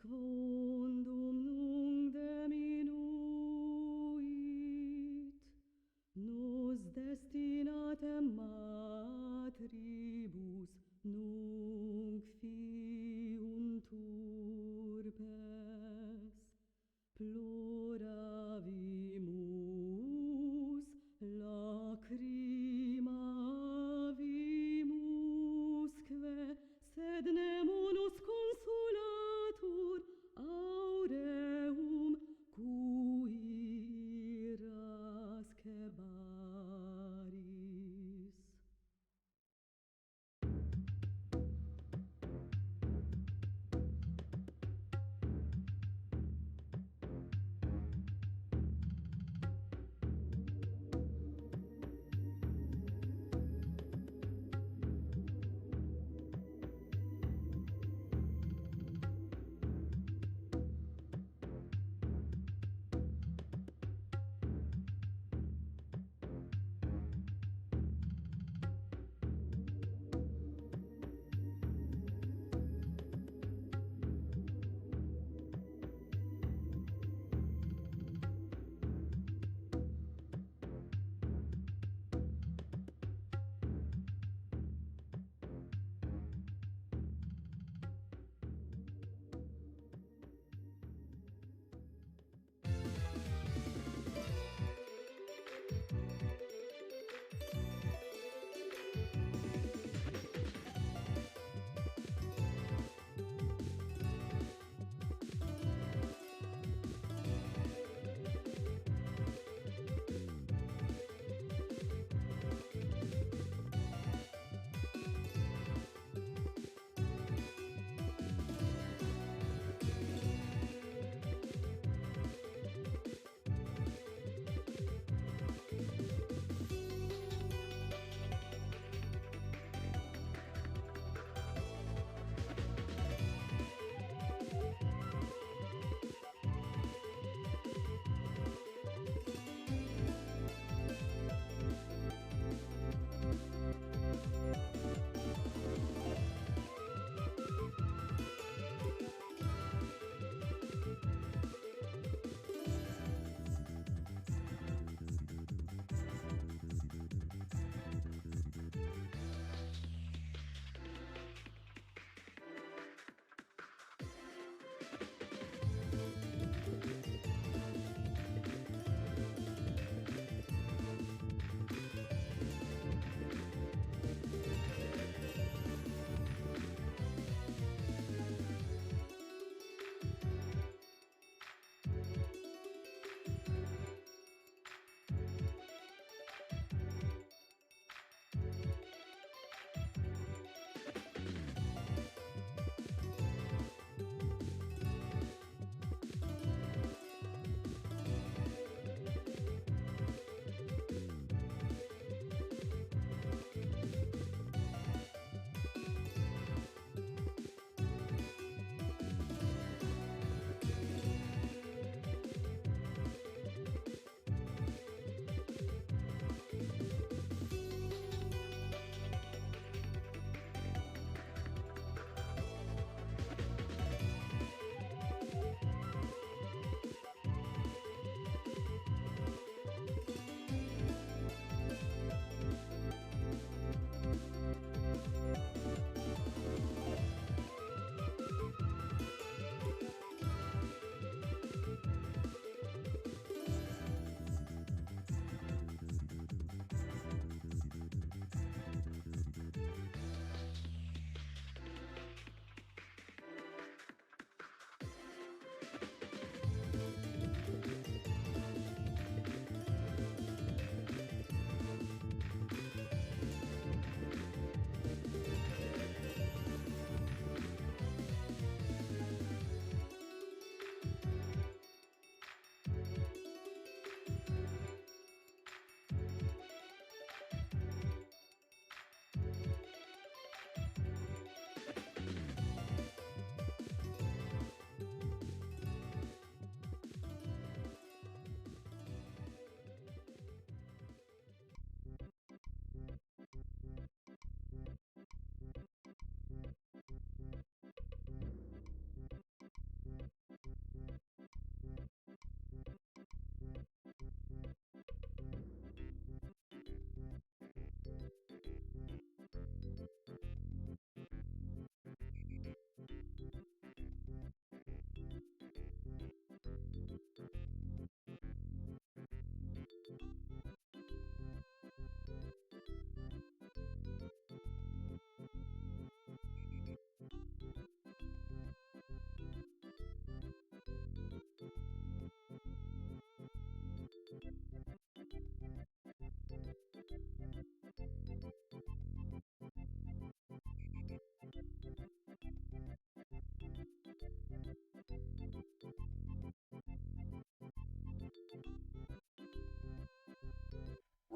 quondum nunc deminuit, nos destinatem matribus nunc fiuntur ploravimus, lacrimavimusque, sed nemo nos consolatur aureum cuirasque baris.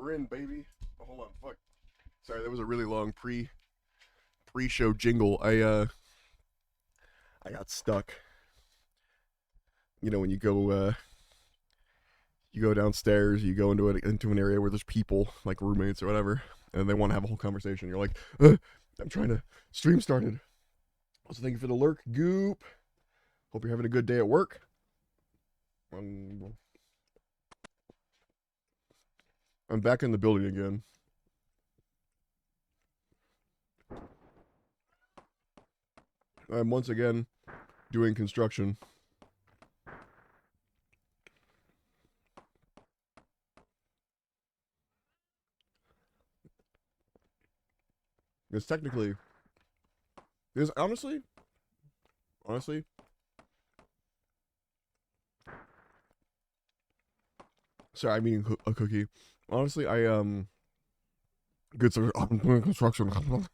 We're in, baby. Oh, hold on, fuck. Sorry, that was a really long pre-show jingle. I got stuck. You know, when you go downstairs, you go into an area where there's people, like roommates or whatever, and they want to have a whole conversation. You're like, I'm trying to stream started. Also, thank you for the lurk, Goop. Hope you're having a good day at work. I'm back in the building again. I'm once again doing construction. Because technically, honestly, sorry, I'm eating a cookie. Honestly, good construction.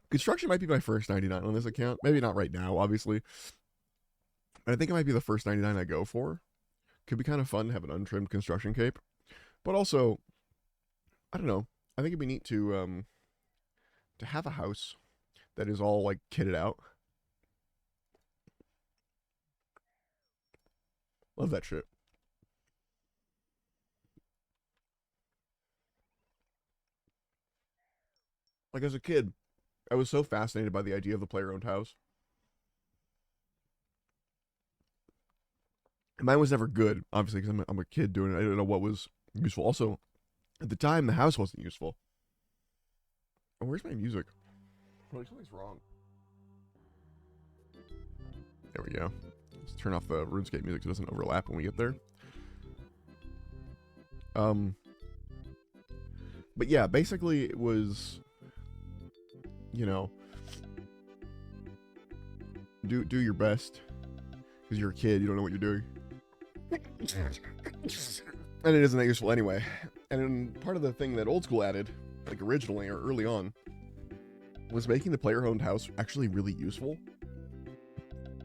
Construction might be my first 99 on this account. Maybe not right now, obviously. I think it might be the first 99 I go for. Could be kind of fun to have an untrimmed construction cape. But also, I don't know. I think it'd be neat to have a house that is all like kitted out. Love that shit. Like as a kid, I was so fascinated by the idea of the player-owned house. Mine was never good, obviously, because I'm a kid doing it. I didn't know what was useful. Also, at the time, the house wasn't useful. Oh, where's my music? Like something's wrong. There we go. Let's turn off the RuneScape music so it doesn't overlap when we get there. But yeah, basically it was, you know, do your best because you're a kid. You don't know what you're doing, and it isn't that useful anyway. And part of the thing that Old School added, like originally or early on, was making the player-owned house actually really useful.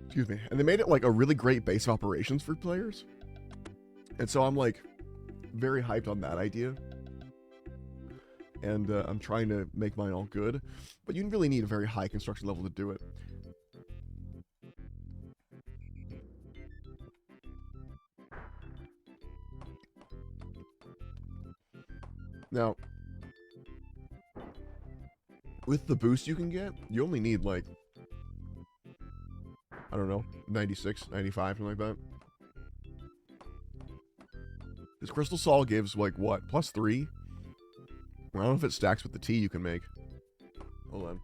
Excuse me. And they made it like a really great base of operations for players. And so I'm like very hyped on that idea. And I'm trying to make mine all good. But you really need a very high construction level to do it. Now, with the boost you can get, you only need like, I don't know, 96, 95, something like that. This Crystal Saw gives like what, +3? I don't know if it stacks with the tea you can make. Hold on.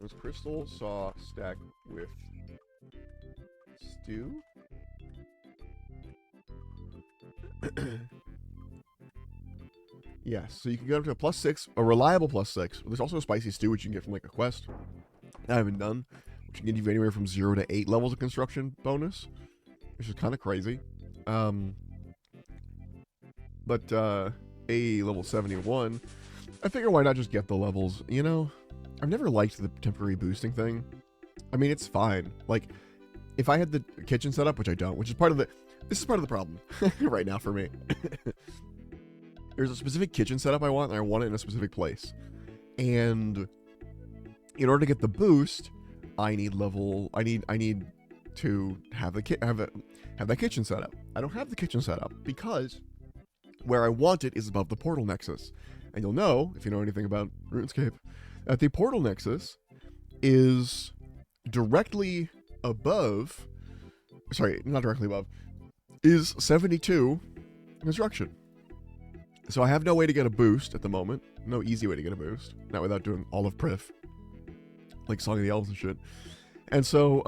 Does Crystal Saw stack with stew? Yes, so you can get up to a +6, a reliable +6. There's also a spicy stew, which you can get from like a quest that I haven't done, which can give you anywhere from 0 to 8 levels of construction bonus, which is kind of crazy. But a level 71, I figure why not just get the levels, you know? I've never liked the temporary boosting thing. I mean, it's fine. Like, if I had the kitchen set up, which I don't, which is part of the... This is part of the problem right now for me. There's a specific kitchen setup I want, and I want it in a specific place. And in order to get the boost, I need to have that kitchen set up. I don't have the kitchen set up because where I want it is above the portal nexus. And you'll know, if you know anything about RuneScape, that the portal nexus is directly above, sorry, not directly above, is 72 construction. So I have no way to get a boost at the moment. No easy way to get a boost. Not without doing all of Prif. Like Song of the Elves and shit. And so,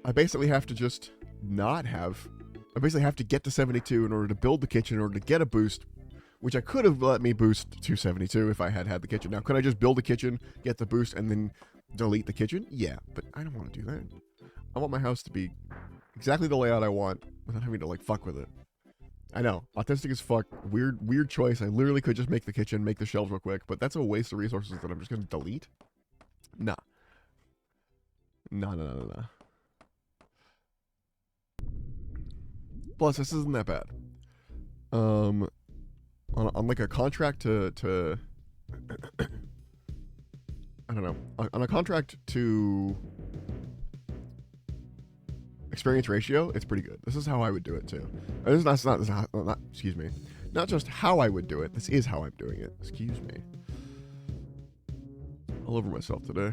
I basically have to just not have... I basically have to get to 72 in order to build the kitchen, in order to get a boost, which I could have let me boost to 72 if I had the kitchen. Now, could I just build the kitchen, get the boost, and then delete the kitchen? Yeah, but I don't want to do that. I want my house to be exactly the layout I want without having to, like, fuck with it. I know, autistic as fuck, weird choice. I literally could just make the kitchen, make the shelves real quick, but that's a waste of resources that I'm just gonna delete. Nah. Nah. Plus, this isn't that bad. on like a contract to I don't know, on a contract to experience ratio, it's pretty good. This is how I would do it too. This is not excuse me, not just how I would do it. This is how I'm doing it. Excuse me. All over myself today.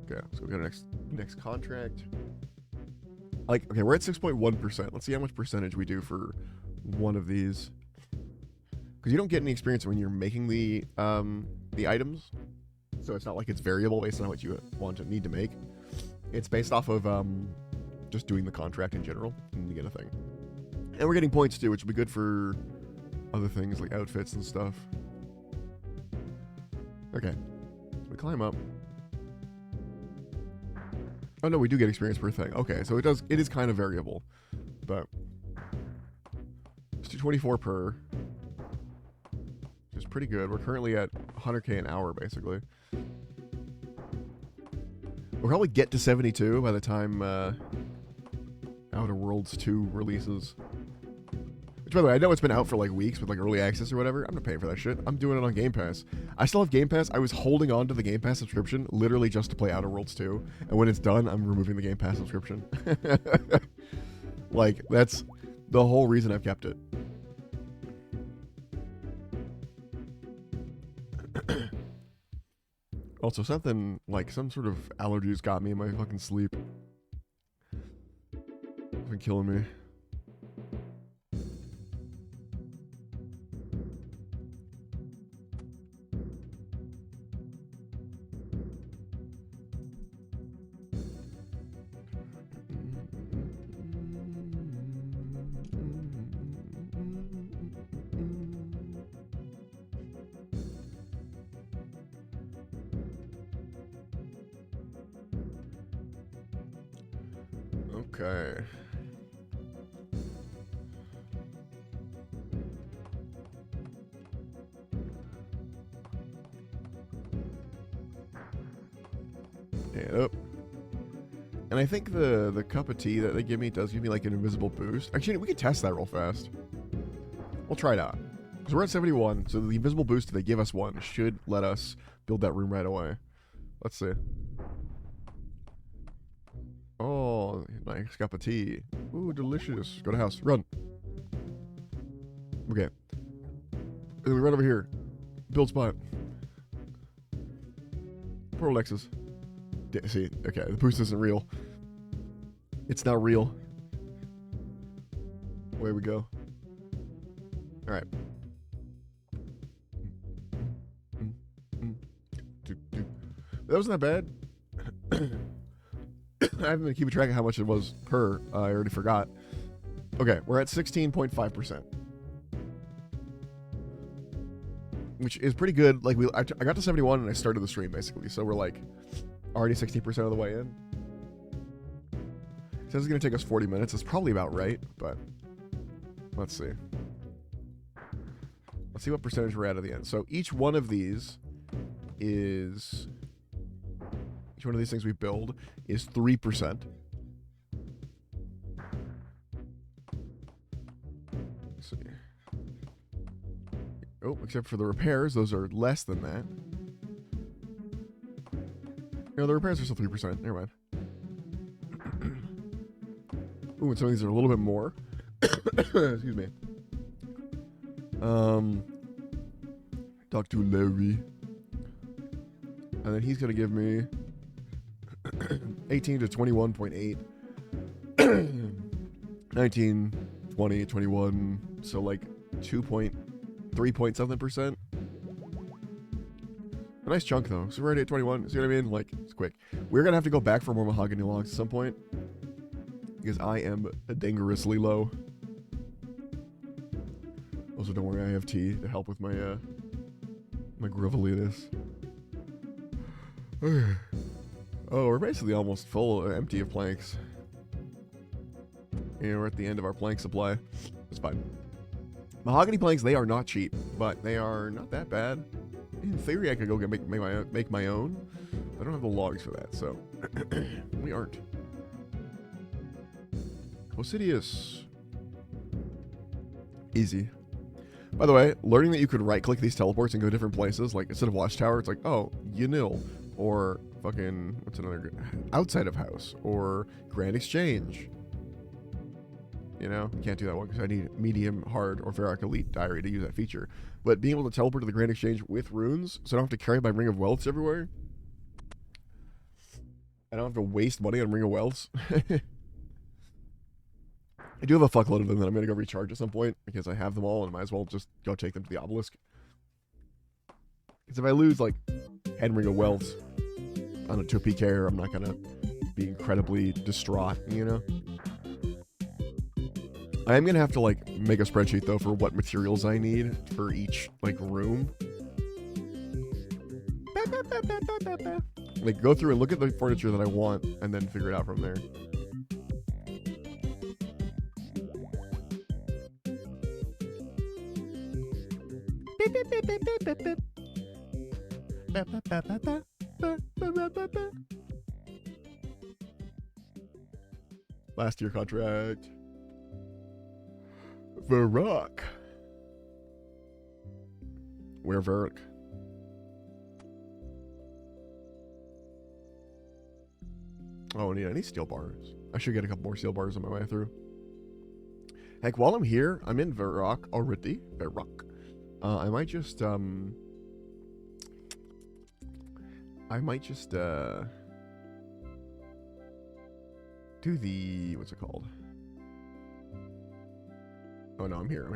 Okay, so we got our next contract. Like, okay, we're at 6.1%. Let's see how much percentage we do for one of these. Because you don't get any experience when you're making the items. So it's not like it's variable based on what you need to make. It's based off of just doing the contract in general, and you get a thing. And we're getting points too, which will be good for other things like outfits and stuff. Okay, so we climb up. Oh no, we do get experience per thing. Okay, so it is kind of variable, but let's do 24 per, which is pretty good. We're currently at 100k an hour basically. We'll probably get to 72 by the time Outer Worlds 2 releases. Which, by the way, I know it's been out for like weeks with like early access or whatever. I'm not paying for that shit. I'm doing it on Game Pass. I still have Game Pass. I was holding on to the Game Pass subscription literally just to play Outer Worlds 2. And when it's done, I'm removing the Game Pass subscription. Like, that's the whole reason I've kept it. Also, something like some sort of allergies got me in my fucking sleep. It's been killing me. Okay. Yep. And I think the cup of tea that they give me does give me like an invisible boost. Actually, we could test that real fast. We'll try it out. Because we're at 71, so the invisible boost, if they give us one, should let us build that room right away. Let's see. Oh, nice cup of tea. Ooh, delicious. Go to house. Run. Okay. And then we run over here. Build spot. Poor Alexis. See, okay, the boost isn't real. It's not real. Away we go. Alright. That wasn't that bad. I haven't been keeping track of how much it was per. I already forgot. Okay, we're at 16.5%. Which is pretty good. Like, I got to 71 and I started the stream, basically. So we're like already 60% of the way in. It says it's going to take us 40 minutes. It's probably about right, but let's see. Let's see what percentage we're at the end. So each one of these is... Each one of these things we build is 3%. Let's see. Oh, except for the repairs, those are less than that. No, the repairs are still 3%. Never mind. Ooh, and some of these are a little bit more. Excuse me. Talk to Larry. And then he's going to give me 18 to 21.8. 19, 20, 21. So like 2.3 point something percent. A nice chunk though. So we're already at 21. See what I mean? Like, it's quick. We're going to have to go back for more mahogany logs at some point. Because I am dangerously low. Also, don't worry, I have tea to help with my my groveliness. Oh, we're basically almost full, empty of planks. And we're at the end of our plank supply. It's fine. Mahogany planks, they are not cheap, but they are not that bad. In theory, I could go make my own, I don't have the logs for that, so we aren't. Osidius. Easy. By the way, learning that you could right-click these teleports and go different places, like instead of Watchtower, it's like, oh, Yanil, or fucking, what's another, Outside of House, or Grand Exchange. You know, can't do that one because I need medium, hard, or Varrock Elite Diary to use that feature. But being able to teleport to the Grand Exchange with runes, so I don't have to carry my Ring of Wealths everywhere. I don't have to waste money on Ring of Wealths. I do have a fuckload of them that I'm going to go recharge at some point because I have them all and I might as well just go take them to the obelisk. Because if I lose, like, 10 Ring of Wealths on a 2 PK, I'm not going to be incredibly distraught, you know? I am going to have to, like, make a spreadsheet, though, for what materials I need for each, like, room. Like, go through and look at the furniture that I want and then figure it out from there. Last year contract. Varrock. Where Varrock? Oh, I need steel bars. I should get a couple more steel bars on my way through. Heck, while I'm here, I'm in Varrock already. Varrock. I might just do the, what's it called? Oh no, I'm here.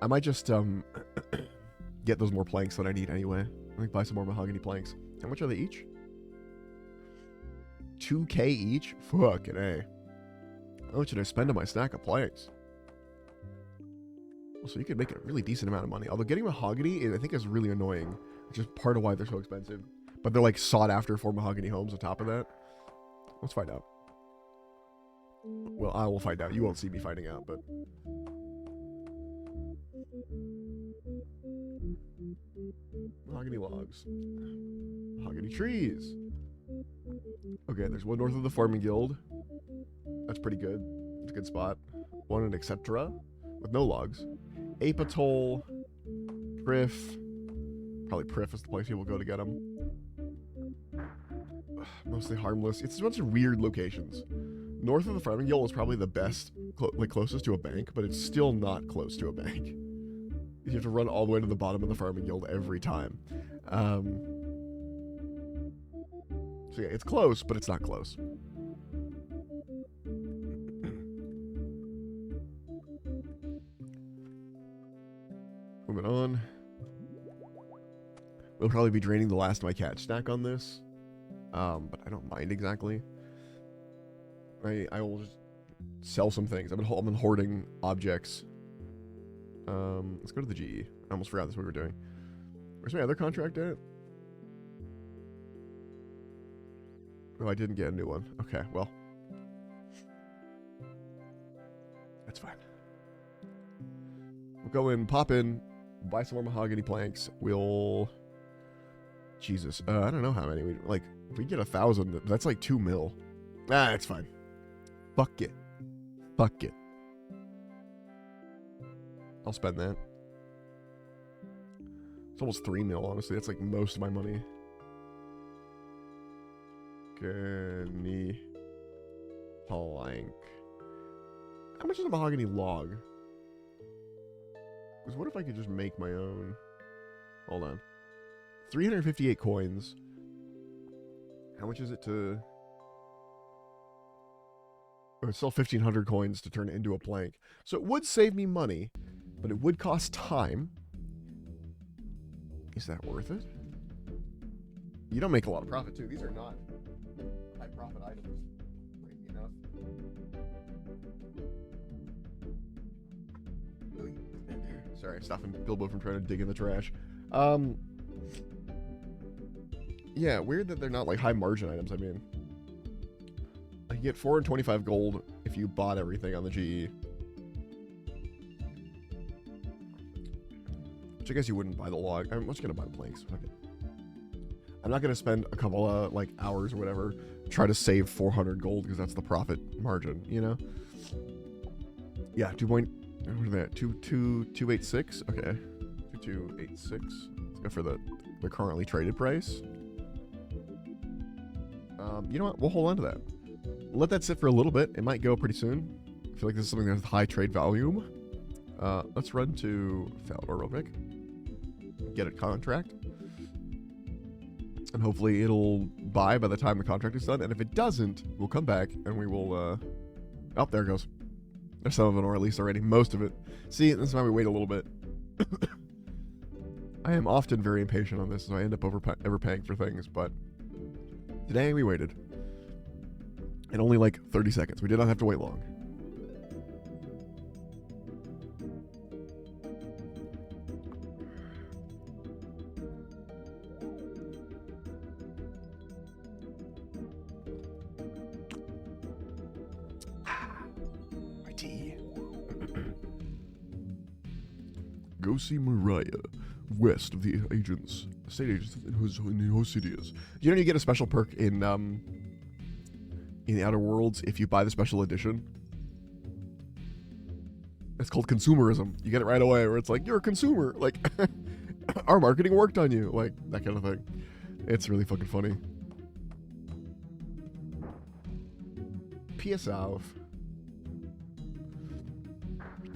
I might just get those more planks that I need anyway. I think buy some more mahogany planks. How much are they each? 2K each? Fucking A. How much did I spend on my stack of planks? So you could make a really decent amount of money. Although getting mahogany, I think, is really annoying. Which is part of why they're so expensive. But they're like sought after for mahogany homes on top of that. Let's find out. Well, I will find out. You won't see me finding out, but... Mahogany logs. Mahogany trees. Okay, there's one north of the Farming Guild. That's pretty good. It's a good spot. One in etc. with no logs. Apatoll. Priff. Probably Priff is the place people go to get them. Mostly harmless. It's a bunch of weird locations. North of the Farming Guild is probably the best, closest to a bank, but it's still not close to a bank. You have to run all the way to the bottom of the Farming Guild every time. So yeah, it's close, but it's not close. Moving on. We'll probably be draining the last of my cat stack on this. But I don't mind exactly. I will just sell some things. I've been hoarding objects. Let's go to the GE. I almost forgot that's what we were doing. Where's my other contract at? Oh, I didn't get a new one. Okay, well. That's fine. We'll go in, pop in, buy some more mahogany planks. We'll... Jesus. I don't know how many. Like, if we get 1,000, that's like 2 mil. Ah, it's fine. Fuck it. Fuck it. I'll spend that. It's almost 3 mil, honestly. That's like most of my money. Mahogany plank. How much is a mahogany log? Because what if I could just make my own? Hold on. 358 coins. How much is it to... Oh, it's still 1,500 coins to turn it into a plank. So it would save me money, but it would cost time. Is that worth it? You don't make a lot of profit, too. These are not high-profit items. Crazy enough. Sorry, stopping Bilbo from trying to dig in the trash. Yeah, weird that they're not like high-margin items, I mean. You get 425 gold if you bought everything on the GE. Which I guess you wouldn't buy the log. I'm just gonna buy the planks. Fuck it. I'm not going to spend a couple of like hours or whatever try to save 400 gold because that's the profit margin, you know? Yeah, what are they at? 286? Okay. 2286. Let's go for the currently traded price. You know what? We'll hold on to that. Let that sit for a little bit. It might go pretty soon. I feel like this is something that has high trade volume. Let's run to Faldor real quick. Get a contract. And hopefully it'll buy by the time the contract is done. And if it doesn't, we'll come back and we will... Oh, there it goes. There's some of it, or at least already. Most of it. See, this is why we wait a little bit. I am often very impatient on this, so I end up overpaying for things, but... Today we waited. And only like 30 seconds. We did not have to wait long. My tea. Go see Mariah, west of the agents. Estate agents in the host cities. You know you get a special perk in the Outer Worlds if you buy the special edition? It's called consumerism. You get it right away where it's like, you're a consumer. Like, our marketing worked on you. Like, that kind of thing. It's really fucking funny. Peace out.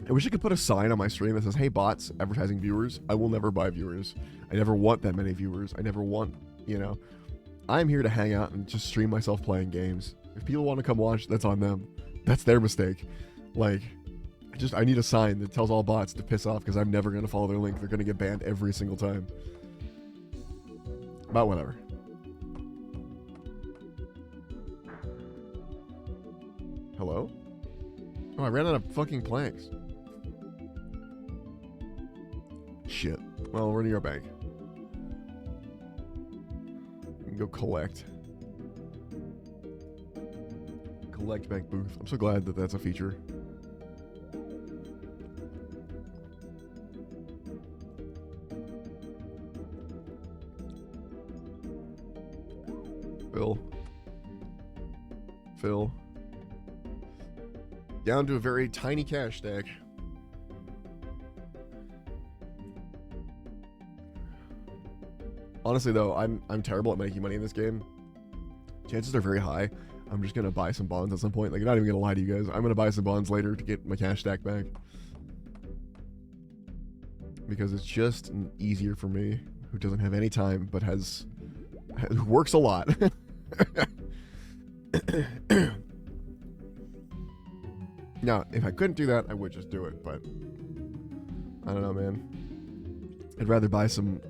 I wish I could put a sign on my stream that says, hey bots, advertising viewers. I will never buy viewers. I never want that many viewers. I never want, you know. I'm here to hang out and just stream myself playing games. If people want to come watch, that's on them. That's their mistake. Like, I need a sign that tells all bots to piss off because I'm never going to follow their link. They're going to get banned every single time. But whatever. Hello? Oh, I ran out of fucking planks. Shit. Well, we're near our bank. We can go collect. Collect bank booth. I'm so glad that that's a feature. Phil. Down to a very tiny cash stack. Honestly, though, I'm terrible at making money in this game. Chances are very high. I'm just gonna buy some bonds at some point. Like, I'm not even gonna lie to you guys. I'm gonna buy some bonds later to get my cash stack back. Because it's just easier for me, who doesn't have any time, but who works a lot. Now, if I couldn't do that, I would just do it, but I don't know, man. I'd rather buy some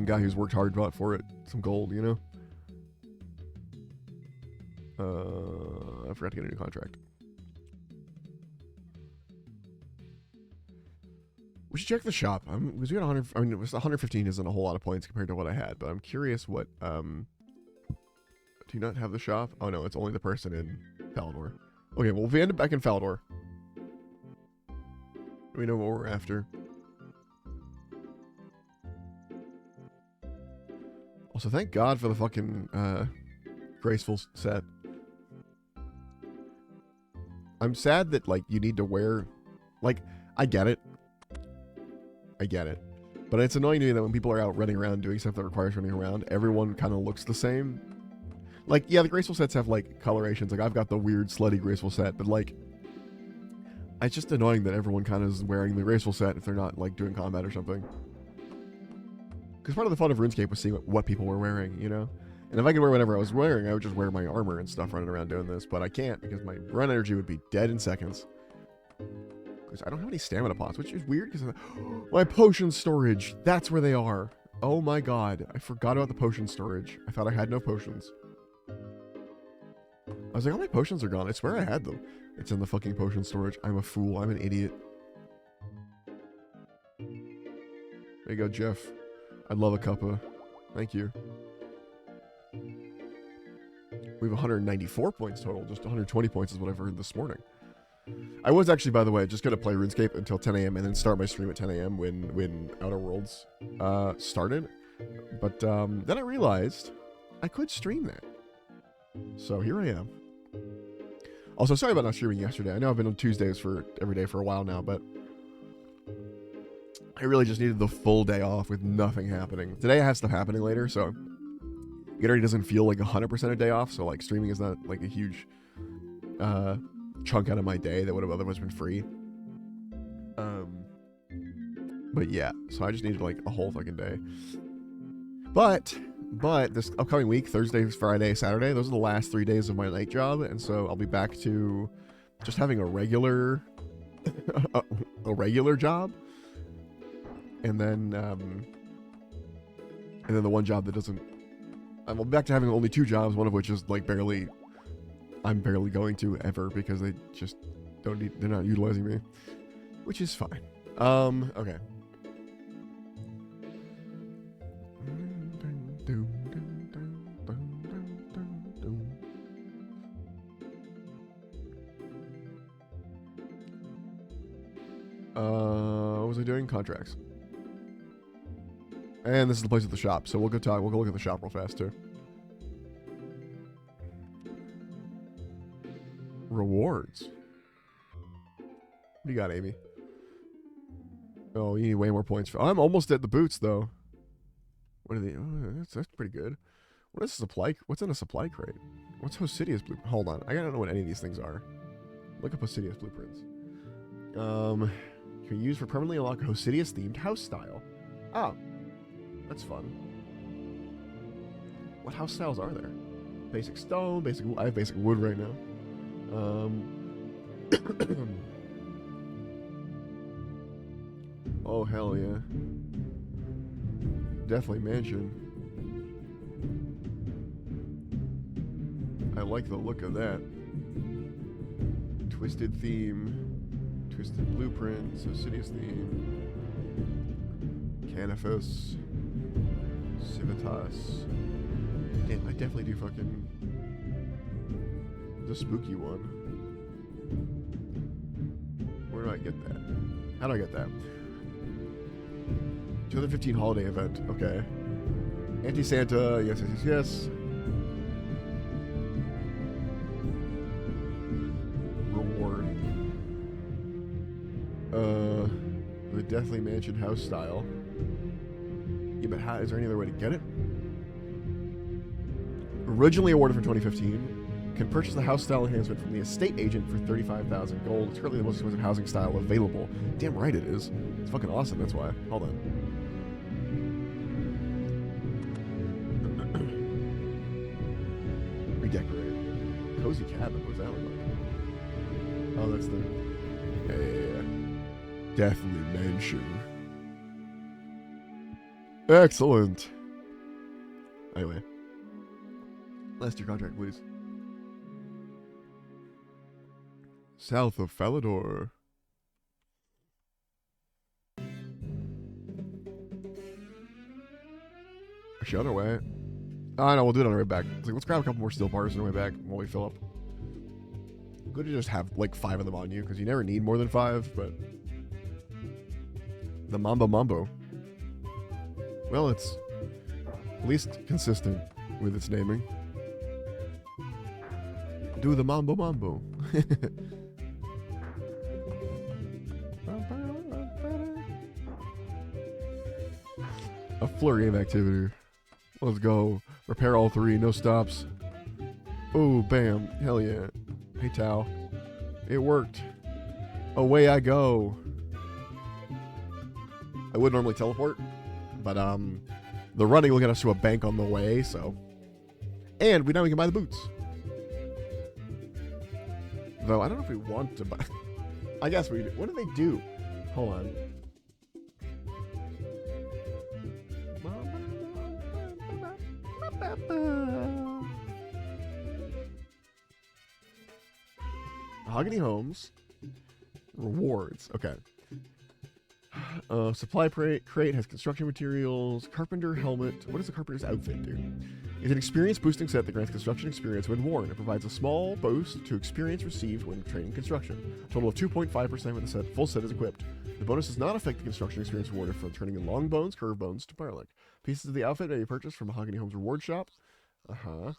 guy who's worked hard for it, some gold, you know? I forgot to get a new contract. We should check the shop. Because we got 100. I mean, it was 115 isn't a whole lot of points compared to what I had, but I'm curious what. Do you not have the shop? Oh no, it's only the person in Faldor. Okay, well, if we end up back in Faldor, we know what we're after. Also, thank God for the fucking graceful set. I'm sad that, like, you need to wear... Like, I get it. But it's annoying to me that when people are out running around doing stuff that requires running around, everyone kind of looks the same. Like, yeah, the graceful sets have, like, colorations. Like, I've got the weird, slutty graceful set, but, like... It's just annoying that everyone kind of is wearing the graceful set if they're not, like, doing combat or something. Because part of the fun of RuneScape was seeing what people were wearing, you know? And if I could wear whatever I was wearing, I would just wear my armor and stuff running around doing this. But I can't, because my run energy would be dead in seconds. Because I don't have any stamina pots, which is weird, because my potion storage, that's where they are. Oh my god, I forgot about the potion storage. I thought I had no potions. I was like, all my potions are gone. I swear I had them. It's in the fucking potion storage. I'm a fool. I'm an idiot. There you go, Jeff. I'd love a cuppa. Thank you. We have 194 points total. Just 120 points is what I've earned this morning. I was actually, by the way, just going to play RuneScape until 10 a.m. and then start my stream at 10 a.m. when Outer Worlds started. But then I realized I could stream that. So here I am. Also, sorry about not streaming yesterday. I know I've been on Tuesdays for every day for a while now, but I really just needed the full day off with nothing happening. Today I have stuff happening later, so it already doesn't feel like 100% a day off, so like streaming is not like a huge chunk out of my day that would have otherwise been free. But yeah, so I just needed like a whole fucking day. But this upcoming week, Thursday, Friday, Saturday, those are the last 3 days of my night job, and so I'll be back to just having a regular a regular job. And then the one job that doesn't... I'm back to having only 2 jobs, one of which is like I'm barely going to ever because they just they're not utilizing me, which is fine. Okay. What was I doing? Contracts. And this is the place at the shop, so we'll go look at the shop real fast too. Rewards. What do you got, Amy? Oh, you need way more points for... I'm almost at the boots though. What are they? Oh, that's pretty good. What is supply? What's in a supply crate? What's Hosidius blueprint? Hold on, I gotta know what any of these things are. Look up Hosidius blueprints. Can be used for permanently unlock a Hosidius themed house style. Oh, that's fun. What house styles are there? Basic stone, basic. I have basic wood right now. Oh hell yeah. Definitely mansion. I like the look of that. Twisted theme. Twisted blueprint. Hosidius theme. Canifus. Civitas. Damn, I definitely do fucking the spooky one. Where do I get that? How do I get that? 2015 holiday event. Okay. Anti-Santa. Yes, yes, yes, yes. Reward. The Deathly Mansion house style. Yeah, but how, is there any other way to get it? Originally awarded for 2015. Can purchase the house style enhancement from the estate agent for 35,000 gold. It's currently the most expensive housing style available. Damn right it is. It's fucking awesome, that's why. Hold on. Redecorate. Cozy cabin, what does that look like? Oh, that's the... Yeah. Deathly Mansion. Excellent. Anyway. Last year contract, please. South of Falador. Actually, on our way. Oh, no, we'll do it on our way back. It's like, let's grab a couple more steel bars on our way back while we fill up. Good to just have like 5 of them on you, because you never need more than 5, but... The Mambo. Well, it's at least consistent with its naming. Do the Mambo. A flurry of activity. Let's go. Repair all 3, no stops. Oh, bam. Hell yeah. Hey, Tao. It worked. Away I go. I would normally teleport, but the running will get us to a bank on the way, so. And now we can buy the boots. Though, I don't know if we want to buy... I guess we do. What do they do? Hold on. Mahogany Homes. Rewards. Okay. Supply crate has construction materials. Carpenter helmet. What does the carpenter's outfit do? It's an experience boosting set that grants construction experience when worn. It provides a small boost to experience received when training construction. A total of 2.5% when the full set is equipped. The bonus does not affect the construction experience rewarded for turning in long bones, curved bones to Barlick. Pieces of the outfit may be purchased from Mahogany Home's reward shop. The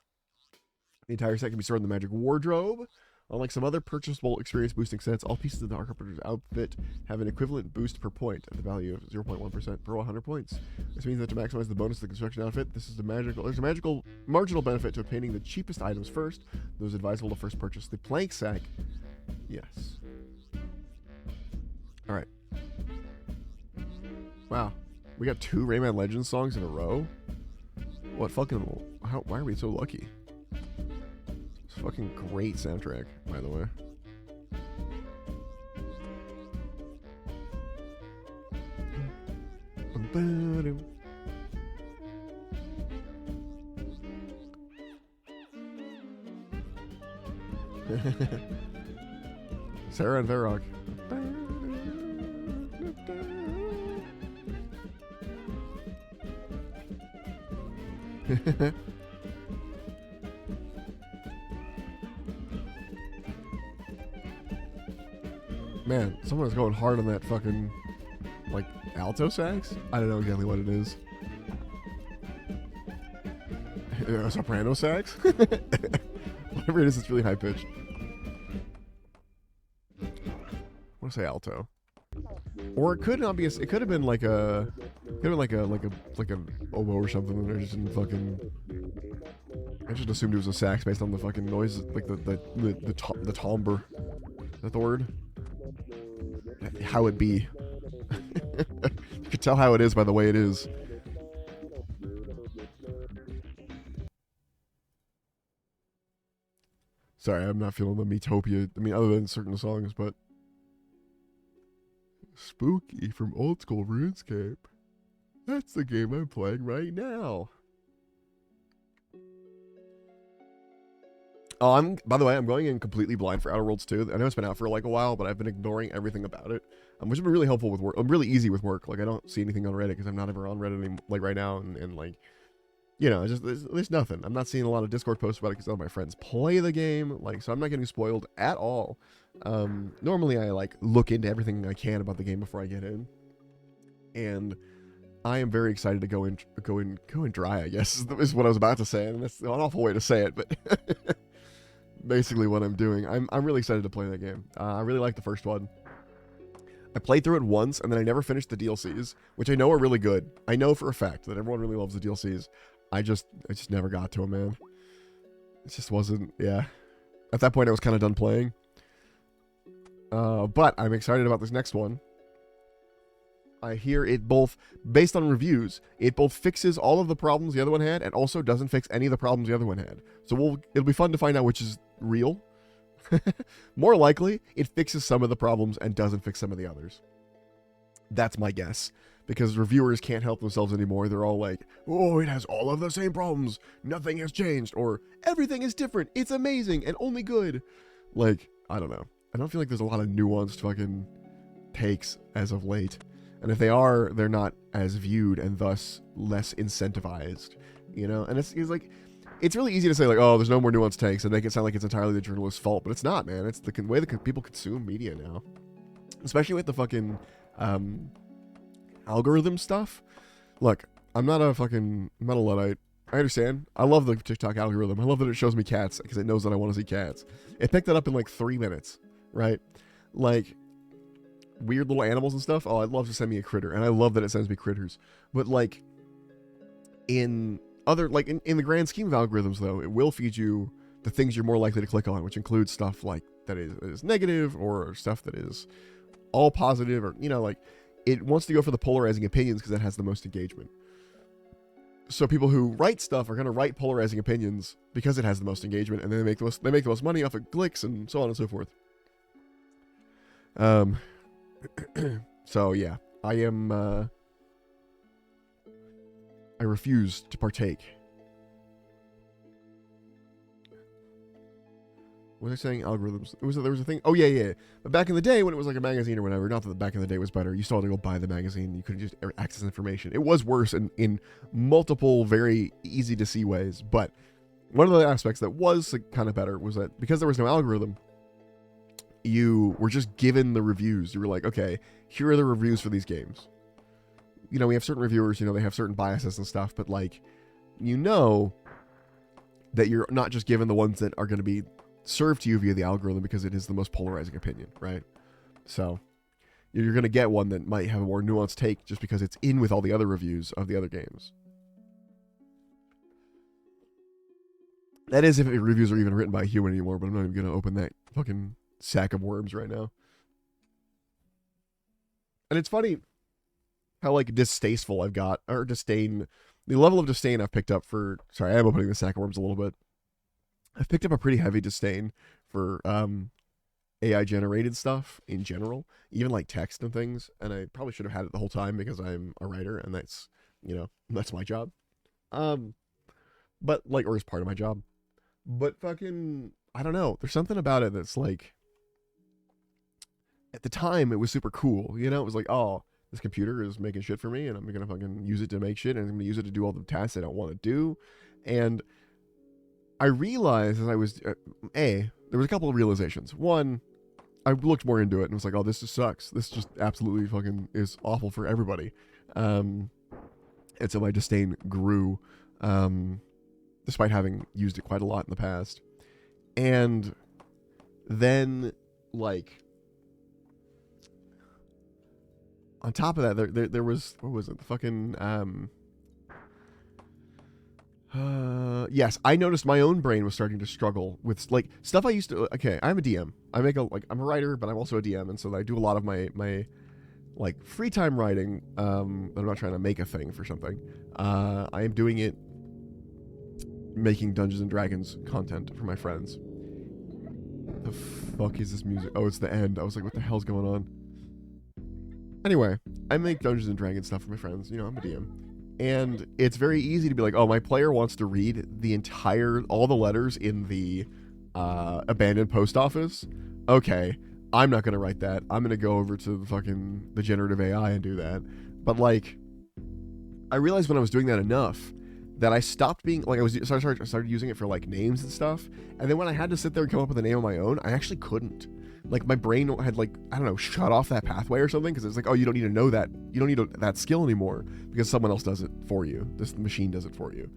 entire set can be stored in the magic wardrobe. Unlike some other purchasable experience boosting sets, all pieces of the carpenter's outfit have an equivalent boost per point at the value of 0.1% per 100 points. This means that to maximize the bonus of the construction outfit, there's a magical marginal benefit to obtaining the cheapest items first. Those advisable to first purchase the plank sack. Yes. All right. Wow, we got 2 Rayman Legends songs in a row. What fucking? Why are we so lucky? It's a fucking great soundtrack, by the way. Sarah and Varrock. Man, someone's going hard on that fucking, like, alto sax? I don't know exactly what it is. A soprano sax? Whatever it is, it's really high pitched. I want to say alto. Or it could not be. It could have been like a. Could have been like an oboe or something. And they just didn't fucking. I just assumed it was a sax based on the fucking noise, like the timbre. Is that the word? How it be. You could tell how it is by the way it is. Sorry, I'm not feeling the Metopia. I mean, other than certain songs, but Spooky from old school RuneScape. That's the game I'm playing right now. Oh, by the way, I'm going in completely blind for Outer Worlds 2. I know it's been out for like a while, but I've been ignoring everything about it, which has been really helpful with work. I'm really easy with work. Like, I don't see anything on Reddit because I'm not ever on Reddit anymore, like right now, and like, you know, just there's nothing. I'm not seeing a lot of Discord posts about it because all my friends play the game, like, so I'm not getting spoiled at all. Normally I like look into everything I can about the game before I get in, and I am very excited to go in dry, I guess, is what I was about to say, and that's an awful way to say it, but basically what I'm doing. I'm really excited to play that game. I really like the first one. I played through it once, and then I never finished the DLCs, which I know are really good. I know for a fact that everyone really loves the DLCs. I just never got to them, man. It just wasn't, yeah. At that point, I was kind of done playing. But I'm excited about this next one. I hear it both, based on reviews, it both fixes all of the problems the other one had, and also doesn't fix any of the problems the other one had. So it'll be fun to find out which is real. More likely, it fixes some of the problems and doesn't fix some of the others. That's my guess. Because reviewers can't help themselves anymore. They're all like, oh, it has all of the same problems. Nothing has changed. Or, everything is different. It's amazing and only good. Like, I don't know. I don't feel like there's a lot of nuanced fucking takes as of late. And if they are, they're not as viewed and thus less incentivized. You know? And it's like, it's really easy to say like, oh, there's no more nuanced takes and make it sound like it's entirely the journalist's fault. But it's not, man. It's the way that people consume media now. Especially with the fucking algorithm stuff. Look, I'm not a Luddite. I understand. I love the TikTok algorithm. I love that it shows me cats because it knows that I want to see cats. It picked that up in like 3 minutes, right? Like, weird little animals and stuff. Oh, I'd love to send me a critter, and I love that it sends me critters. But like, in the grand scheme of algorithms, though, it will feed you the things you're more likely to click on, which includes stuff like that is negative or stuff that is all positive, or, you know, like, it wants to go for the polarizing opinions because it has the most engagement. So people who write stuff are going to write polarizing opinions because it has the most engagement, and then they make the most money off of clicks and so on and so forth. So yeah, I refuse to partake. Was I saying algorithms? There was a thing. Oh yeah. But back in the day when it was like a magazine or whatever, not that back in the day was better. You still had to go buy the magazine. You couldn't just access information. It was worse in multiple very easy to see ways. But one of the aspects that was like, kind of better was that because there was no algorithm, you were just given the reviews. You were like, okay, here are the reviews for these games. You know, we have certain reviewers. You know, they have certain biases and stuff. But like, you know, that you're not just given the ones that are going to be served to you via the algorithm because it is the most polarizing opinion, right? So you're going to get one that might have a more nuanced take just because it's in with all the other reviews of the other games. That is if reviews are even written by a human anymore, but I'm not even going to open that fucking sack of worms right now. And it's funny how like distasteful I've got, or disdain, the level of disdain I've picked up for, sorry, I am opening the sack of worms a little bit. I've picked up a pretty heavy disdain for AI generated stuff in general, even like text and things. And I probably should have had it the whole time because I'm a writer and that's, you know, that's my job. But like, or is part of my job. But fucking, I don't know. There's something about it that's like, at the time it was super cool. You know, it was like, oh, this computer is making shit for me and I'm gonna fucking use it to make shit and I'm gonna use it to do all the tasks I don't want to do. And I realized as I was, there was a couple of realizations. One, I looked more into it and was like, oh, this just sucks. This just absolutely fucking is awful for everybody. And so my disdain grew, despite having used it quite a lot in the past. And then, like, on top of that, there was, what was it? The fucking, yes, I noticed my own brain was starting to struggle with like stuff I used to. Okay, I'm a DM. I'm a writer, but I'm also a DM, and so I do a lot of my like free time writing. I'm not trying to make a thing for something. I am doing it, making Dungeons and Dragons content for my friends. The fuck is this music? Oh, it's the end. I was like, what the hell's going on? Anyway, I make Dungeons and Dragons stuff for my friends. You know, I'm a DM. And it's very easy to be like, oh, my player wants to read all the letters in the abandoned post office. Okay, I'm not going to write that. I'm going to go over to the generative AI and do that. But like, I realized when I was doing that enough that I stopped being, like, I started using it for like names and stuff. And then when I had to sit there and come up with a name of my own, I actually couldn't. Like, my brain had, like, I don't know, shut off that pathway or something, because it's like, oh, you don't need to know that. You don't need that skill anymore, because someone else does it for you. This machine does it for you.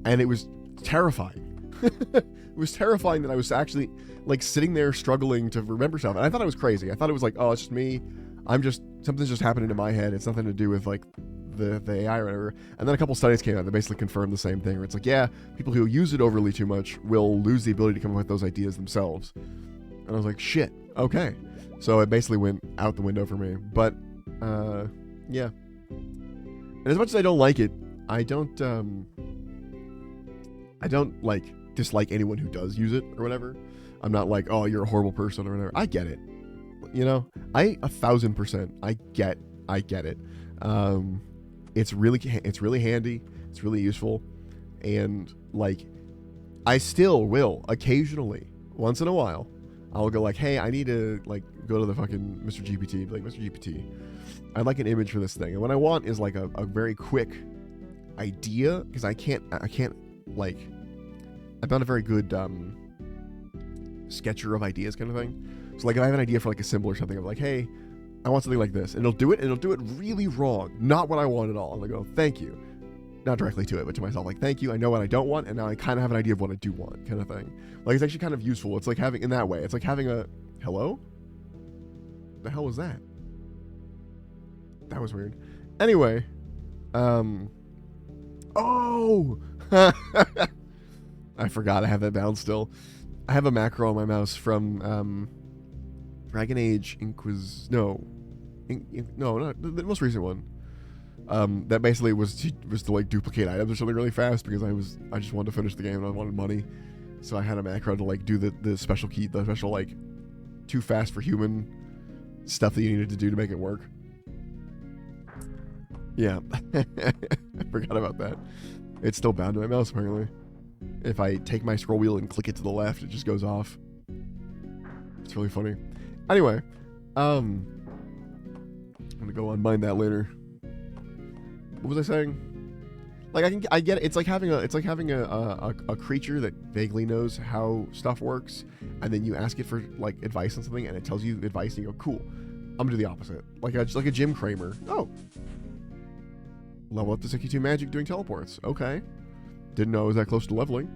And it was terrifying. It was terrifying that I was actually, like, sitting there struggling to remember stuff. And I thought it was crazy. I thought it was like, oh, it's just me. Something's just happening in my head. It's nothing to do with, like, the AI or whatever. And then a couple studies came out that basically confirmed the same thing, where it's like, yeah, people who use it overly too much will lose the ability to come up with those ideas themselves. And I was like, shit, okay. So it basically went out the window for me. But, yeah. And as much as I don't like it, I don't like, dislike anyone who does use it or whatever. I'm not like, oh, you're a horrible person or whatever. I get it. You know? 1,000%. I get it. It's really handy. It's really useful. And, like, I still will, occasionally, once in a while, I'll go like, hey, I need to like go to the fucking Mr. GPT, be like, Mr. GPT, I'd like an image for this thing. And what I want is like a very quick idea, because I can't like, I'm not a very good sketcher of ideas kind of thing. So like if I have an idea for like a symbol or something, I'm like, hey, I want something like this. And it'll do it really wrong. Not what I want at all. And I go, thank you. Not directly to it, but to myself, like, thank you, I know what I don't want, and now I kind of have an idea of what I do want, kind of thing. Like, it's actually kind of useful. It's like having, in that way, it's like having a, hello? The hell was that? That was weird. Anyway, oh! I forgot I have that down still. I have a macro on my mouse from, Dragon Age no, not the most recent one. That basically was to like duplicate items or something really fast, because I just wanted to finish the game and I wanted money, so I had a macro to like do the special key, the special like too fast for human stuff that you needed to do to make it work. Yeah, I forgot about that. It's still bound to my mouse apparently. If I take my scroll wheel and click it to the left, it just goes off. It's really funny. Anyway, I'm gonna go unbind that later. What was I saying? Like I get it. It's like having a creature that vaguely knows how stuff works, and then you ask it for like advice on something, and it tells you advice, and you go, "Cool, I'm gonna do the opposite." Like just like a Jim Cramer. Oh, level up to 62 magic doing teleports. Okay, didn't know I was that close to leveling.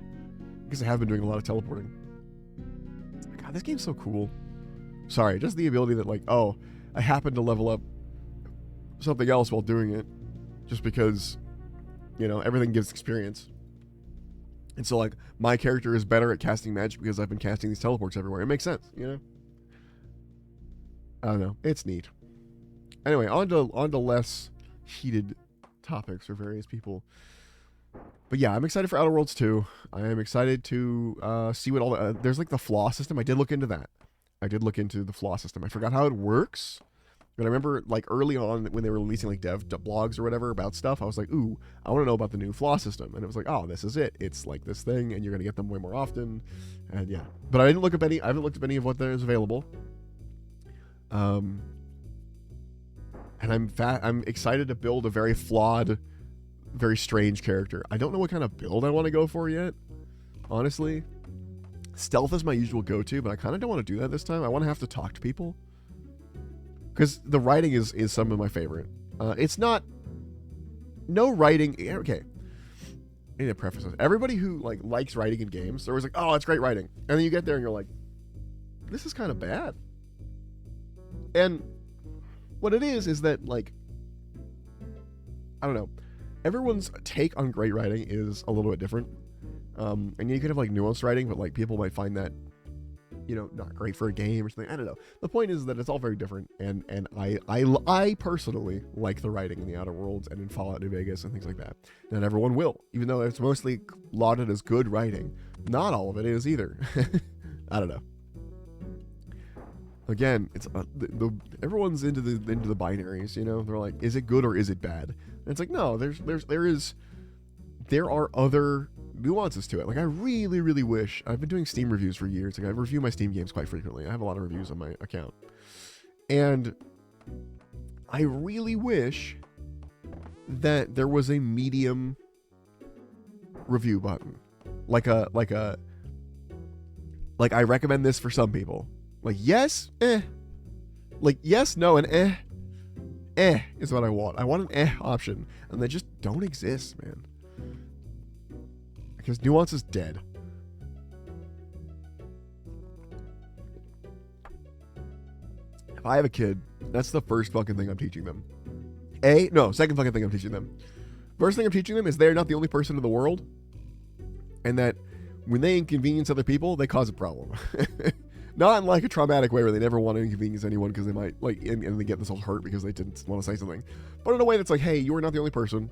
Because I have been doing a lot of teleporting. God, this game's so cool. Sorry, just the ability that like, oh, I happened to level up something else while doing it, just because. You know, everything gives experience. And so, like, my character is better at casting magic because I've been casting these teleports everywhere. It makes sense, you know? I don't know. It's neat. Anyway, on to less heated topics for various people. But yeah, I'm excited for Outer Worlds 2. I am excited to see what all the... there's, like, the flaw system. I did look into that. I did look into the flaw system. I forgot how it works. But I remember, like, early on when they were releasing, like, dev blogs or whatever about stuff, I was like, ooh, I want to know about the new flaw system. And it was like, oh, this is it. It's like this thing, and you're going to get them way more often. And yeah. But I haven't looked up any of what there is available. And I'm excited to build a very flawed, very strange character. I don't know what kind of build I want to go for yet, honestly. Stealth is my usual go-to, but I kind of don't want to do that this time. I want to have to talk to people. Because the writing is some of my favorite. It's not... No writing... Okay. I need to preface this. Everybody who like likes writing in games, they're always like, oh, it's great writing. And then you get there and you're like, this is kind of bad. And what it is that, like... I don't know. Everyone's take on great writing is a little bit different. And you could have, like, nuanced writing, but, like, people might find that, you know, not great for a game or something. I don't know. The point is that it's all very different, and I personally like the writing in the Outer Worlds and in Fallout New Vegas and things like that. Not everyone will, even though it's mostly lauded as good writing. Not all of it is either. I don't know. Again, it's everyone's into the binaries, you know. They're like, is it good or is it bad? And it's like, no, there are other nuances to it. Like, I really, really wish... I've been doing Steam reviews for years. Like, I review my Steam games quite frequently. I have a lot of reviews on my account. And I really wish that there was a medium review button. Like I recommend this for some people. Like, yes, Like, yes, no, and is what I want. I want an option. And they just don't exist, man. Because nuance is dead. If I have a kid, that's the first fucking thing I'm teaching them. Second fucking thing I'm teaching them. First thing I'm teaching them is they're not the only person in the world. And that when they inconvenience other people, they cause a problem. Not in like a traumatic way where they never want to inconvenience anyone because they might, like, and they get themselves hurt because they didn't want to say something. But in a way that's like, hey, you are not the only person.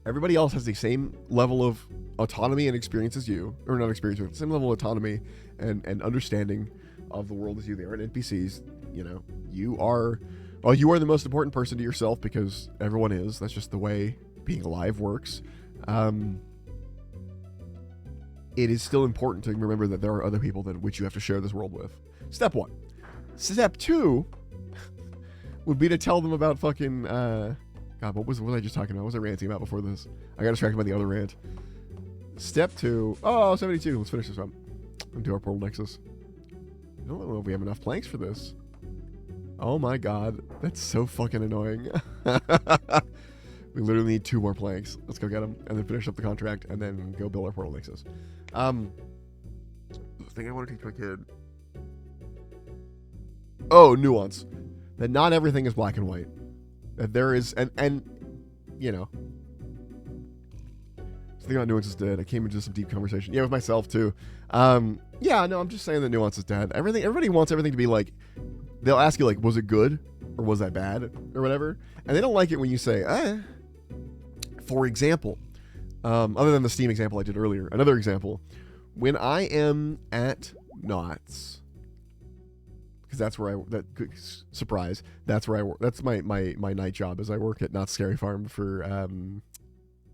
Everybody else has the same level of autonomy and experience as you. Or not experience, but the same level of autonomy and understanding of the world as you. They aren't NPCs. You know, you are the most important person to yourself because everyone is. That's just the way being alive works. It is still important to remember that there are other people that which you have to share this world with. Step 1. Step 2 would be to tell them about fucking... God, what was I just talking about? What was I ranting about before this? I got distracted by the other rant. Step 2. Oh, 72. Let's finish this up. And do our Portal Nexus. I don't know if we have enough planks for this. Oh my god. That's so fucking annoying. We literally need 2 more planks. Let's go get them, and then finish up the contract, and then go build our Portal Nexus. The thing I want to teach my kid... Oh, nuance. That not everything is black and white. That there is... And you know... Something about nuance is dead. I came into some deep conversation. Yeah, with myself, too. Yeah, no, I'm just saying that nuance is dead. Everybody wants everything to be like... They'll ask you, like, was it good? Or was that bad? Or whatever. And they don't like it when you say, For example, other than the Steam example I did earlier, another example, when I am at Knott's, because that's where surprise, that's where I work. That's my night job, is I work at Knott's Scary Farm for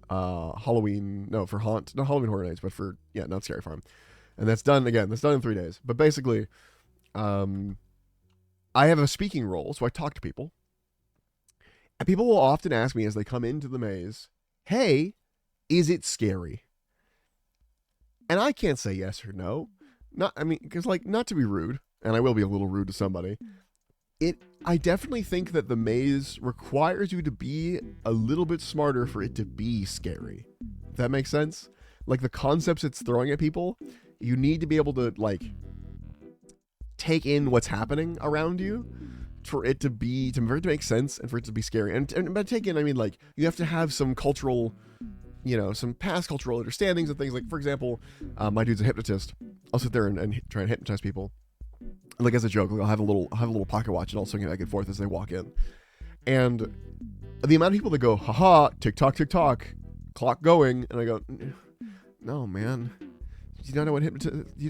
Halloween, no, for not Halloween Horror Nights, but for, Knott's Scary Farm. And that's done in 3 days. But basically, I have a speaking role, so I talk to people. And people will often ask me as they come into the maze, hey, is it scary? And I can't say yes or no. Because not to be rude, and I will be a little rude to somebody. I definitely think that the maze requires you to be a little bit smarter for it to be scary. If that makes sense? Like the concepts it's throwing at people, you need to be able to take in what's happening around you for it to make sense and for it to be scary. And by take in, I mean you have to have some cultural, some past cultural understandings and things. Like, for example, my dude's a hypnotist. I'll sit there and try and hypnotize people. Like as a joke, I'll have a little pocket watch and I'll swing it back and forth as they walk in. And the amount of people that go, haha, tick tock, clock going, and I go, no, man. Do you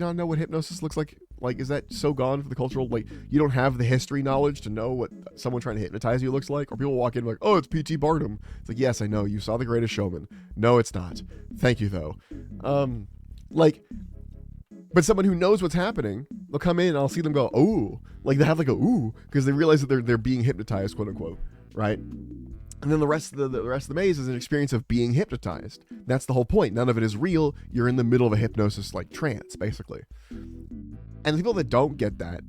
not know what hypnosis looks like? Like, is that so gone for the cultural? Like, you don't have the history knowledge to know what someone trying to hypnotize you looks like? Or people walk in like, oh, it's P.T. Barnum. It's like, yes, I know. You saw The Greatest Showman. No, it's not. Thank you, though. But someone who knows what's happening, they'll come in and I'll see them go, ooh. Like, they have a ooh, because they realize that they're being hypnotized, quote unquote, right? And then the rest of the maze is an experience of being hypnotized. That's the whole point. None of it is real. You're in the middle of a hypnosis trance, basically. And the people that don't get that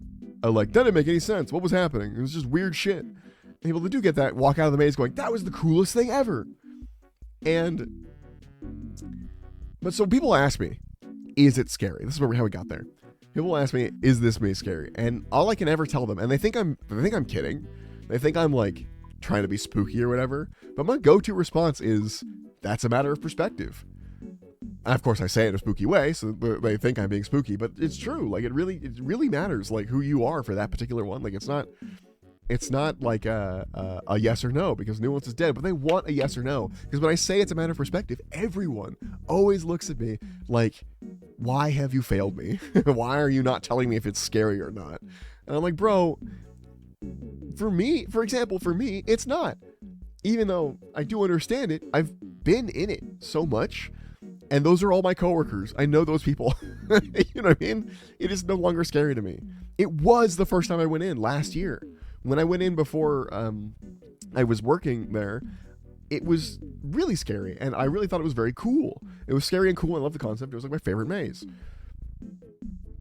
are like, that didn't make any sense. What was happening? It was just weird shit. And people that do get that walk out of the maze going, that was the coolest thing ever. But so people ask me, is it scary? This is how we got there. People ask me, is this maze scary? And all I can ever tell them, and they think I'm kidding. They think I'm trying to be spooky or whatever. But my go-to response is, that's a matter of perspective. And of course, I say it in a spooky way, so they think I'm being spooky. But it's true. It really matters, who you are for that particular one. It's not like a yes or no, because Nuance is dead. But they want a yes or no, because when I say it's a matter of perspective, everyone always looks at me like, why have you failed me? Why are you not telling me if it's scary or not? And I'm like, bro, for example, it's not. Even though I do understand it, I've been in it so much, and those are all my coworkers. I know those people. You know what I mean? It is no longer scary to me. It was the first time I went in last year. When I went in before I was working there, it was really scary, and I really thought it was very cool. It was scary and cool. I love the concept. It was my favorite maze.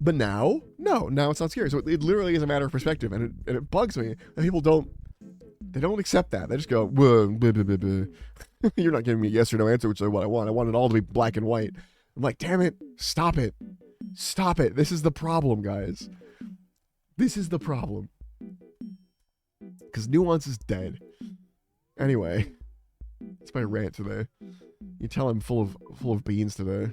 But now it's not scary. So it literally is a matter of perspective, and it bugs me that people don't accept that. They just go, blah, blah, blah, blah, blah. You're not giving me a yes or no answer, which is what I want. I want it all to be black and white. I'm like, damn it, stop it. This is the problem, guys. This is the problem. Because Nuance is dead. Anyway, that's my rant today. You tell I'm full of beans today.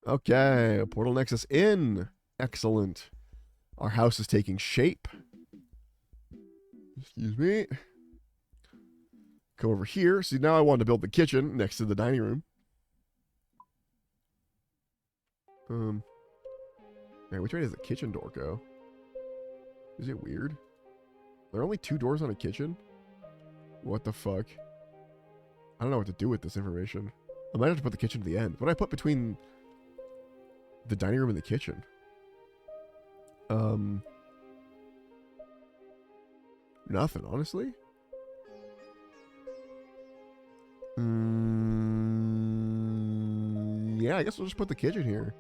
Okay, Portal Nexus in. Excellent. Our house is taking shape. Excuse me. Come over here. See, now I wanted to build the kitchen next to the dining room. Man, which way does the kitchen door go? Is it weird? There are only 2 doors on a kitchen? What the fuck? I don't know what to do with this information. I might have to put the kitchen to the end. What do I put between the dining room and the kitchen? Nothing, honestly. Yeah, I guess we'll just put the kitchen here.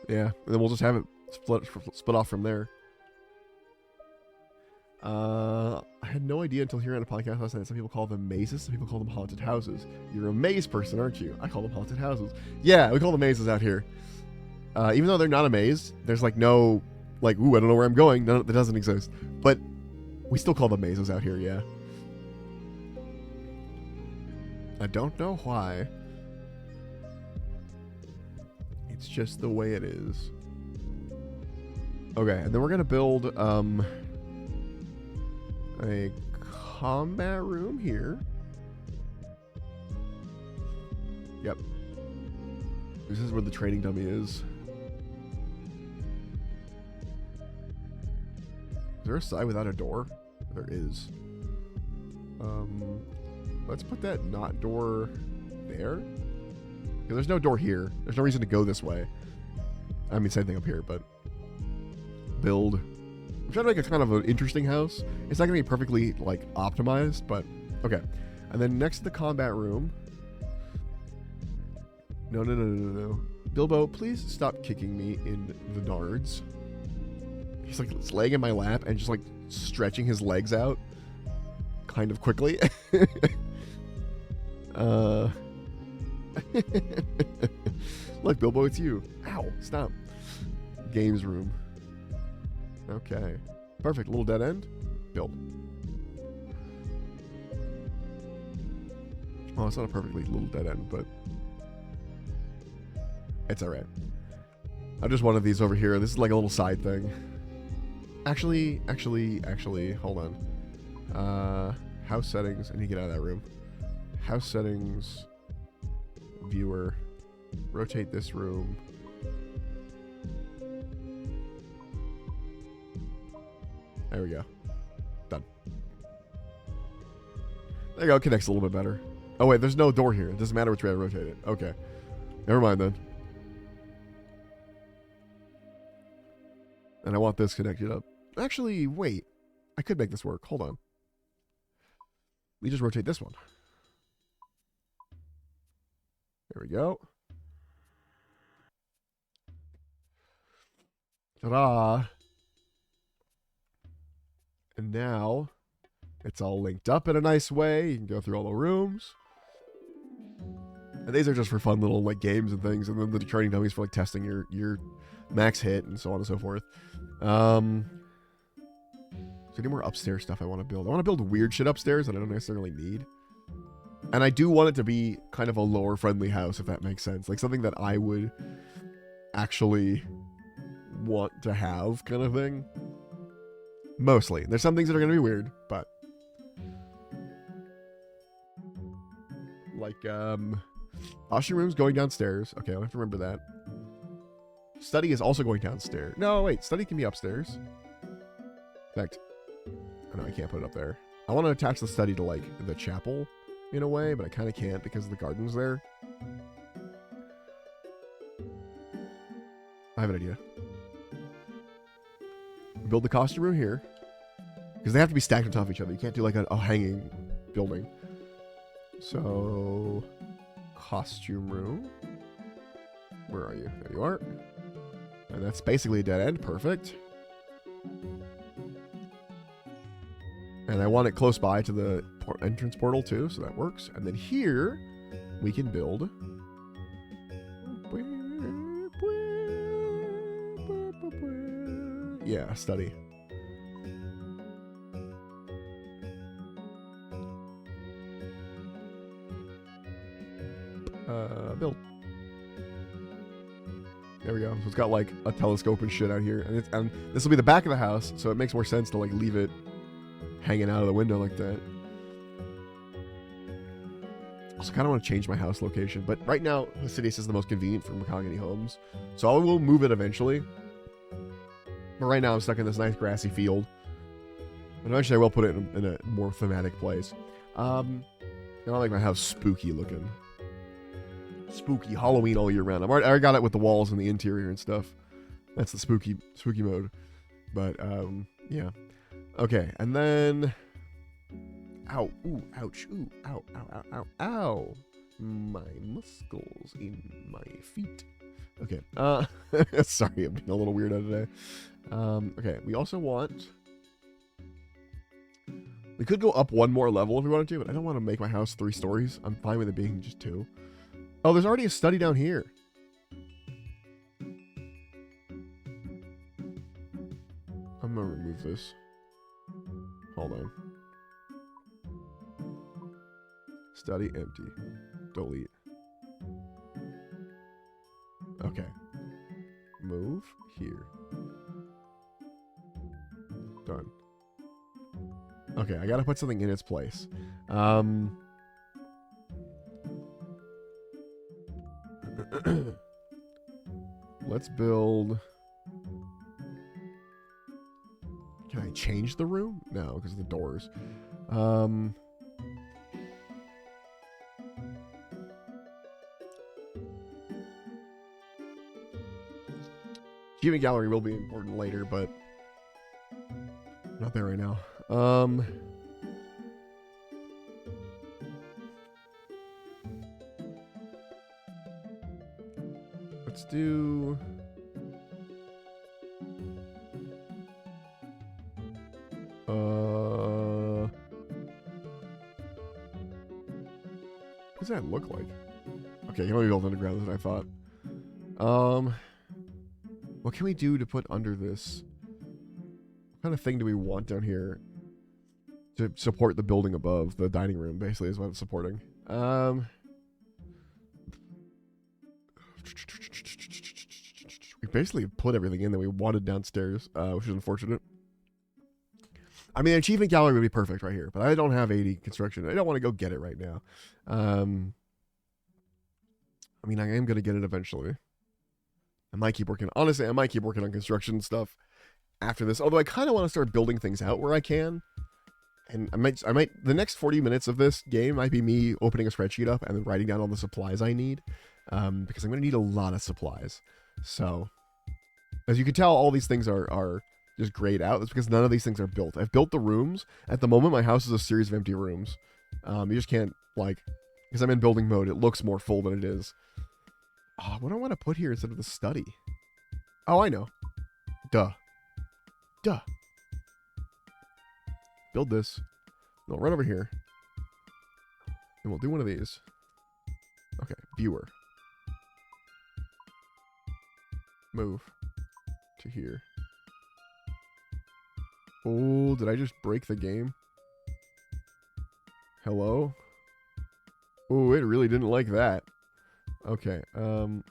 Yeah, and then we'll just have it split off from there. I had no idea until hearing on a podcast last night. Some people call them mazes, some people call them haunted houses. You're a maze person, aren't you? I call them haunted houses. Yeah, we call them mazes out here. Even though they're not a maze, there's no, ooh, I don't know where I'm going. That doesn't exist. But we still call them mazes out here, yeah. I don't know why. It's just the way it is. Okay, and then we're gonna build a combat room here. Yep. This is where the training dummy is. Is there a side without a door? There is. let's put that not door there. There's no door here. There's no reason to go this way. I mean, same thing up here, but build. I'm trying to make a kind of an interesting house. It's not going to be perfectly, like, optimized, but okay. And then next to the combat room. No. Bilbo, please stop kicking me in the nards. He's like laying in my lap and just like stretching his legs out kind of quickly. Look, Bilbo, it's you. Ow, stop. Games room. Okay. Perfect. Little dead end. Build. Oh, it's not a perfectly little dead end, but it's alright. I just wanted these over here. This is like a little side thing. Actually, hold on. House settings. I need to get out of that room. House settings. Viewer. Rotate this room. There we go. Done. There you go. It connects a little bit better. Oh, wait. There's no door here. It doesn't matter which way I rotate it. Okay. Never mind then. And I want this connected up. Actually, wait. I could make this work. Hold on. We just rotate this one. There we go. Ta-da! And now, it's all linked up in a nice way. You can go through all the rooms. And these are just for fun little like games and things. And then the training dummies for like testing your max hit and so on and so forth. Is there any more upstairs stuff I want to build? I want to build weird shit upstairs that I don't necessarily need. And I do want it to be kind of a lower friendly house, if that makes sense. Like something that I would actually want to have kind of thing. Mostly. There's some things that are going to be weird, but like, washing room's going downstairs. Okay, I'll have to remember that. Study is also going downstairs. No, wait. Study can be upstairs. In fact, I know I can't put it up there. I want to attach the study to, like, the chapel in a way, but I kind of can't because the garden's there. I have an idea. Build the costume room here. Because they have to be stacked on top of each other. You can't do, like, a hanging building. So, costume room. Where are you? There you are. And that's basically a dead end. Perfect. And I want it close by to the entrance portal too, so that works. And then here, we can build... Yeah, study. Build. There we go. So it's got like a telescope and shit out here, and this will be the back of the house, so it makes more sense to like leave it hanging out of the window like that. Also, kind of want to change my house location, but right now, Hasidius is the most convenient for Mahogany Homes, so I will move it eventually. But right now, I'm stuck in this nice grassy field, and eventually I will put it in a more thematic place. I want to make my house spooky looking. Spooky Halloween all year round. I already got it with the walls and the interior and stuff. That's the spooky mode. But yeah. Okay, and then ow, ooh, ouch, ooh, ow, ow, ow, ow, ow. My muscles in my feet. Okay. Sorry, I'm being a little weirdo today. Okay, we also want... We could go up one more level if we wanted to, but I don't want to make my house 3 stories. I'm fine with it being just 2. Oh, there's already a study down here. I'm gonna remove this. Hold on. Study empty. Delete. Okay. Move here. Done. Okay, I gotta put something in its place. Let's build... Can I change the room? No, because of the doors. Achievement gallery will be important later, but not there right now. Let's do... what does that look like? Okay, you can only build underground than I thought. What can we do to put under this? What kind of thing do we want down here to support the building above? The dining room, basically, is what it's supporting. We basically put everything in that we wanted downstairs, which is unfortunate. I mean, the achievement gallery would be perfect right here, but I don't have 80 construction. I don't want to go get it right now. I mean, I am going to get it eventually. I might keep working. Honestly, I might keep working on construction stuff after this. Although I kind of want to start building things out where I can. And I might, the next 40 minutes of this game might be me opening a spreadsheet up and then writing down all the supplies I need. Because I'm going to need a lot of supplies. So, as you can tell, all these things are just grayed out. That's because none of these things are built. I've built the rooms. At the moment, my house is a series of empty rooms. You just can't, like, because I'm in building mode, it looks more full than it is. What do I want to put here instead of the study? Oh, I know. Duh. Build this. No, right over here. And we'll do one of these. Okay, viewer. Move to here. Oh, did I just break the game? Hello? Oh, it really didn't like that. Okay,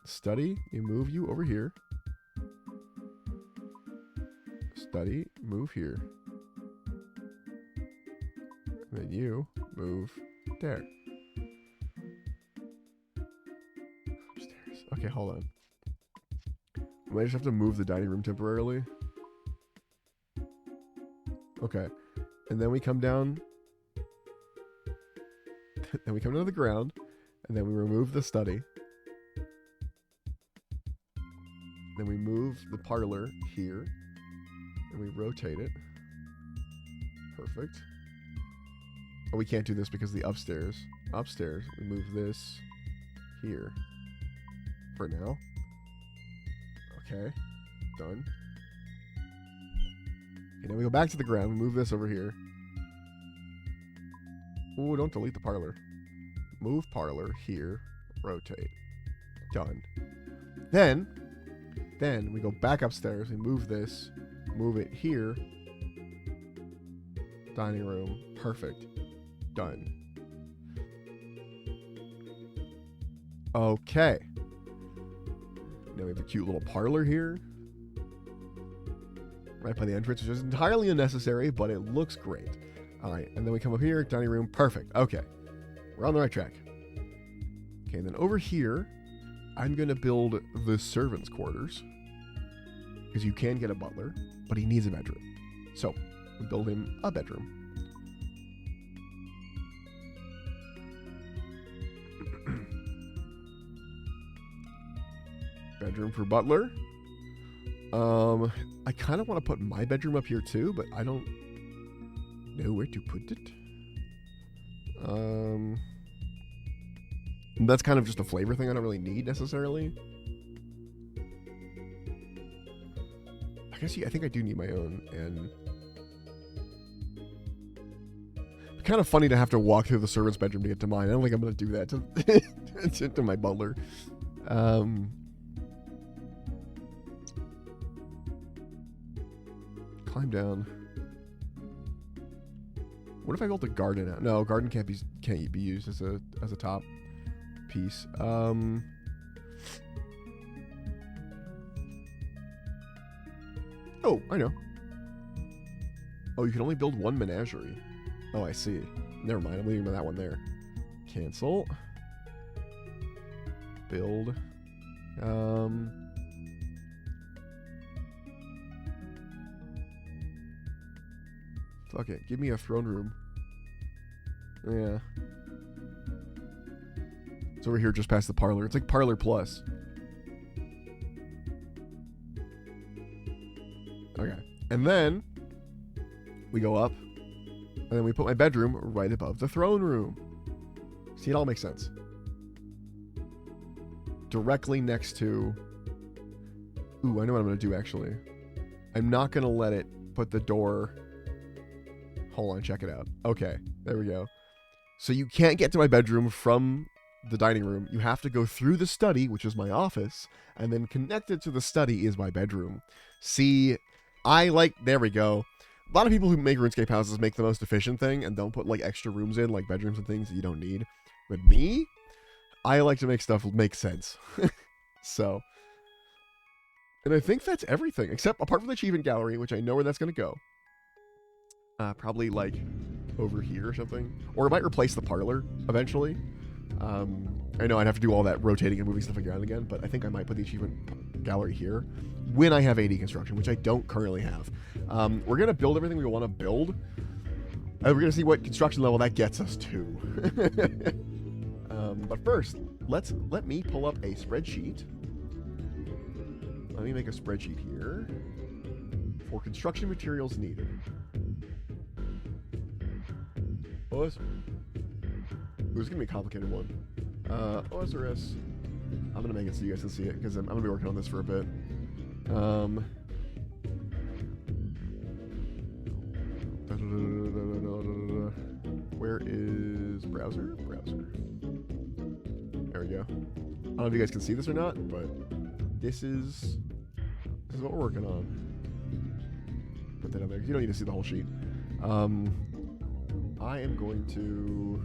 study, we move you over here. Study, move here. And then you move there. Upstairs. Okay, hold on. I might just have to move the dining room temporarily. Okay. And then we come down. Then we come down to the ground. And then we remove the study. Then we move the parlor here. And we rotate it. Perfect. Oh, we can't do this because the upstairs. Upstairs, we move this here. For now. Okay. Done. Okay, now we go back to the ground. We move this over here. Ooh, don't delete the parlor. Move parlor here. Rotate. Done. Then we go back upstairs. We move this. Move it here. Dining room. Perfect. Done. Okay. Now we have a cute little parlor here. Right by the entrance, which is entirely unnecessary, but it looks great. Alright, and then we come up here, dining room, perfect. Okay. We're on the right track. Okay, and then over here, I'm going to build the servants' quarters. Because you can get a butler, but he needs a bedroom. So, we build him a bedroom. Bedroom for butler. I kind of want to put my bedroom up here too, but I don't know where to put it. That's kind of just a flavor thing I don't really need necessarily. I guess I think I do need my own, and it's kind of funny to have to walk through the servant's bedroom to get to mine. I don't think I'm going to do that to my butler. Climb down. What if I built a garden out? No, garden can't be used as a top piece. Oh, I know. Oh, you can only build one menagerie. Oh, I see. Never mind. I'm leaving that one there. Cancel. Build. Fuck it. Give me a throne room. Yeah. It's over here just past the parlor. It's like Parlor Plus. And then we go up, and then we put my bedroom right above the throne room. See, it all makes sense. Directly next to... Ooh, I know what I'm going to do, actually. I'm not going to let it put the door... Hold on, check it out. Okay, there we go. So you can't get to my bedroom from the dining room. You have to go through the study, which is my office, and then connected to the study is my bedroom. See, there we go. A lot of people who make RuneScape houses make the most efficient thing and don't put like extra rooms in, like bedrooms and things that you don't need. But me, I like to make stuff make sense. So, and I think that's everything, except apart from the achievement gallery, which I know where that's going to go. Probably like over here or something. Or it might replace the parlor eventually. I know I'd have to do all that rotating and moving stuff around again, but I think I might put the achievement gallery here when I have AD construction, which I don't currently have. We're going to build everything we want to build, and we're going to see what construction level that gets us to. But first, let me pull up a spreadsheet. Let me make a spreadsheet here for construction materials needed. This is going to be a complicated one. Osrs. I'm going to make it so you guys can see it, because I'm going to be working on this for a bit. Where is browser? Browser. There we go. I don't know if you guys can see this or not, but this is what we're working on. Put that on there, because you don't need to see the whole sheet. I am going to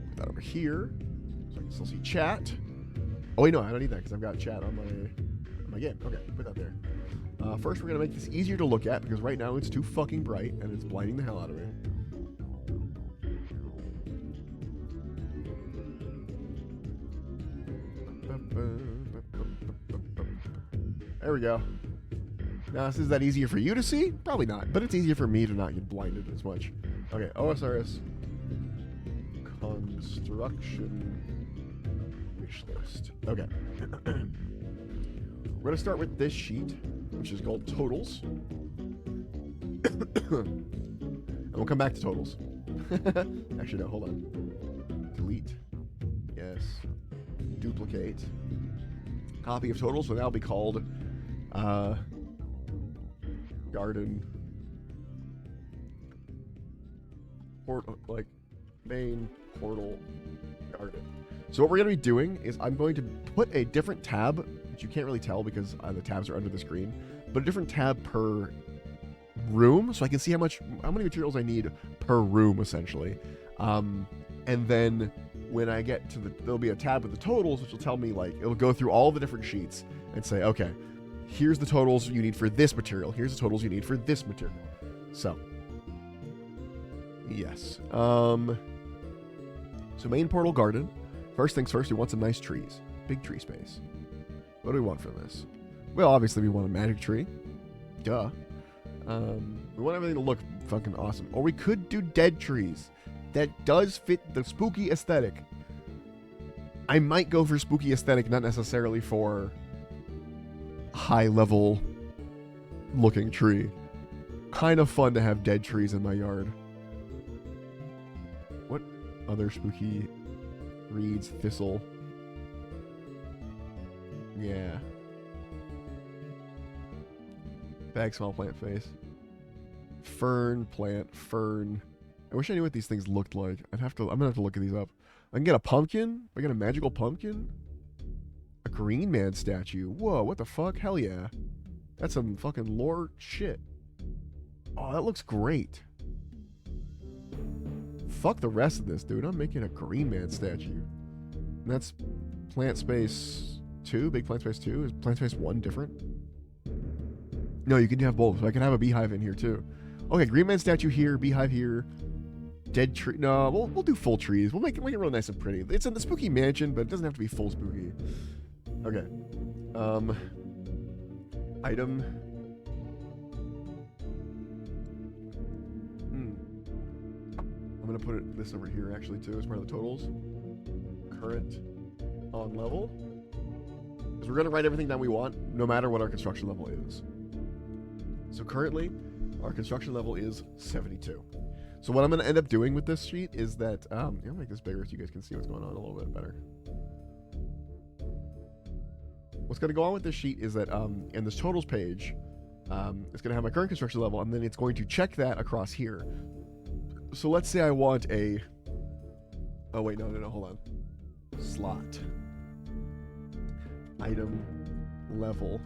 put that over here, so I can still see chat. Oh wait, no, I don't need that because I've got chat on my game. Okay, put that there. First, we're gonna make this easier to look at because right now it's too fucking bright and it's blinding the hell out of me. There we go. Now, is that easier for you to see? Probably not, but it's easier for me to not get blinded as much. Okay, Osrs construction wish list. Okay. We're going to start with this sheet, which is called totals. And we'll come back to totals. Actually, no, hold on. Delete. Yes. Duplicate. Copy of totals will now be called garden main portal garden. So what we're going to be doing is I'm going to put a different tab, which you can't really tell because the tabs are under the screen, but a different tab per room, so I can see how many materials I need per room essentially. And then when I get to there'll be a tab with the totals, which will tell me it'll go through all the different sheets and say, okay, here's the totals you need for this material. Here's the totals you need for this material. So, yes. So main portal garden. First things first, we want some nice trees. Big tree space. What do we want from this? Well, obviously we want a magic tree. Duh. We want everything to look fucking awesome. Or we could do dead trees. That does fit the spooky aesthetic. I might go for spooky aesthetic, not necessarily for high level looking tree. Kind of fun to have dead trees in my yard. What other spooky reeds? Thistle. Yeah. Bag small plant face. Fern plant. Fern. I wish I knew what these things looked like. I'm gonna have to look these up. I can get a pumpkin. I get a magical pumpkin. A green man statue. Whoa, what the fuck? Hell yeah. That's some fucking lore shit. Oh, that looks great. Fuck the rest of this, dude. I'm making a green man statue. And that's plant space 2, big plant space 2. Is plant space 1 different? No, you can have both. So I can have a beehive in here too. Okay, green man statue here, beehive here. Dead tree. No, we'll do full trees. We'll make it real nice and pretty. It's in the spooky mansion, but it doesn't have to be full spooky. Okay. Item. I'm gonna put this over here actually too as part of the totals. Current on level. Because we're gonna write everything down we want, no matter what our construction level is. So currently, our construction level is 72. So what I'm going to end up doing with this sheet is that, I'll make this bigger so you guys can see what's going on a little bit better. What's going to go on with this sheet is that in this totals page, it's going to have my current construction level, and then it's going to check that across here. So let's say I want a... Oh, wait, no, hold on. Slot. Item. Level.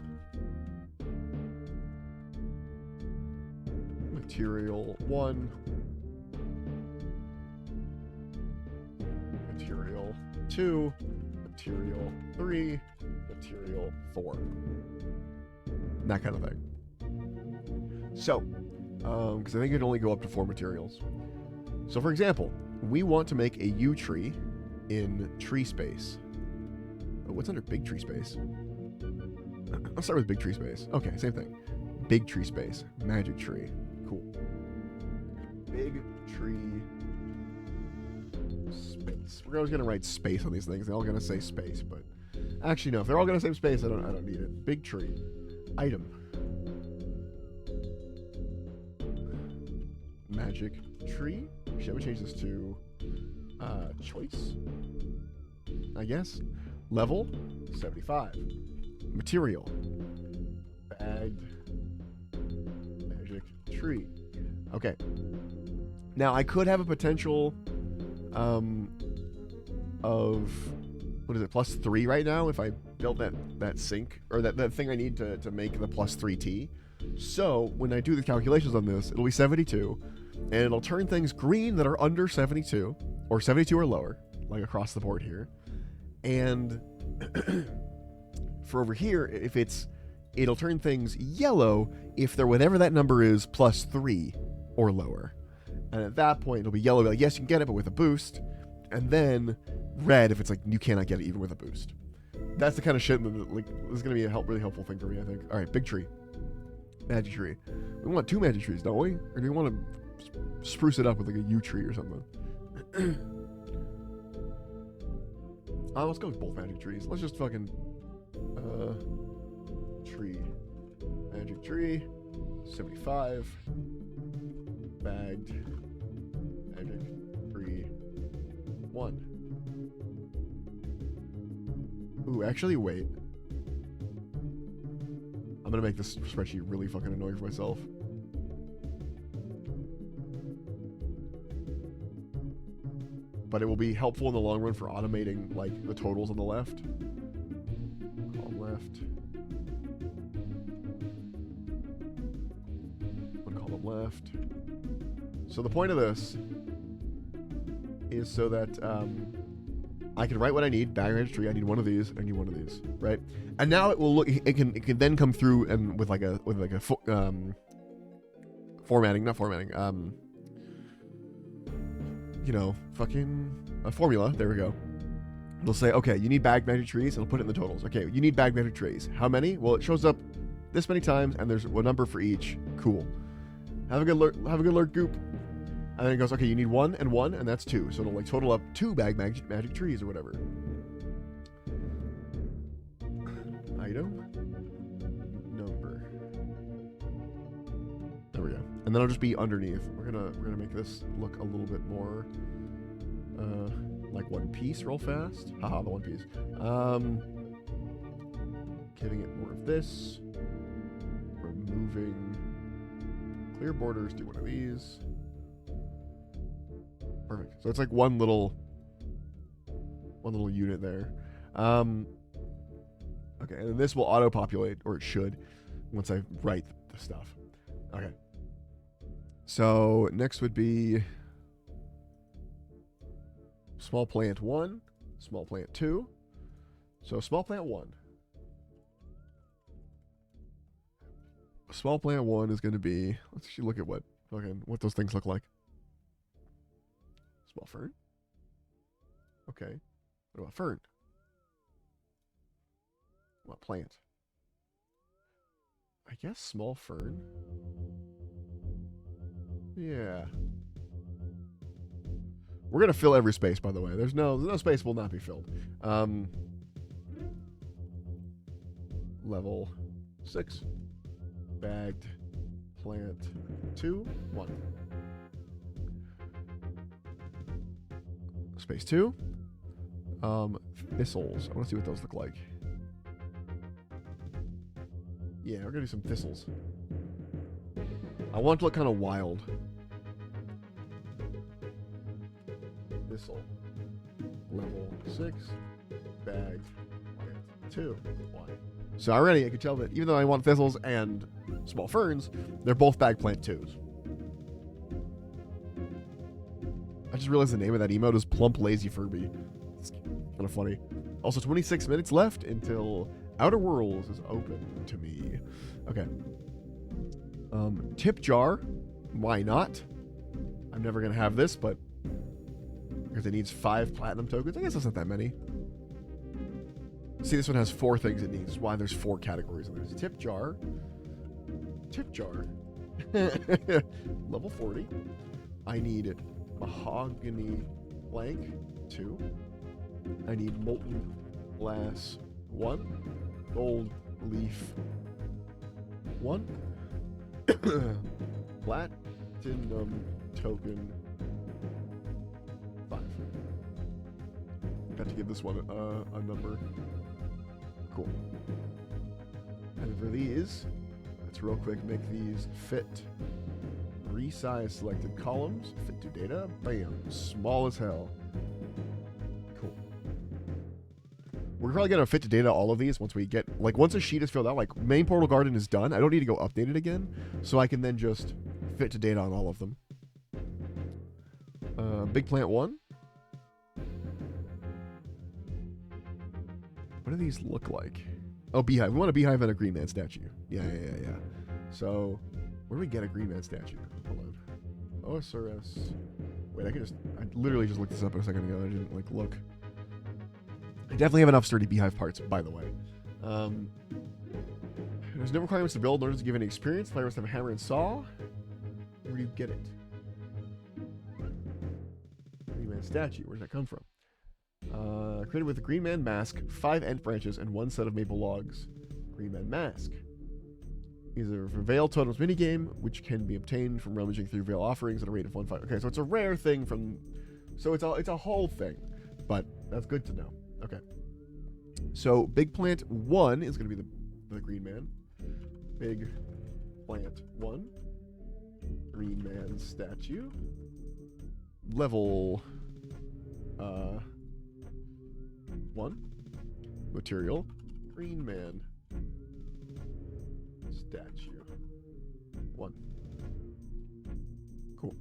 Material 1. Material 2. Material 3. Material 4. That kind of thing. So, because I think it'd only go up to 4 materials. So for example, we want to make a U tree in tree space. Oh, what's under big tree space? I'll start with big tree space. Okay, same thing. Big tree space. Magic tree. Cool. Big tree space. We're always going to write space on these things. They're all going to say space, but actually no. If they're all going to say space, I don't need it. Big tree. Item. Magic tree. Should we change this to choice? I guess. Level 75. Material. Bagged. Magic tree. Okay. Now I could have a potential of what is it, +3 right now if I built that sink or that thing I need to make the +3T. So when I do the calculations on this, it'll be 72, and it'll turn things green that are under 72 or 72 or lower, like across the board here. And for over here, if it'll turn things yellow if they're whatever that number is +3 or lower. And at that point, it'll be yellow, like, yes, you can get it, but with a boost. And then red if it's like, you cannot get it even with a boost. That's the kind of shit that, like, this is going to be a really helpful thing for me, I think. All right, big tree. Magic tree. We want 2 magic trees, don't we? Or do we want to spruce it up with, like, a U tree or something? Let's go with both magic trees. Let's just fucking... tree. Magic tree. 75. Bagged. Magic tree. 1. Ooh, actually, wait. I'm gonna make this spreadsheet really fucking annoying for myself. But it will be helpful in the long run for automating, like, the totals on the left. Column left. One column left. So the point of this is so that I can write what I need. Bag magic tree. I need one of these. I need one of these. Right. And now it will look. It can then come through and with like a formatting, not formatting. You know, fucking a formula. There we go. It'll say, okay, you need bag magic trees. It'll put it in the totals. Okay, you need bag magic trees. How many? Well, it shows up this many times, and there's a number for each. Cool. Have a good alert, goop. And then it goes, okay, you need 1 and 1, and that's 2. So it'll like total up 2 bag magic trees or whatever. Item. Number. There we go. And then it'll just be underneath. We're gonna make this look a little bit more like One Piece real fast. Haha, the One Piece. Giving it more of this. Removing clear borders, do one of these. Perfect. So it's like one little unit there. Okay, and then this will auto-populate, or it should, once I write the stuff. Okay. So next would be small plant 1, small plant 2. So small plant 1. Small plant 1 is going to be, let's actually look at what those things look like. Small fern. Okay. What about fern? What plant? I guess small fern. Yeah. We're gonna fill every space, by the way. There's no space will not be filled. Level 6. Bagged. plant 2, 1. Space 2. Thistles. I want to see what those look like. Yeah, we're gonna do some thistles. I want it to look kind of wild. Thistle. Level 6. Bag. Plant 2. 1. So already I could tell that even though I want thistles and small ferns, they're both bag plant 2s. I just realized the name of that emote is Plump Lazy Furby. It's kind of funny. Also, 26 minutes left until Outer Worlds is open to me. Okay. Tip jar. Why not? I'm never going to have this, but because it needs 5 platinum tokens. I guess that's not that many. See, this one has 4 things it needs. Why there's 4 categories. There's tip jar. Tip jar. Level 40. I need mahogany plank 2. I need molten glass 1. Gold leaf 1. Platinum token 5. Got to give this one a number. Cool. And for these, let's real quick make these fit. Resize selected columns, fit to data, bam, small as hell. Cool. We're probably gonna fit to data all of these once we get, like, once a sheet is filled out, like main portal garden is done, I don't need to go update it again, so I can then just fit to data on all of them. Big plant 1. What do these look like? Oh, beehive. We want a beehive and a green man statue. Yeah. So, where do we get a green man statue? Hold on. Osrs. Wait, I literally just looked this up a second ago. I didn't, like, look. I definitely have enough sturdy beehive parts, by the way. There's no requirements to build, nor does it give any experience. Player must have a hammer and saw. Where do you get it? Green man statue. Where does that come from? Created with a green man mask, 5 ant branches, and 1 set of maple logs. Green man mask is a Veil Totems minigame, which can be obtained from rummaging through Veil offerings at a rate of 1/5. Okay, so it's a rare thing from... So it's a whole thing, but that's good to know. Okay. So Big Plant 1 is going to be the green man. Big Plant 1. Green man statue. Level... 1. Material. Green man statue 1. Cool.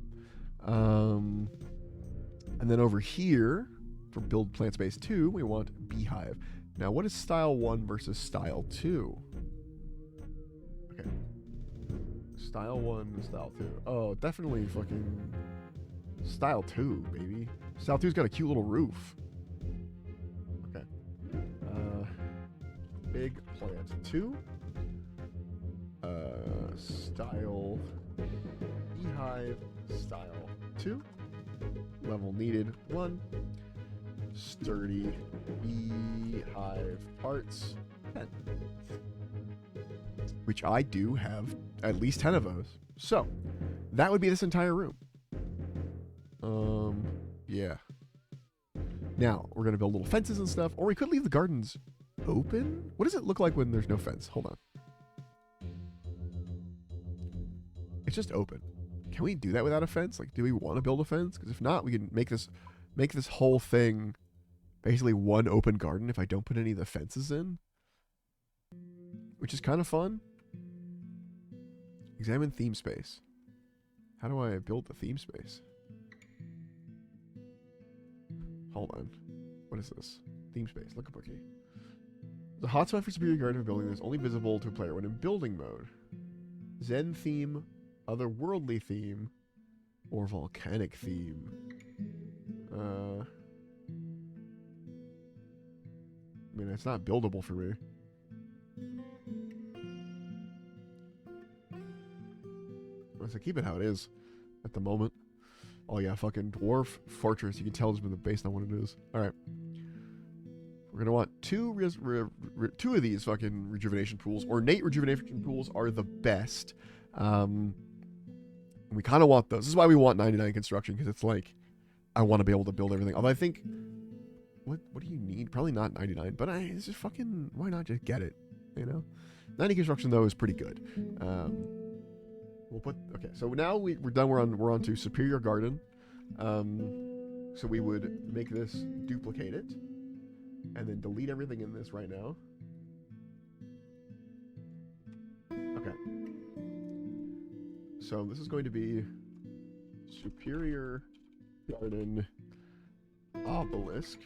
And then over here for build plant space 2 we want beehive. Now what is style 1 versus style 2? Okay, style 1 and style 2. Oh, definitely fucking style 2, baby. Style 2's got a cute little roof. Okay. Big plant 2. Style beehive style 2. Level needed 1. Sturdy beehive parts 10. Which I do have at least 10 of those. So that would be this entire room. Yeah. Now we're gonna build little fences and stuff, or we could leave the gardens open. What does it look like when there's no fence? Hold on. It's just open. Can we do that without a fence? Like, do we want to build a fence? Because if not, we can make this whole thing basically one open garden if I don't put any of the fences in. Which is kind of fun. Examine theme space. How do I build the theme space? Hold on. What is this? Theme space. Look at bookie. The hotspot for superior garden of a building that is only visible to a player when in building mode. Zen theme, otherworldly theme, or volcanic theme. I mean, it's not buildable for me. Let's keep it how it is at the moment. Oh yeah, fucking dwarf fortress. You can tell it's been based on what it is. All right. We're gonna want two of these fucking rejuvenation pools. Ornate rejuvenation pools are the best We kind of want those. This is why we want 99 construction, because it's like, I want to be able to build everything. Although I think, what do you need? Probably not 99, but it's just fucking, why not just get it, you know? 90 construction, though, is pretty good. We'll put, okay, so now we're done. We're on to Superior Garden. So we would make this, duplicate it, and then delete everything in this right now. Okay. So this is going to be Superior Garden Obelisk.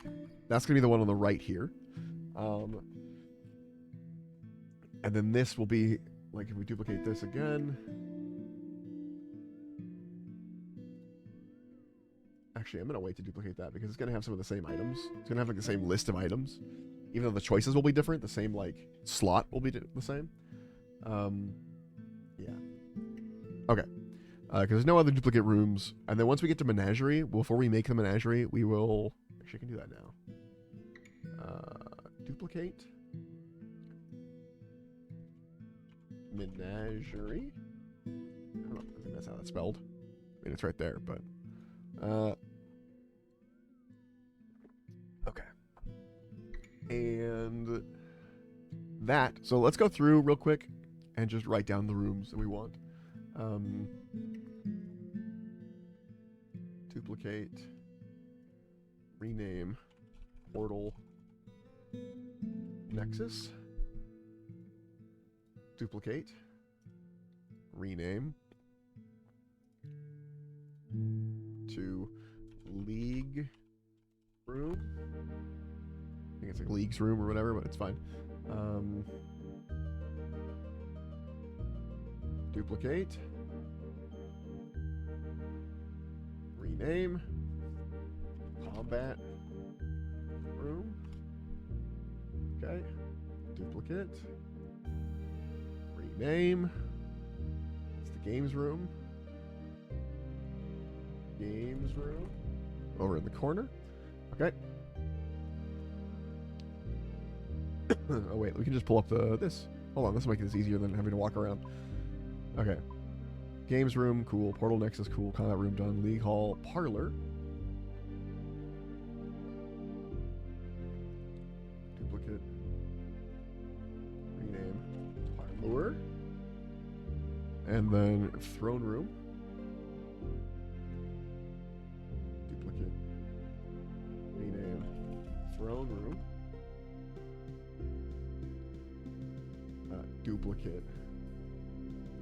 That's going to be the one on the right here. And then this will be, like, if we duplicate this again. Actually, I'm going to wait to duplicate that because it's going to have some of the same items. It's going to have, like, the same list of items. Even though the choices will be different, the same, like, slot will be the same. Yeah. Okay. Because there's no other duplicate rooms. And then once we get to Menagerie, before we make the Menagerie, we will... Actually, I can do that now. Duplicate. Menagerie. I don't know. I think that's how that's spelled. I mean, it's right there, but... okay. And... that. So let's go through real quick and just write down the rooms that we want. Duplicate, rename, portal, nexus, duplicate, rename to league room. I think it's like leagues room or whatever, but it's fine. Duplicate, rename, combat room, okay, duplicate, rename, it's the games room, over in the corner, okay. Oh wait, we can just pull up this. Hold on, this will make this easier than having to walk around. Okay. Games room, cool. Portal Nexus, cool. Combat room done. League hall, parlor. Duplicate. Rename. Parlor. And then throne room. Duplicate. Rename. Throne room. Duplicate.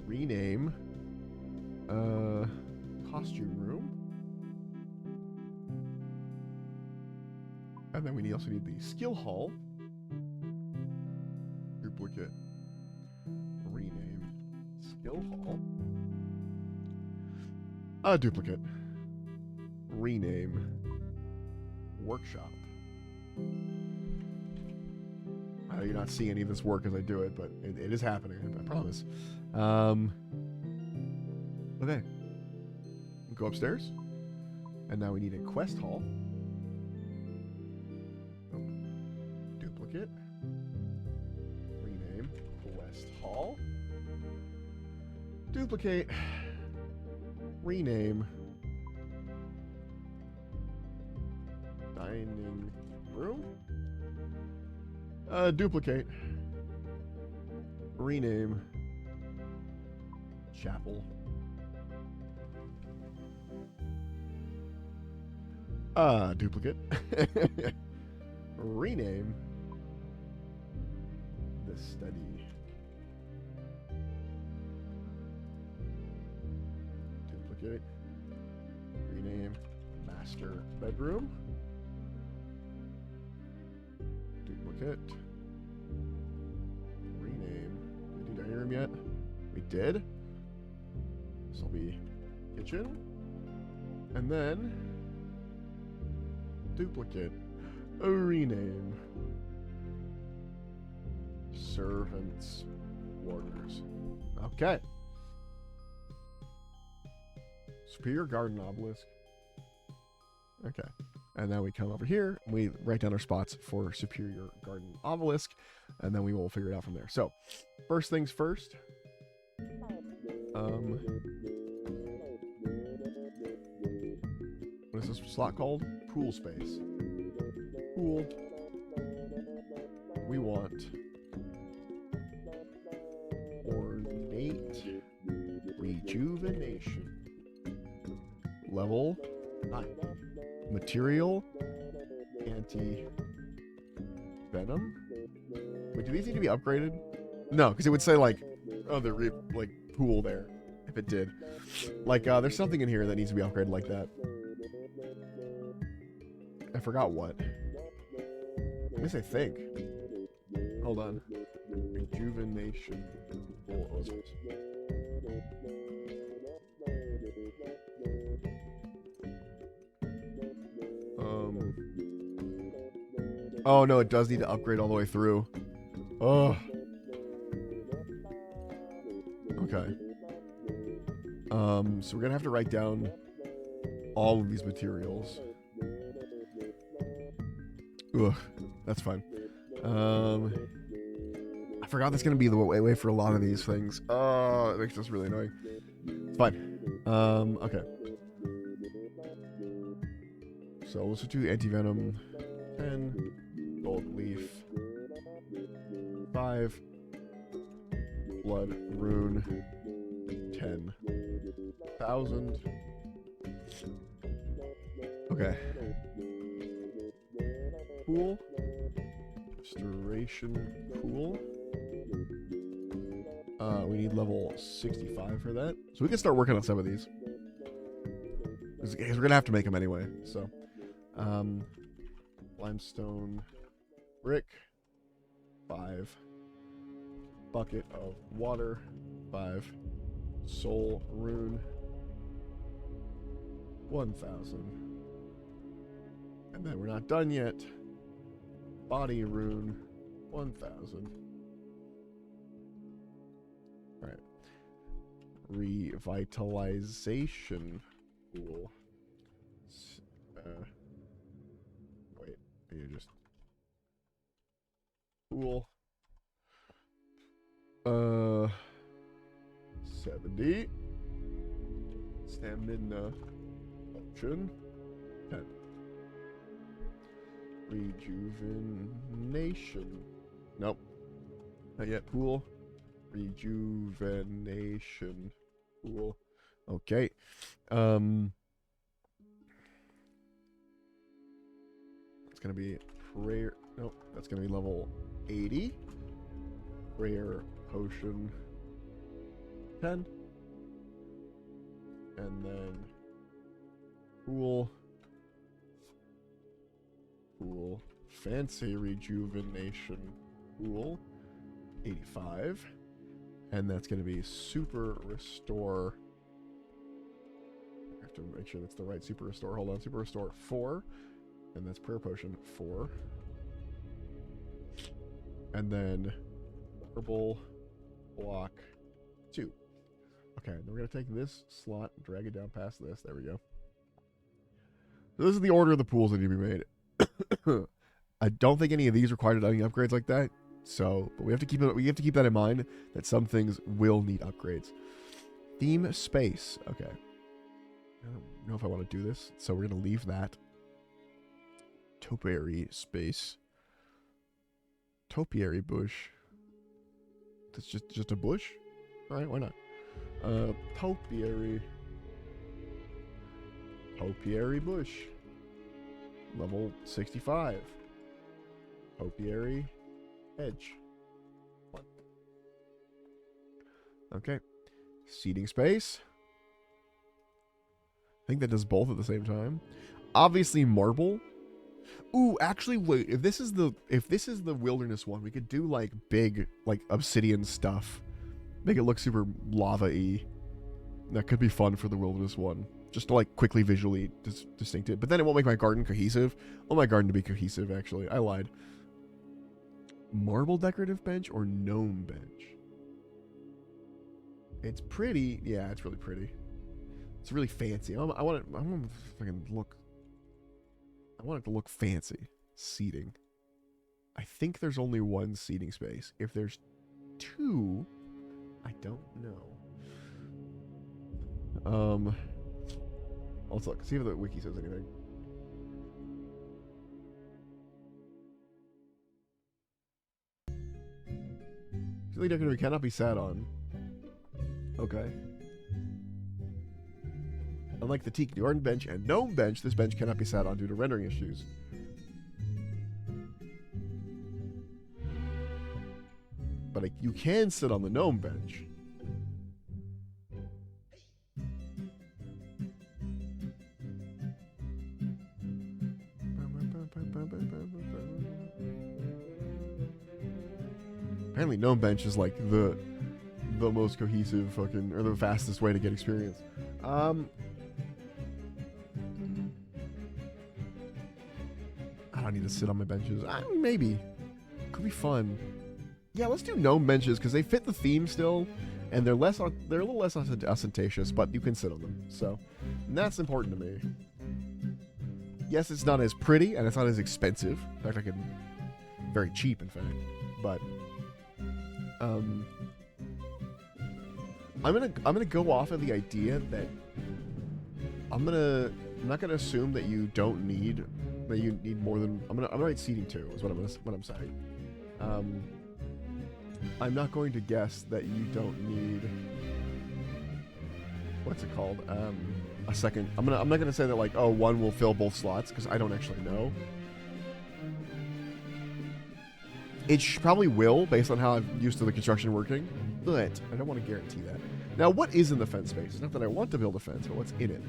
Rename. Costume room. And then we also need the skill hall. Duplicate. Rename. Skill hall. Duplicate. Rename. Workshop. I know you're not seeing any of this work as I do it, but it is happening, I promise. Okay. Go upstairs. And now we need a quest hall. Duplicate. Rename. Quest hall. Duplicate. Rename. Dining room. Duplicate. Rename. Chapel. Duplicate. Rename. The study. Duplicate. Rename. Master bedroom. Duplicate. Rename. Did we do dining room yet? We did. This will be kitchen. And then duplicate. Rename. Servants' quarters. Okay. Superior Garden Obelisk. Okay. And now we come over here, and we write down our spots for Superior Garden Obelisk, and then we will figure it out from there. So, first things first. What is this slot called? Pool space. Pool. We want ornate rejuvenation. Level 9. Material anti-venom. Wait, do these need to be upgraded? No, because it would say like, oh, the like pool there. If it did, like, there's something in here that needs to be upgraded like that. I forgot what. I guess I think. Hold on. Rejuvenation. Pool Osrs. Oh no, it does need to upgrade all the way through. Oh. Okay. So we're gonna have to write down all of these materials. Ugh, that's fine. I forgot that's gonna be the way for a lot of these things. It makes this really annoying. It's fine. Okay. So let's do anti-venom 10, gold leaf 5, blood rune 10,000. Okay. Pool. Restoration pool. We need level 65 for that. So we can start working on some of these. Because we're going to have to make them anyway. So, limestone brick 5. Bucket of water 5. Soul rune 1,000. And then we're not done yet. Body rune 1,000. Alright. Revitalization pool. Wait, you just pool. 70. Stamina option 10. Rejuvenation. Nope. Not yet. Pool. Rejuvenation. Pool. Okay. It's gonna be prayer. Nope. That's gonna be level 80. Prayer potion 10. And then pool. Pool. Fancy rejuvenation pool 85. And that's going to be super restore. I have to make sure that's the right super restore. Hold on. Super restore 4. And that's prayer potion 4. And then herbal block 2. Okay, then we're going to take this slot, drag it down past this. There we go. So this is the order of the pools that need to be made. I don't think any of these required any upgrades like that. So, but we have to keep that in mind that some things will need upgrades. Theme space. Okay. I don't know if I want to do this, so we're going to leave that. Topiary space. Topiary bush. That's just a bush? All right, why not? Topiary bush. Level 65. Topiary edge. 1. Okay. Seating space. I think that does both at the same time. Obviously marble. Ooh, actually wait, if this is the wilderness one, we could do like big like obsidian stuff. Make it look super lava-y. That could be fun for the wilderness one. Just to like quickly visually distinct it. But then it won't make my garden cohesive. I want my garden to be cohesive, actually. I lied. Marble decorative bench or gnome bench? It's pretty. Yeah, it's really pretty. It's really fancy. I want it to fucking look. I want it to look fancy. Seating. I think there's only one seating space. If there's 2, I don't know. Let's look. See if the wiki says anything. Ceiling decorator cannot be sat on. Okay. Unlike the teak, Jordan bench, and gnome bench, this bench cannot be sat on due to rendering issues. But you can sit on the gnome bench. Apparently gnome bench is like the most cohesive fucking, or the fastest way to get experience. I don't need to sit on my benches. Maybe. Could be fun. Yeah, let's do gnome benches because they fit the theme still, and they're a little less ostentatious, but you can sit on them. So, and that's important to me. Yes, it's not as pretty and it's not as expensive. In fact, very cheap, in fact. But I'm gonna go off of the idea that I'm not gonna assume that you don't need more than I'm gonna write seating 2 is what I'm saying. I'm not going to guess that you don't need what's it called? A second. I'm not gonna say that like, oh, one will fill both slots because I don't actually know. It probably will based on how I'm used to the construction working, but I don't want to guarantee that. Now, what is in the fence space? It's not that I want to build a fence, but what's in it?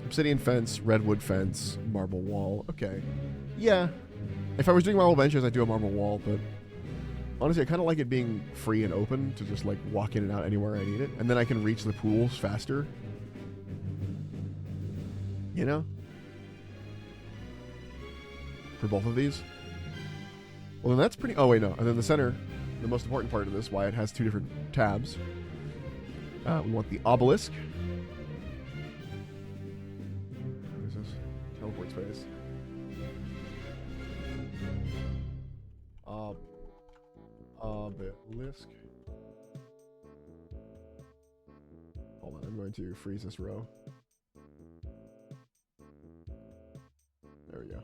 Obsidian fence, redwood fence, marble wall. Okay. Yeah. If I was doing marble benches, I'd do a marble wall, but honestly, I kind of like it being free and open to just like walk in and out anywhere I need it. And then I can reach the pools faster. You know? For both of these. Well, then that's pretty... Oh, wait, no. And then the center, the most important part of this, why it has 2 different tabs. We want the obelisk. What is this? Teleport space. Obelisk. Hold on, I'm going to freeze this row. There we go.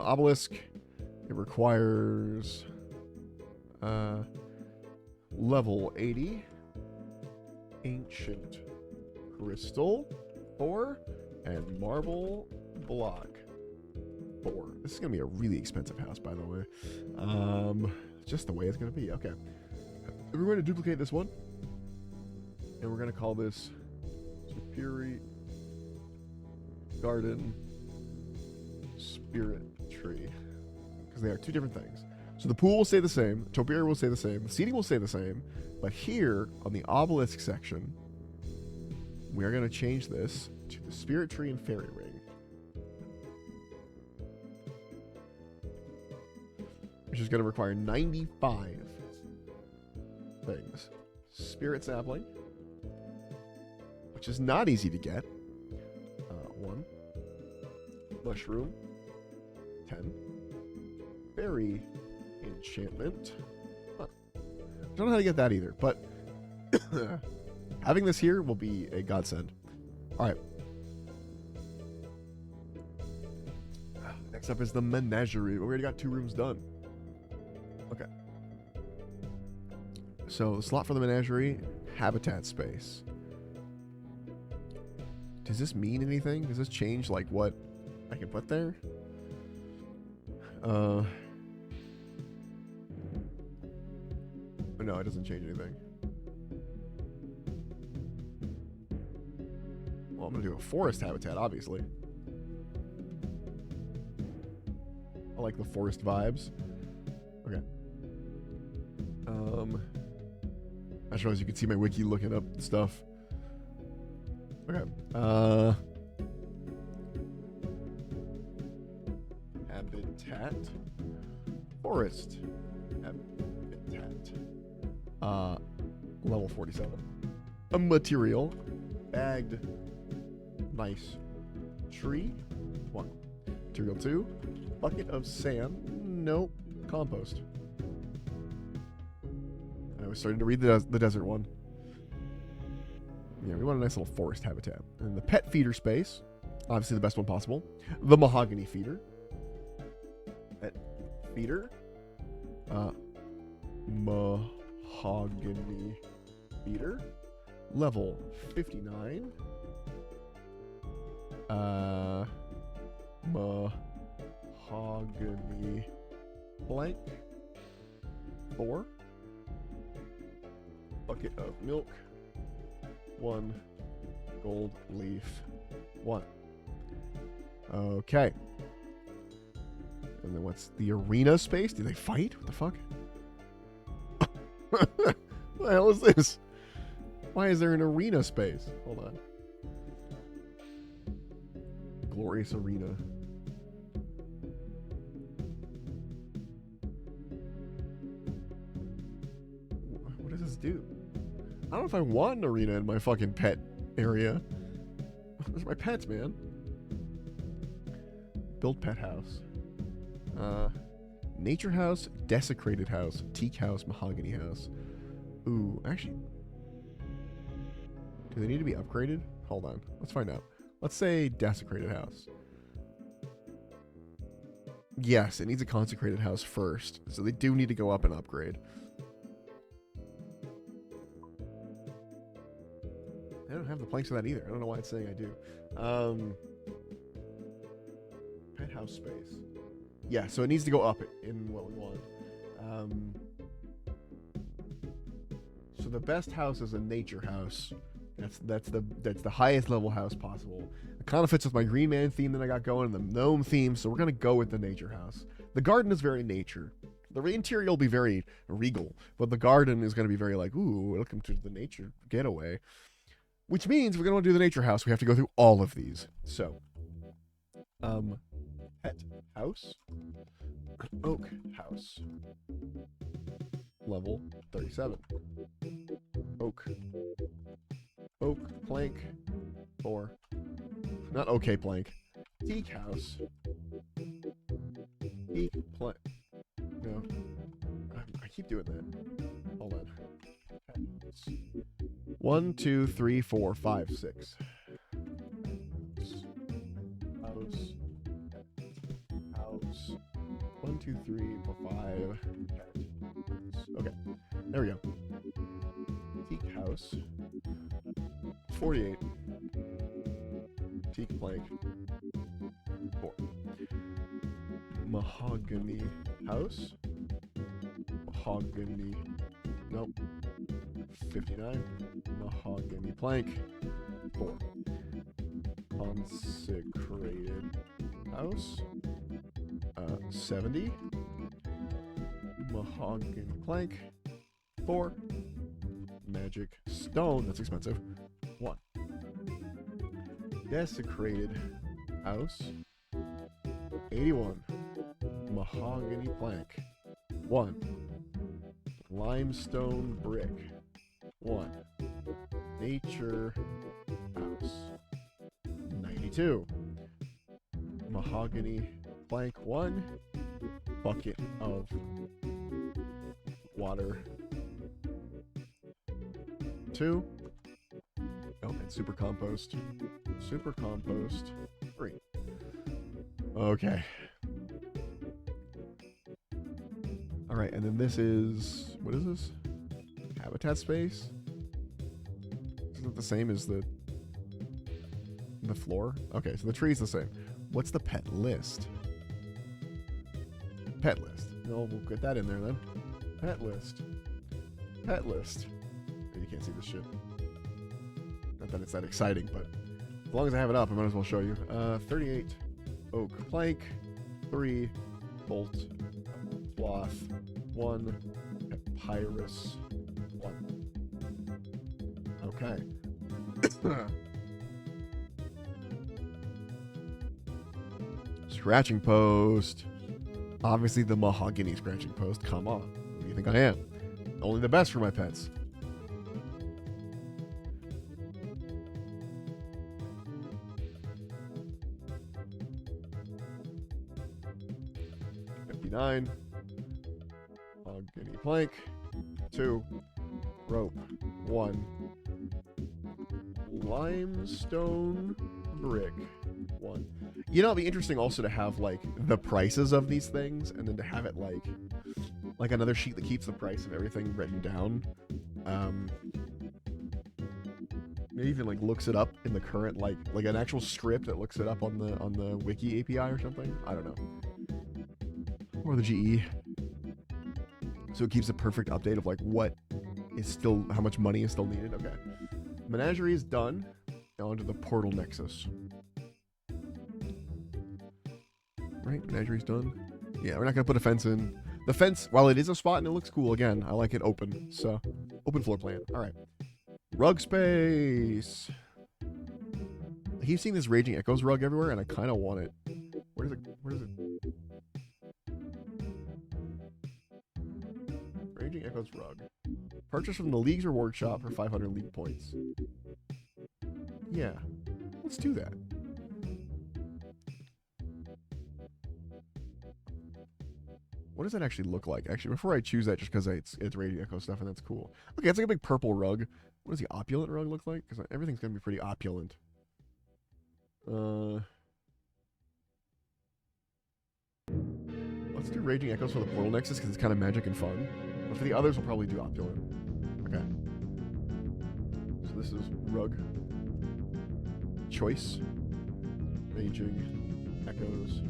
Obelisk, it requires level 80 ancient crystal 4 and marble block 4. This is gonna be a really expensive house, by the way. Just the way it's gonna be. Okay, we're going to duplicate this one, and we're gonna call this Superi Garden Spirit Tree, because they are 2 different things. So the pool will stay the same, topiary will stay the same, the seating will stay the same, but here on the obelisk section, we are going to change this to the Spirit Tree and Fairy Ring, which is going to require 95 things. Spirit Sapling, which is not easy to get. 1. Mushroom. 10. Berry enchantment. Huh. I don't know how to get that either, but having this here will be a godsend. Alright. Next up is the menagerie. We already got 2 rooms done. Okay. So, the slot for the menagerie, habitat space. Does this mean anything? Does this change, like, what I can put there? No, it doesn't change anything. Well, I'm gonna do a forest habitat, obviously. I like the forest vibes. Okay. I just realized you can see my wiki looking up stuff. Okay. Habitat. Forest. Habitat. Level 47. A material. Bagged. Nice. Tree. 1. Material 2. Bucket of sand. Nope. Compost. I was starting to read the desert one. Yeah, we want a nice little forest habitat. And the pet feeder space, obviously the best one possible. The mahogany feeder. Pet feeder. Mahogany feeder. Level 59. Mahogany blank 4. Bucket of milk 1. Gold leaf 1. Okay. And then what's the arena space? Do they fight? What the fuck? What the hell is this? Why is there an arena space? Hold on. Glorious arena. What does this do? I don't know if I want an arena in my fucking pet area. Those are my pets, man. Build pet house. Nature house, desecrated house, teak house, mahogany house. Ooh, actually, do they need to be upgraded? Hold on, let's find out. Let's say desecrated house. Yes, it needs a consecrated house first, so they do need to go up and upgrade. I don't have the planks for that either. I don't know why it's saying I do. Pet house space. Yeah, so it needs to go up in what we want. So the best house is a nature house. That's the highest level house possible. It kind of fits with my Green Man theme that I got going and the gnome theme, so we're gonna go with the nature house. The garden is very nature. The interior will be very regal, but the garden is gonna be very like, ooh, welcome to the nature getaway. Which means we're gonna want to do the nature house. We have to go through all of these. So, pet house, oak house, level 37. Oak plank 4. Not okay plank. Teak house. Teak plank. No. I keep doing that. Hold on. 1, 2, 3, 4, 5, 6. House. 1, 2, 3, 4, 5. Okay. There we go. Teak house. 48. Teak plank. 4. Mahogany house. Mahogany. Nope. 59. Mahogany plank. 4. Consecrated house. 70. Mahogany plank. 4. Magic stone. That's expensive. 1. Desecrated house. 81. Mahogany plank. 1. Limestone brick. 1. Nature house. 92. Mahogany plank. 1. Bucket of water. 2. Oh, and super compost. Super compost. 3. Okay. All right, and then this is, what is this? Habitat space? Isn't it the same as the floor? Okay, so the tree's the same. What's the pet list? Pet list. No, we'll get that in there then. Pet list. Pet list. You can't see this shit. Not that it's that exciting, but as long as I have it up, I might as well show you. 38 oak plank, 3 bolt cloth, 1 papyrus, 1. Okay. Scratching post. Obviously the mahogany scratching post. Come on. Who do you think I am? Only the best for my pets. Plank. 2. Rope. 1. Limestone brick. 1. You know, it'd be interesting also to have, like, the prices of these things, and then to have it, like another sheet that keeps the price of everything written down. Maybe even, like, looks it up in the current, like an actual script that looks it up on the Wiki API or something. I don't know. Or the GE. So it keeps a perfect update of, like, what is still, how much money is still needed. Okay. Menagerie is done. Now onto the Portal Nexus. Right, Menagerie's done. Yeah, we're not gonna put a fence in. The fence, while it is a spot and it looks cool, again, I like it open. So, open floor plan. All right. Rug space. I keep seeing this Raging Echoes rug everywhere, and I kind of want it. Where is it? Where is it? Raging Echoes rug. Purchase from the League's reward shop for 500 League points. Yeah, let's do that. What does that actually look like? Actually, before I choose that, just because it's Raging Echo stuff, and that's cool. Okay, it's like a big purple rug. What does the opulent rug look like? Because everything's going to be pretty opulent. Let's do Raging Echoes for the Portal Nexus, because it's kind of magic and fun. But for the others, we'll probably do opulent. Okay. So this is rug. Choice. Raging Echoes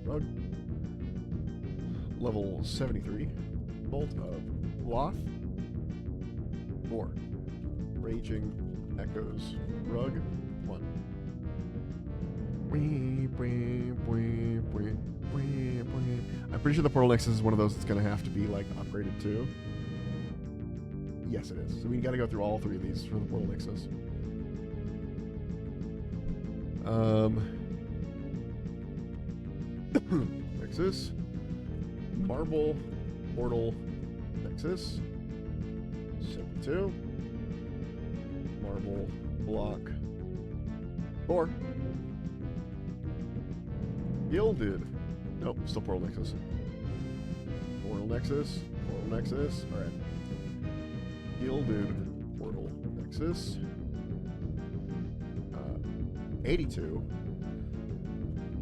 rug. Level 73. Bolt of Loth. 4. Raging Echoes rug. 1. I'm pretty sure the Portal Nexus is one of those that's going to have to be, like, upgraded too. Yes, it is. So we got to go through all 3 of these for the Portal Nexus. Nexus. Marble Portal Nexus. 72. Marble block. 4. Gilded. Nope, still Portal Nexus. Portal Nexus. Portal Nexus. Alright. Gilded Portal Nexus. 82.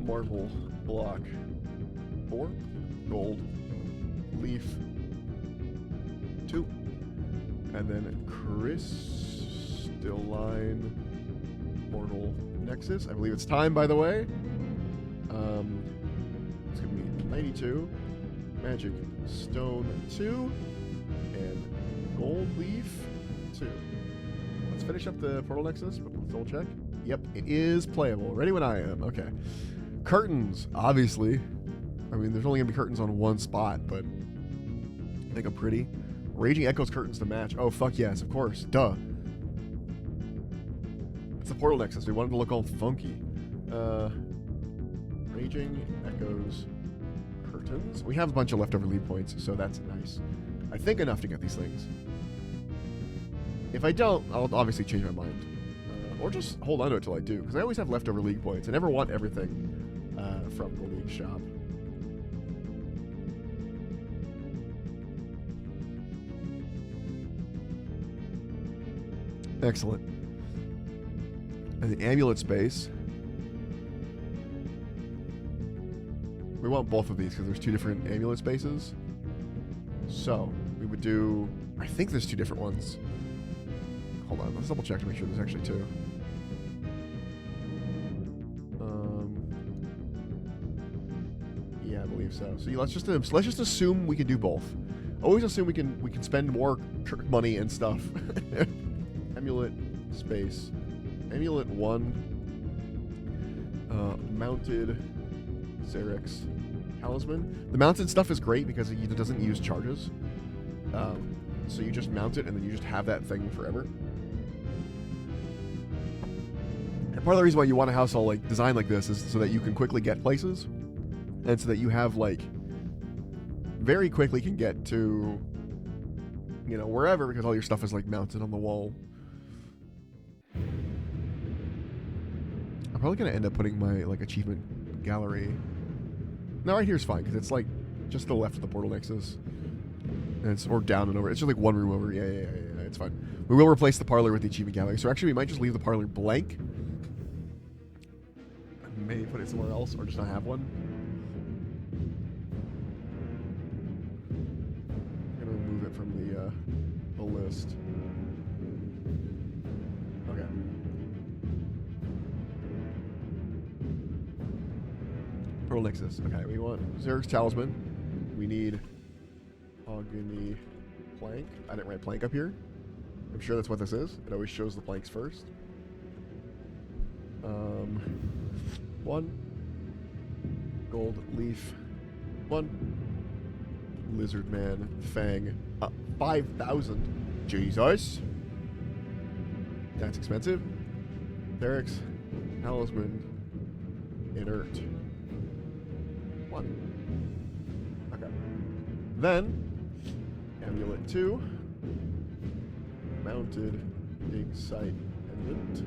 Marble block. 4. Gold. Leaf. 2. And then Crystalline Portal Nexus. I believe it's time, by the way. It's going to be 92. Magic Stone 2. And Gold Leaf 2. Let's finish up the Portal Nexus, but let's double check. Yep, it is playable. Ready when I am. Okay. Curtains, obviously. I mean, there's only going to be curtains on one spot, but I think I'm pretty. Raging Echoes curtains to match. Oh, fuck yes, of course. Duh. It's the Portal Nexus. We wanted to look all funky. Raging Echoes curtains. We have a bunch of leftover lead points, so that's nice. I think enough to get these things. If I don't, I'll obviously change my mind. Or just hold on to it till I do, because I always have leftover league points. I never want everything from the league shop. Excellent. And the amulet space. We want both of these because there's 2 different amulet spaces. So we would do, I think there's 2 different ones. Hold on, let's double check to make sure there's actually 2. Yeah, I believe so. So let's just assume we can do both. Always assume we can spend more money and stuff. Amulet space. Amulet 1. Mounted Xerix Talisman. The mounted stuff is great because it doesn't use charges. So you just mount it and then you just have that thing forever. And part of the reason why you want a house all like designed like this is so that you can quickly get places. And so that you have like very quickly can get to, you know, wherever, because all your stuff is like mounted on the wall. I'm probably gonna end up putting my like achievement gallery. No, right here's fine because it's like just to the left of the Portal Nexus. or down and over. It's just like one room over. Yeah, it's fine. We will replace the parlor with the achievement gallery. So actually, we might just leave the parlor blank. Maybe put it somewhere else, or just not have one. I'm gonna remove it from the list. Okay. Pearl Nexus. Okay, we want Zerg's Talisman. We need Mahogany Plank. I didn't write plank up here. I'm sure that's what this is. It always shows the planks first. One. Gold leaf. One. Lizard man. Fang. 5,000. Jesus. That's expensive. Derek's Talisman. Inert. One. Okay. Then, Amulet 2. Mounted. Big sight. Pendant.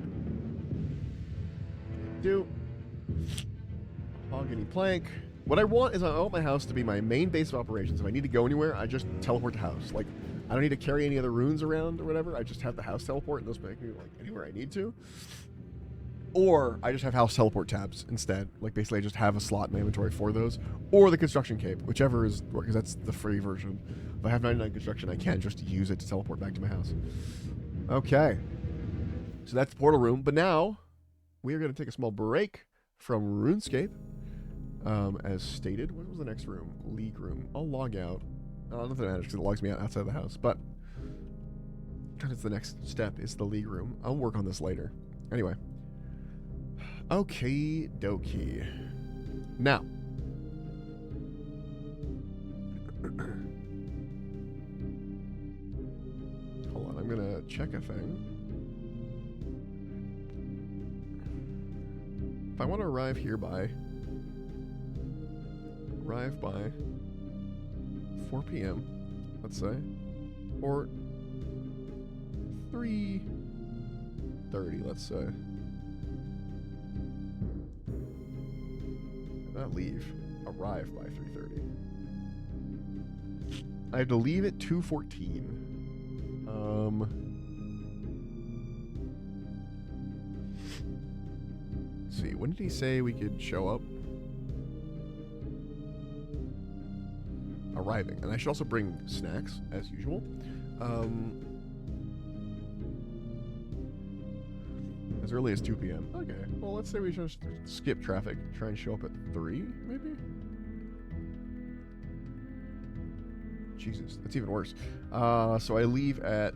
2. Mahogany plank. What I want is I want my house to be my main base of operations. If I need to go anywhere, I just teleport to house. Like, I don't need to carry any other runes around or whatever. I just have the house teleport, and those make me like anywhere I need to. Or I just have house teleport tabs instead. Like, basically I just have a slot in my inventory for those. Or the construction cape, whichever is, because that's the free version. If I have 99 construction, I can just use it to teleport back to my house. Okay. So that's the portal room. But now, we are going to take a small break from RuneScape. As stated. What was the next room? League room. I'll log out. Nothing matters because it logs me out outside the house. But, because it's the next step, is the league room. I'll work on this later. Anyway. Okay, dokie. Now. Hold on, I'm gonna check a thing. If I want to arrive by 4 p.m., let's say, or 3:30, let's say. Not leave, arrive by 3:30. I have to leave at 2:14. Let's see, when did he say we could show up? Arriving, and I should also bring snacks as usual. As early as 2 p.m. Okay, well, let's say we just skip traffic, try and show up at 3, maybe? Jesus, that's even worse. So I leave at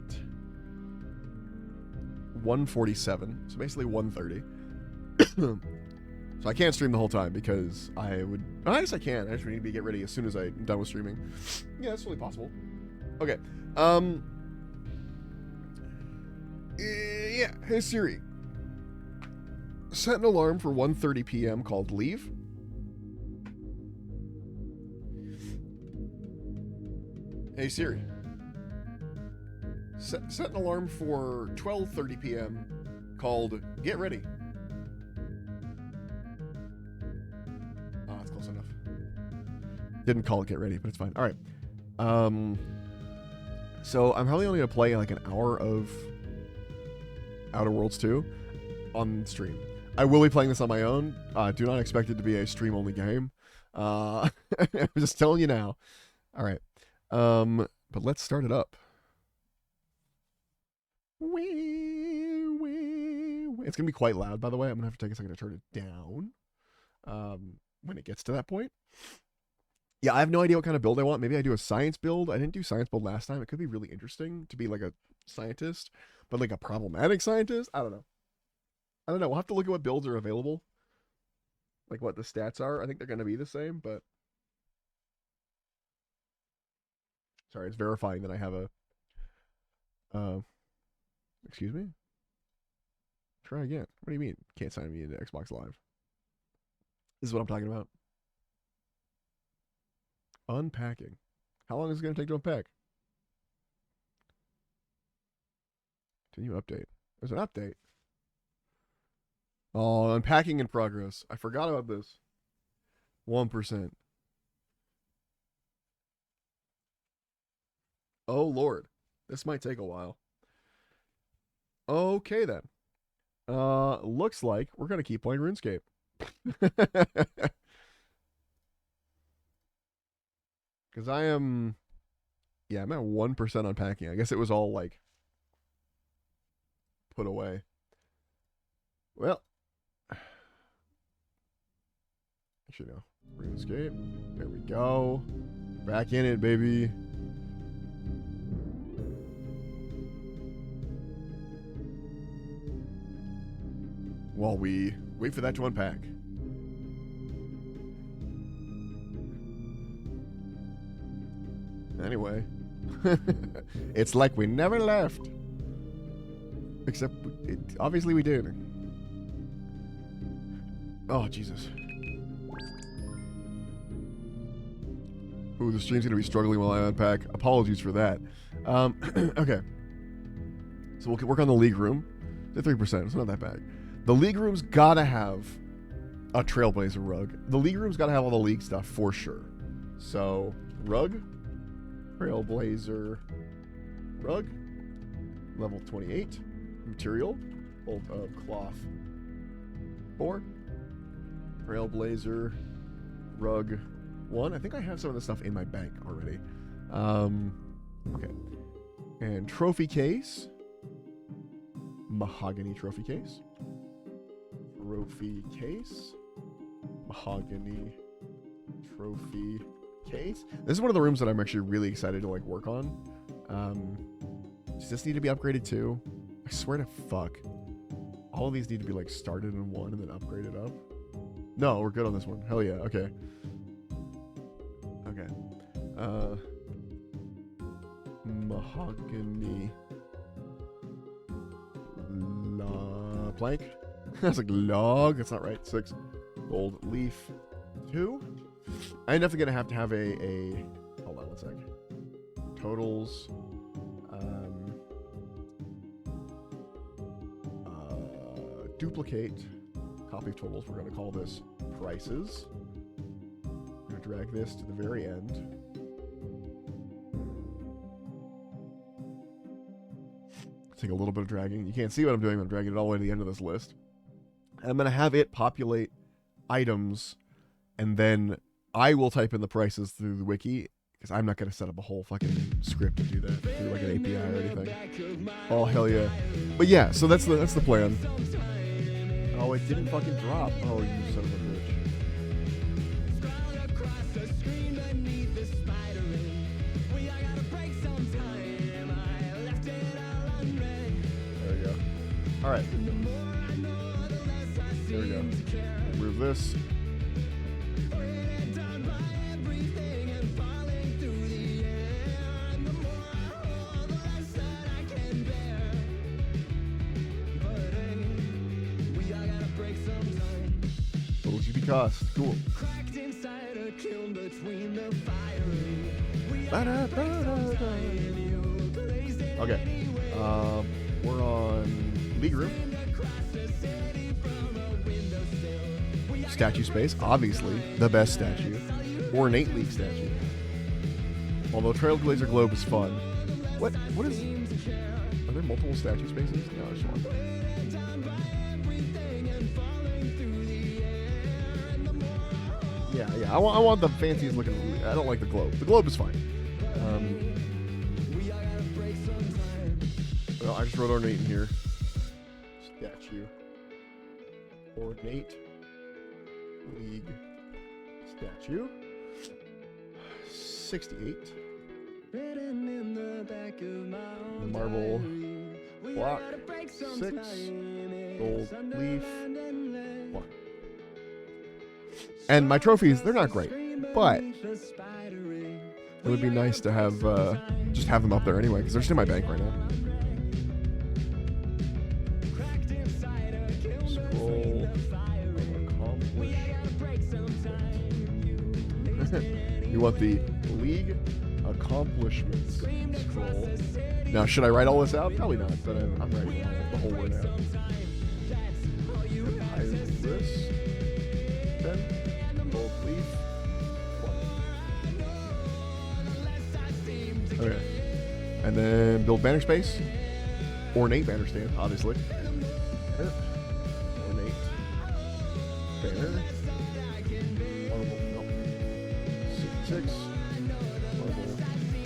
1:47, so basically 1:30. So I can't stream the whole time because I would... I guess I can. I just need to get ready as soon as I'm done with streaming. Yeah, that's totally possible. Okay. Yeah. Hey, Siri. Set an alarm for 1:30 p.m. called Leave. Hey, Siri. Set an alarm for 12:30 p.m. called Get Ready. Didn't call it Get Ready, but it's fine. All right. So I'm probably only going to play like an hour of Outer Worlds 2 on stream. I will be playing this on my own. Do not expect it to be a stream-only game. I'm just telling you now. All right. But let's start it up. It's going to be quite loud, by the way. I'm going to have to take a second to turn it down when it gets to that point. Yeah, I have no idea what kind of build I want. Maybe I do a science build. I didn't do science build last time. It could be really interesting to be like a scientist, but like a problematic scientist. I don't know. We'll have to look at what builds are available. Like what the stats are. I think they're going to be the same, but... Sorry, it's verifying that I have a... Excuse me? Try again. What do you mean? Can't sign me into Xbox Live. This is what I'm talking about. Unpacking. How long is it going to take to unpack? Continue update. There's an update. Oh, unpacking in progress. I forgot about this. 1%. Oh, Lord. This might take a while. Okay, then. Looks like we're going to keep playing RuneScape. Because I am... Yeah, I'm at 1% unpacking. I guess it was all, like, put away. Well... Actually, no. RuneScape. There we go. Back in it, baby. While we wait for that to unpack. Anyway. It's like we never left. Except, obviously we did. Oh, Jesus. Ooh, the stream's gonna be struggling while I unpack. Apologies for that. Okay. So we'll work on the league room. It's at 3%. It's not that bad. The league room's gotta have a Trailblazer rug. The league room's gotta have all the league stuff for sure. So, rug. Trailblazer rug. Level 28. Material. Bolt of cloth. 4. Trailblazer rug. 1. I think I have some of the stuff in my bank already. Okay. And trophy case. Mahogany trophy case. Trophy case. Mahogany trophy case. This is one of the rooms that I'm actually really excited to like work on. Does this need to be upgraded too? I swear to fuck. All of these need to be like started in one and then upgraded up. No, we're good on this one. Hell yeah. Okay. Okay. Mahogany plank. That's like log. That's not right. 6. Gold leaf. 2. I'm definitely gonna have to have a hold on one sec. Totals. Duplicate. Copy of totals. We're gonna call this prices. I'm gonna drag this to the very end. Take a little bit of dragging. You can't see what I'm doing. I'm dragging it all the way to the end of this list. And I'm going to have it populate items, and then I will type in the prices through the wiki, because I'm not going to set up a whole fucking script to do that through like an API or anything. Oh, hell yeah. But yeah, so that's the plan. Oh, it didn't fucking drop. Oh, you son of a bitch. Alright. There we go. Remove this. Little GP cost. Cool. Okay. We're on league room. Statue space, obviously the best statue. Ornate league statue. Although Trailblazer Globe is fun. What is? Are there multiple statue spaces? No, just one. Yeah. I want the fanciest looking. I don't like the globe. The globe is fine. Well, I just wrote ornate in here. Statue. Ornate. League. Statue. 68. The marble block. 6. Gold leaf. 1. And my trophies, they're not great, but it would be nice to have, just have them up there anyway, because they're just in my bank right now. Scroll. You want the league accomplishments scroll. Now, should I write all this out? Probably not, but I'm writing the whole word out. Hide this. 10. Gold leaf. 1. Okay. And then build banner space. Ornate banner stand, obviously. Ornate banner. Marble, no. 6. Marble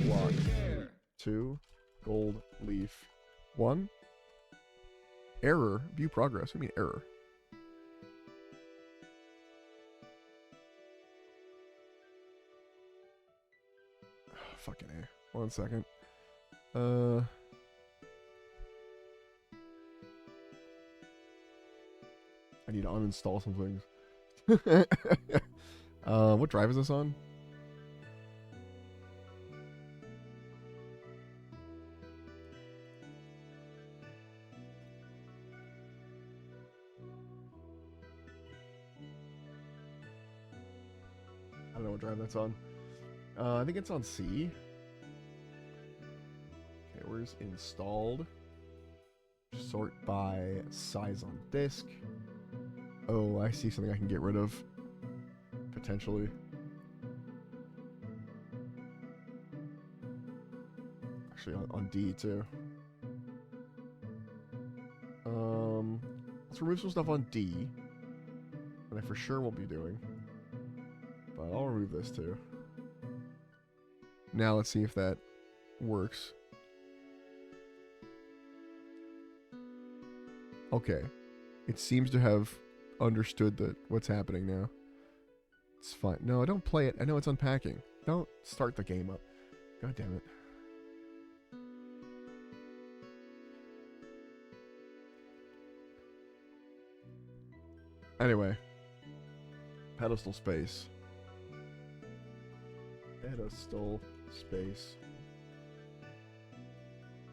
block. 2. Gold leaf. 1. Error. View progress. What do you mean error? Oh, fucking A. 1 second. I need to uninstall some things. What drive is this on? I don't know what drive that's on. I think it's on C. Okay, where's installed? Sort by size on disk. Oh, I see something I can get rid of. Potentially. Actually, on D too. Let's remove some stuff on D. And I for sure won't be doing. But I'll remove this too. Now let's see if that works. Okay. It seems to have understood that what's happening now. It's fine. No, don't play it. I know it's unpacking. Don't start the game up. God damn it. Anyway. Pedestal space. Pedestal space.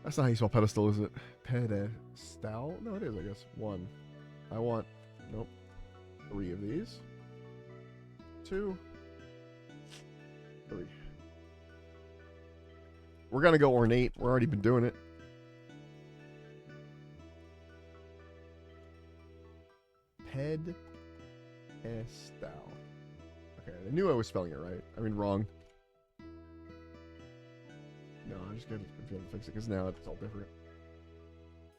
That's not how you spell pedestal, is it? Pedestal? No, it is, I guess. 1. I want, nope, 3 of these. 2. 3. We're gonna go ornate. We've already been doing it. Pedestal. Okay, I knew I was spelling it right. I mean, wrong. No, I'm just gonna fix it because now it's all different.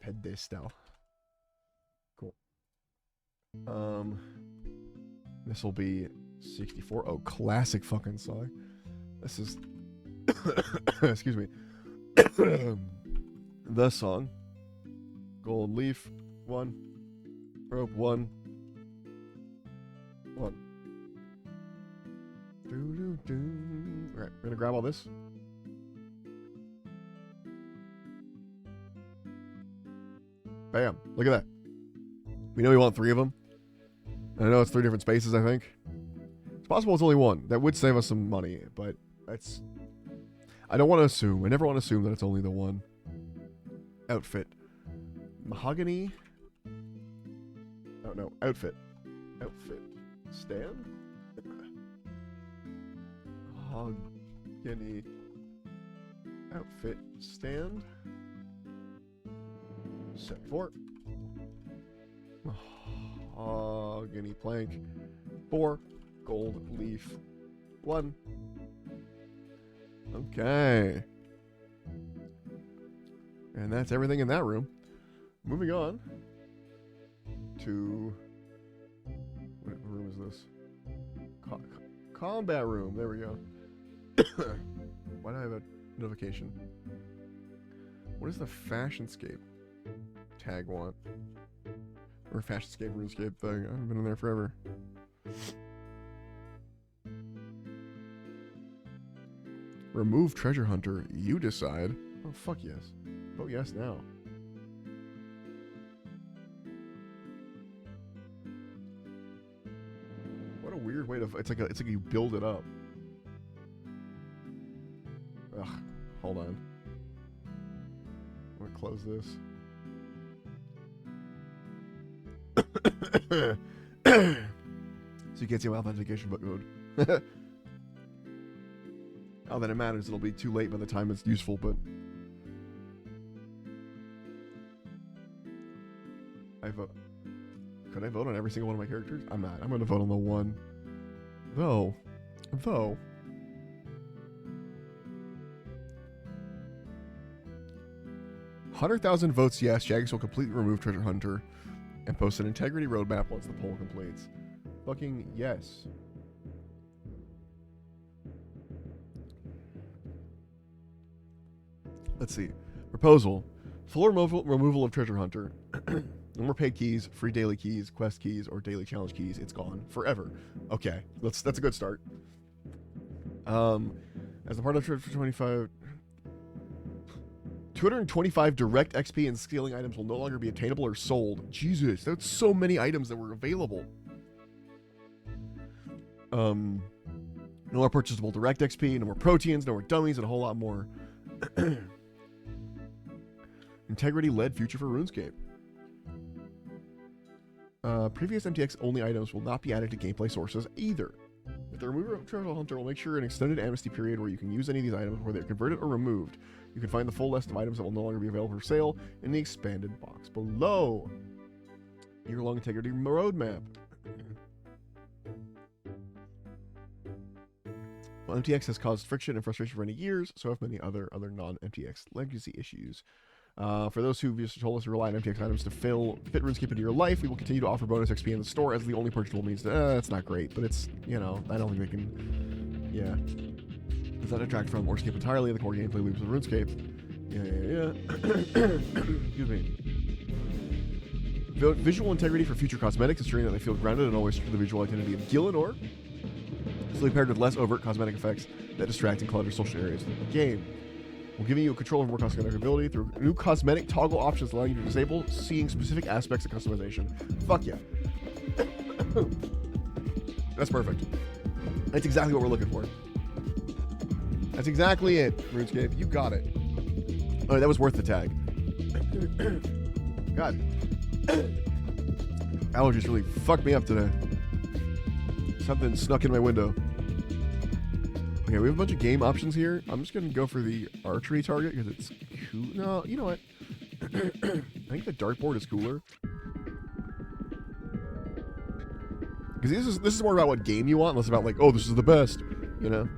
Pedestal. Cool. This will be 64. Oh, classic fucking song. This is excuse me. The song. Gold leaf 1. Rope 1. 1. Alright, we're gonna grab all this. Bam. Look at that. We know we want 3 of them. And I know it's 3 different spaces, I think. It's possible it's only 1. That would save us some money, but that's... I don't want to assume. I never want to assume that it's only the 1. Outfit. Mahogany. Oh, no. Outfit. Outfit. Stand? Mahogany. Outfit. Stand. Set 4. Mahogany plank. 4. Gold leaf. 1. Okay. And that's everything in that room. Moving on to... What room is this? Combat room. There we go. Why do I have a notification? What is the Fashionscape tag want? Or Fashionscape RuneScape thing? I haven't been in there forever. Remove treasure hunter. You decide. Oh, fuck yes. Vote yes now. What a weird way to... It's like you build it up. Ugh. Hold on. I'm gonna close this. So you can't see my authentication book mode. Not that it matters, it'll be too late by the time it's useful, but... Could I vote on every single one of my characters? I'm not. I'm gonna vote on the 1. Though... 100,000 votes yes. Jagex will completely remove Treasure Hunter and post an integrity roadmap once the poll completes. Fucking yes. Let's see. Proposal. Full removal of Treasure Hunter. No more paid keys, free daily keys, quest keys, or daily challenge keys. It's gone forever. Okay, that's a good start. As a part of Treasure 25, 225 direct XP and scaling items will no longer be attainable or sold. Jesus, that's so many items that were available. No more purchasable direct XP, no more proteins, no more dummies, and a whole lot more. Integrity-led future for RuneScape. Previous MTX only items will not be added to gameplay sources either. With the removal of Treasure Hunter, will make sure an extended amnesty period where you can use any of these items, whether they're converted or removed. You can find the full list of items that will no longer be available for sale in the expanded box below. Year-long integrity roadmap. Well, MTX has caused friction and frustration for many years, so have many other non-MTX legacy issues. For those who just told us to rely on MTX items to fit RuneScape into your life, we will continue to offer bonus XP in the store as the only purchasable means. That's not great, but it's, you know, I don't think they can, yeah. Does that detract from or skip entirely the core gameplay loops of RuneScape? Yeah. Excuse me. Visual integrity for future cosmetics, ensuring that they feel grounded and always true to the visual identity of Gillinor. Simply paired with less overt cosmetic effects that distract and clutter social areas of the game. We're giving you control over more cosmetic ability through new cosmetic toggle options allowing you to disable seeing specific aspects of customization. Fuck yeah. That's perfect. That's exactly what we're looking for. That's exactly it, RuneScape. You got it. Oh, that was worth the tag. God. Allergies really fucked me up today. Something snuck in my window. Okay, we have a bunch of game options here. I'm just going to go for the archery target because it's cool. No, you know what? I think the dartboard is cooler. Because this is more about what game you want, less about like, oh, this is the best, you know?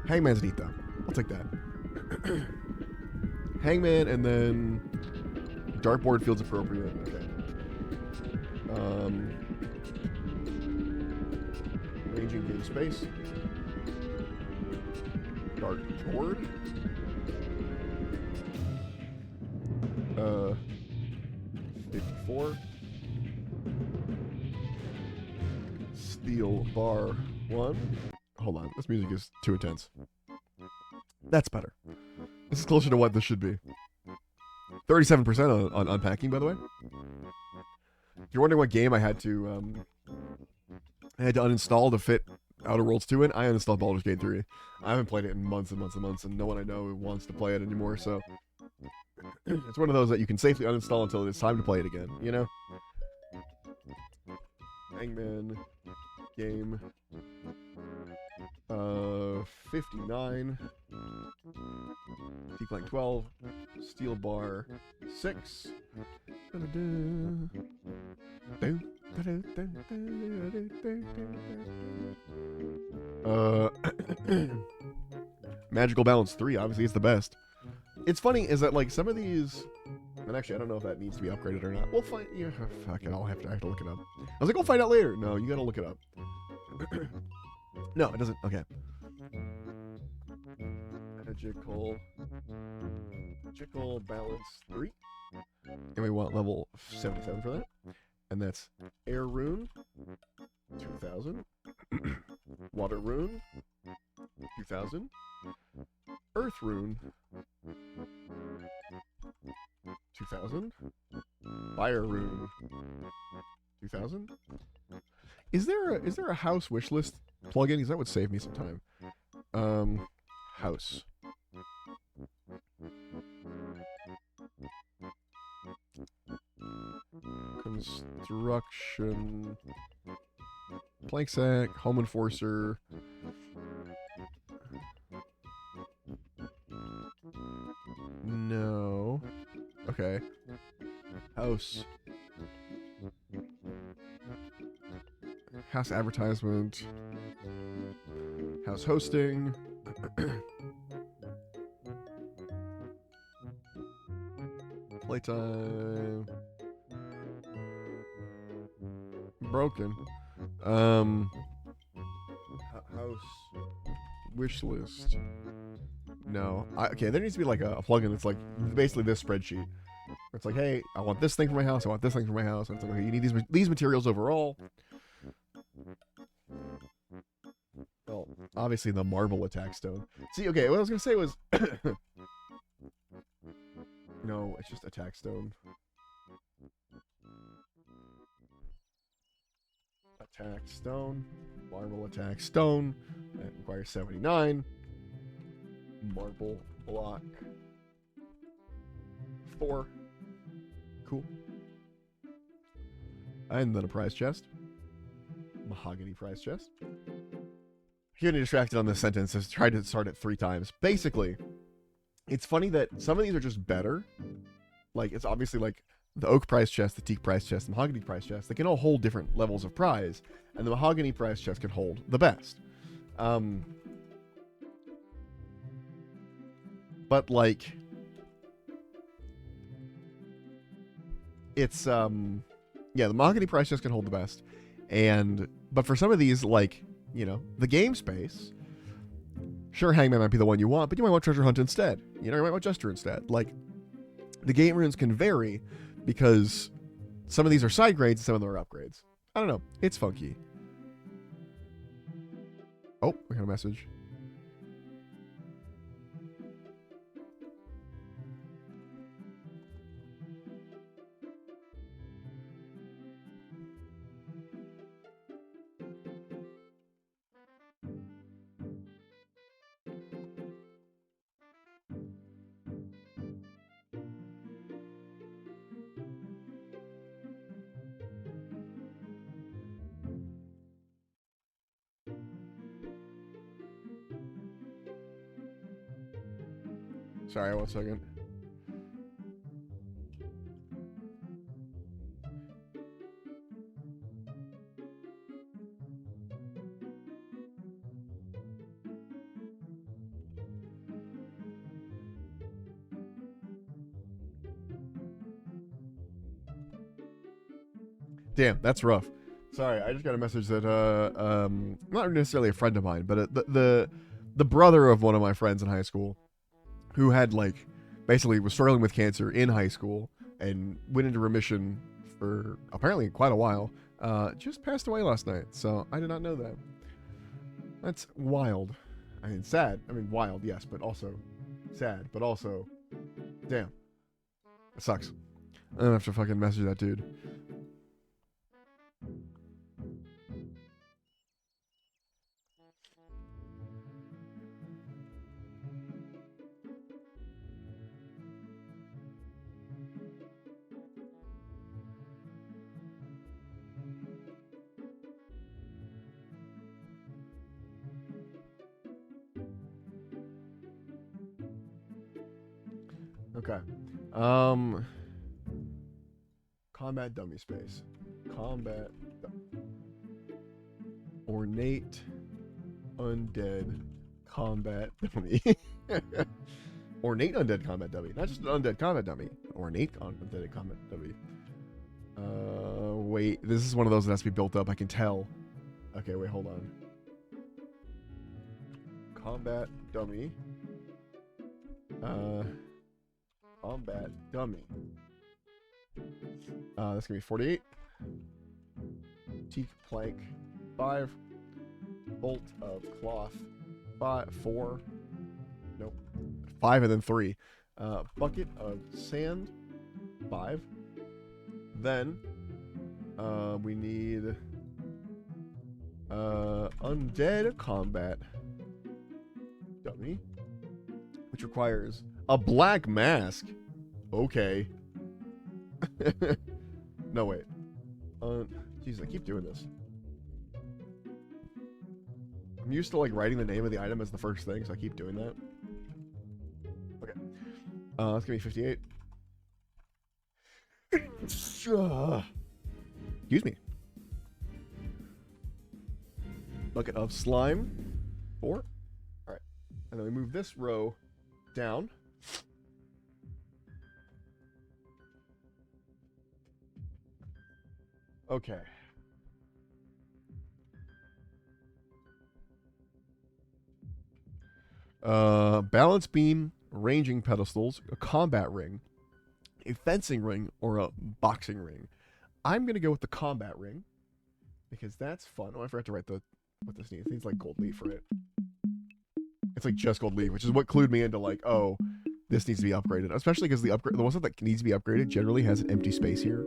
Hangman's neat, though. I'll take that. Hangman, and then dartboard feels appropriate. Okay. Ranging game space. Dartboard. 54. Steel bar 1. Hold on, this music is too intense. That's better. This is closer to what this should be. 37% on unpacking, by the way. If you're wondering what game I had to uninstall to fit Outer Worlds 2 in, I uninstalled Baldur's Gate 3. I haven't played it in months and months and months, and no one I know wants to play it anymore, so it's one of those that you can safely uninstall until it's time to play it again, you know? Hangman game 59, T-Clank 12, Steel Bar 6. Magical Balance 3 obviously is the best. It's funny is that like some of these, and actually I don't know if that needs to be upgraded or not. We'll find. Yeah, fuck it. I have to look it up. I was like, I'll find out later. No, you gotta look it up. No, it doesn't. Okay. Magical Balance 3. And we want level 77 for that. And that's Air Rune 2000. Water Rune 2000. Earth Rune 2000. Fire Rune 2000. Is there a house wishlist plugin? Because that would save me some time. House. Construction. Plank sack. Home enforcer. No. Okay. House. House advertisement. House hosting. Playtime. Broken. House wish list. No. Okay, there needs to be like a plugin that's like basically this spreadsheet. It's like, hey, I want this thing for my house. I want this thing for my house. And it's like, okay, you need these materials overall. Well, obviously the marble attack stone. See, okay, what I was gonna say was, no, it's just attack stone. Attack stone, marble attack stone. That requires 79. Marble block 4. Cool. And then a prize chest. Mahogany prize chest. Getting distracted on this sentence. I've tried to start it 3 times. Basically, it's funny that some of these are just better. Like, it's obviously like the oak prize chest, the teak prize chest, the mahogany prize chest. They can all hold different levels of prize, and the mahogany prize chest can hold the best. But like, it's yeah, the mahogany prize chest can hold the best, but for some of these, like, you know, the game space, sure, Hangman might be the one you want, but you might want Treasure Hunt instead. You know, you might want Jester instead. Like, the game runes can vary because some of these are side grades and some of them are upgrades. I don't know. It's funky. Oh, we got a message. Sorry, 1 second. Damn, that's rough. Sorry, I just got a message that not necessarily a friend of mine, but the brother of one of my friends in high school, who had, like, basically was struggling with cancer in high school and went into remission for apparently quite a while, just passed away last night. So I did not know that. That's wild. I mean, sad. I mean, wild, yes, but also sad, but also, damn. It sucks. I'm gonna have to fucking message that dude. Okay. Combat dummy space. Combat ornate undead combat dummy. Ornate undead combat dummy. Not just an undead combat dummy. Ornate undead combat dummy. Wait. This is one of those that has to be built up. I can tell. Okay, wait, hold on. Combat dummy. Combat dummy. That's gonna be 48. Teak plank 5. Bolt of cloth 4. Nope. 5 and then 3. Bucket of sand 5. Then we need undead combat dummy, which requires a black mask. Okay. No, wait. Jeez, I keep doing this. I'm used to, like, writing the name of the item as the first thing, so I keep doing that. Okay. That's gonna be 58. Excuse me. Bucket of slime 4. Alright. And then we move this row down. Okay. Balance beam, ranging pedestals, a combat ring, a fencing ring, or a boxing ring. I'm gonna go with the combat ring because that's fun. Oh, I forgot to write what this needs. It needs like gold leaf for it. It's like just gold leaf, which is what clued me into like, oh, this needs to be upgraded. Especially because the one that needs to be upgraded generally has an empty space here.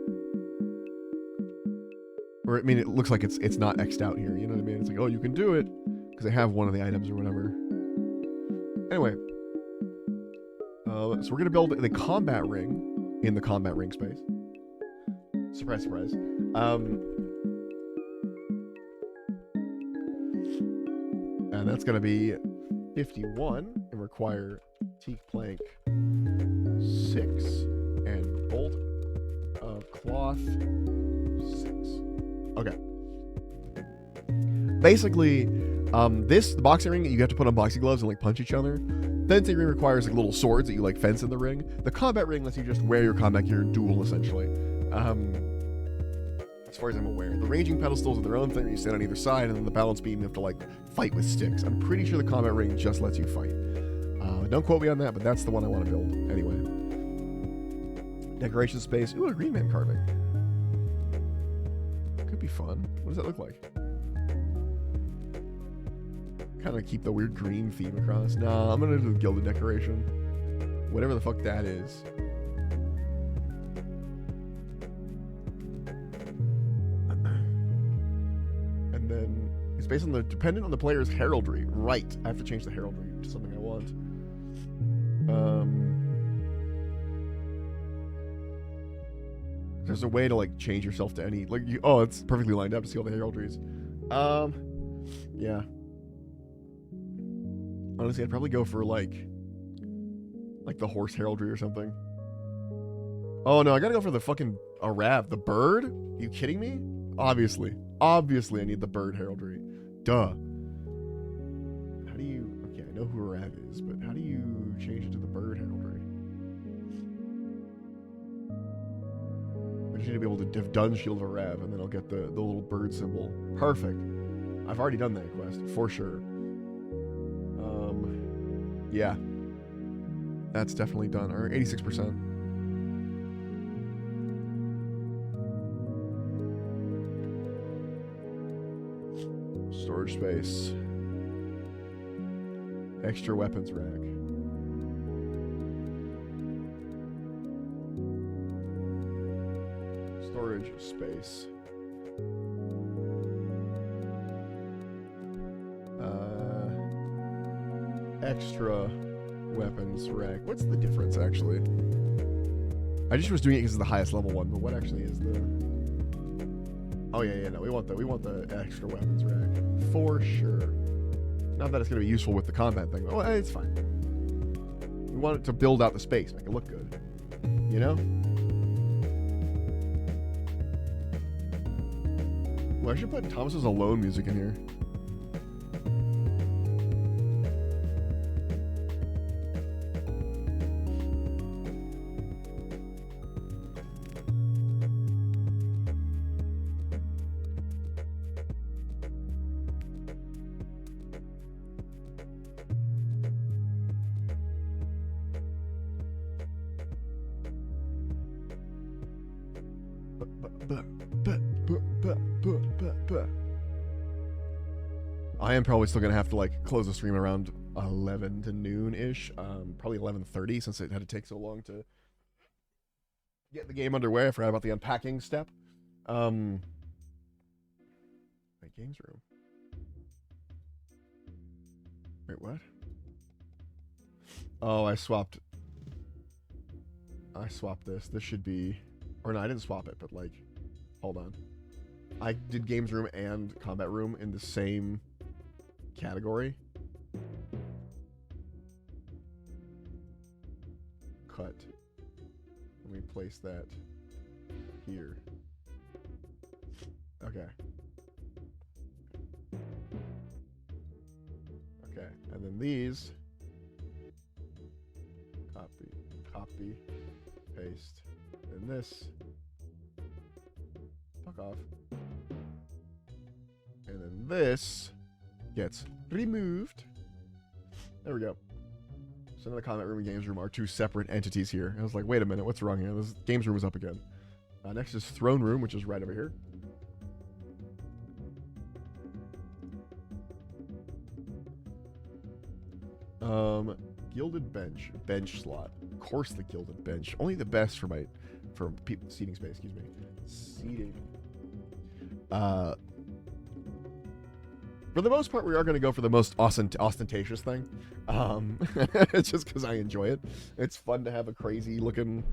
Or I mean, it looks like it's not X'd out here. You know what I mean? It's like, oh, you can do it because I have one of the items or whatever. Anyway, so we're gonna build the combat ring in the combat ring space. Surprise, surprise. And that's gonna be 51 and require teak plank 6 and bolt of cloth 6. Okay. Basically, the boxing ring, you have to put on boxing gloves and like punch each other. Fencing ring requires like little swords that you like fence in the ring. The combat ring lets you just wear your combat gear and duel essentially. As far as I'm aware, the ranging pedestals are their own thing. You stand on either side, and then the balance beam you have to like fight with sticks. I'm pretty sure the combat ring just lets you fight. Don't quote me on that, but that's the one I want to build anyway. Decoration space. Ooh, a green man carving. Could be fun. What does that look like? Kind of keep the weird green theme across. Nah, I'm gonna do the gilded decoration. Whatever the fuck that is. And then it's based on dependent on the player's heraldry. Right. I have to change the heraldry to something I want. There's a way to like change yourself to any oh, it's perfectly lined up to see all the heraldries. Yeah. Honestly, I'd probably go for like the horse heraldry or something. Oh no, I gotta go for the fucking Arav. The bird? Are you kidding me? Obviously I need the bird heraldry. Duh. How do you... Okay, I know who Arav is, but how do you change it to the bird heraldry? I just need to be able to have done Shield of Arav, and then I'll get the little bird symbol. Perfect. I've already done that quest, for sure. Yeah. That's definitely done. Or 86%. Storage space. Extra weapons rack. Storage space. Extra weapons rack. What's the difference actually? I just was doing it because it's the highest level one, but what actually is the... Oh yeah, no, we want the extra weapons rack for sure. Not that it's gonna be useful with the combat thing, but well, it's fine. We want it to build out the space, make it look good. You know? Well, I should put Thomas's Alone music in here. I am probably still gonna have to like close the stream around 11 to noon-ish, probably 11:30 since it had to take so long to get the game underway. I forgot about the unpacking step. My games room. Wait, what? Oh, I swapped this. This should be, or no, I didn't swap it, but like, hold on. I did games room and combat room in the same category. Cut. Let me place that here. Okay. Okay, and then these, copy, paste, and this. Fuck fuck off. And then this gets removed. There we go. So now the combat room and games room are two separate entities here. I was like, wait a minute, what's wrong here? This games room is up again. Next is throne room, which is right over here. Gilded bench slot. Of course, the gilded bench. Only the best for seating space. Excuse me. Seating. For the most part, we are going to go for the most ostentatious thing. It's just because I enjoy it. It's fun to have a crazy looking,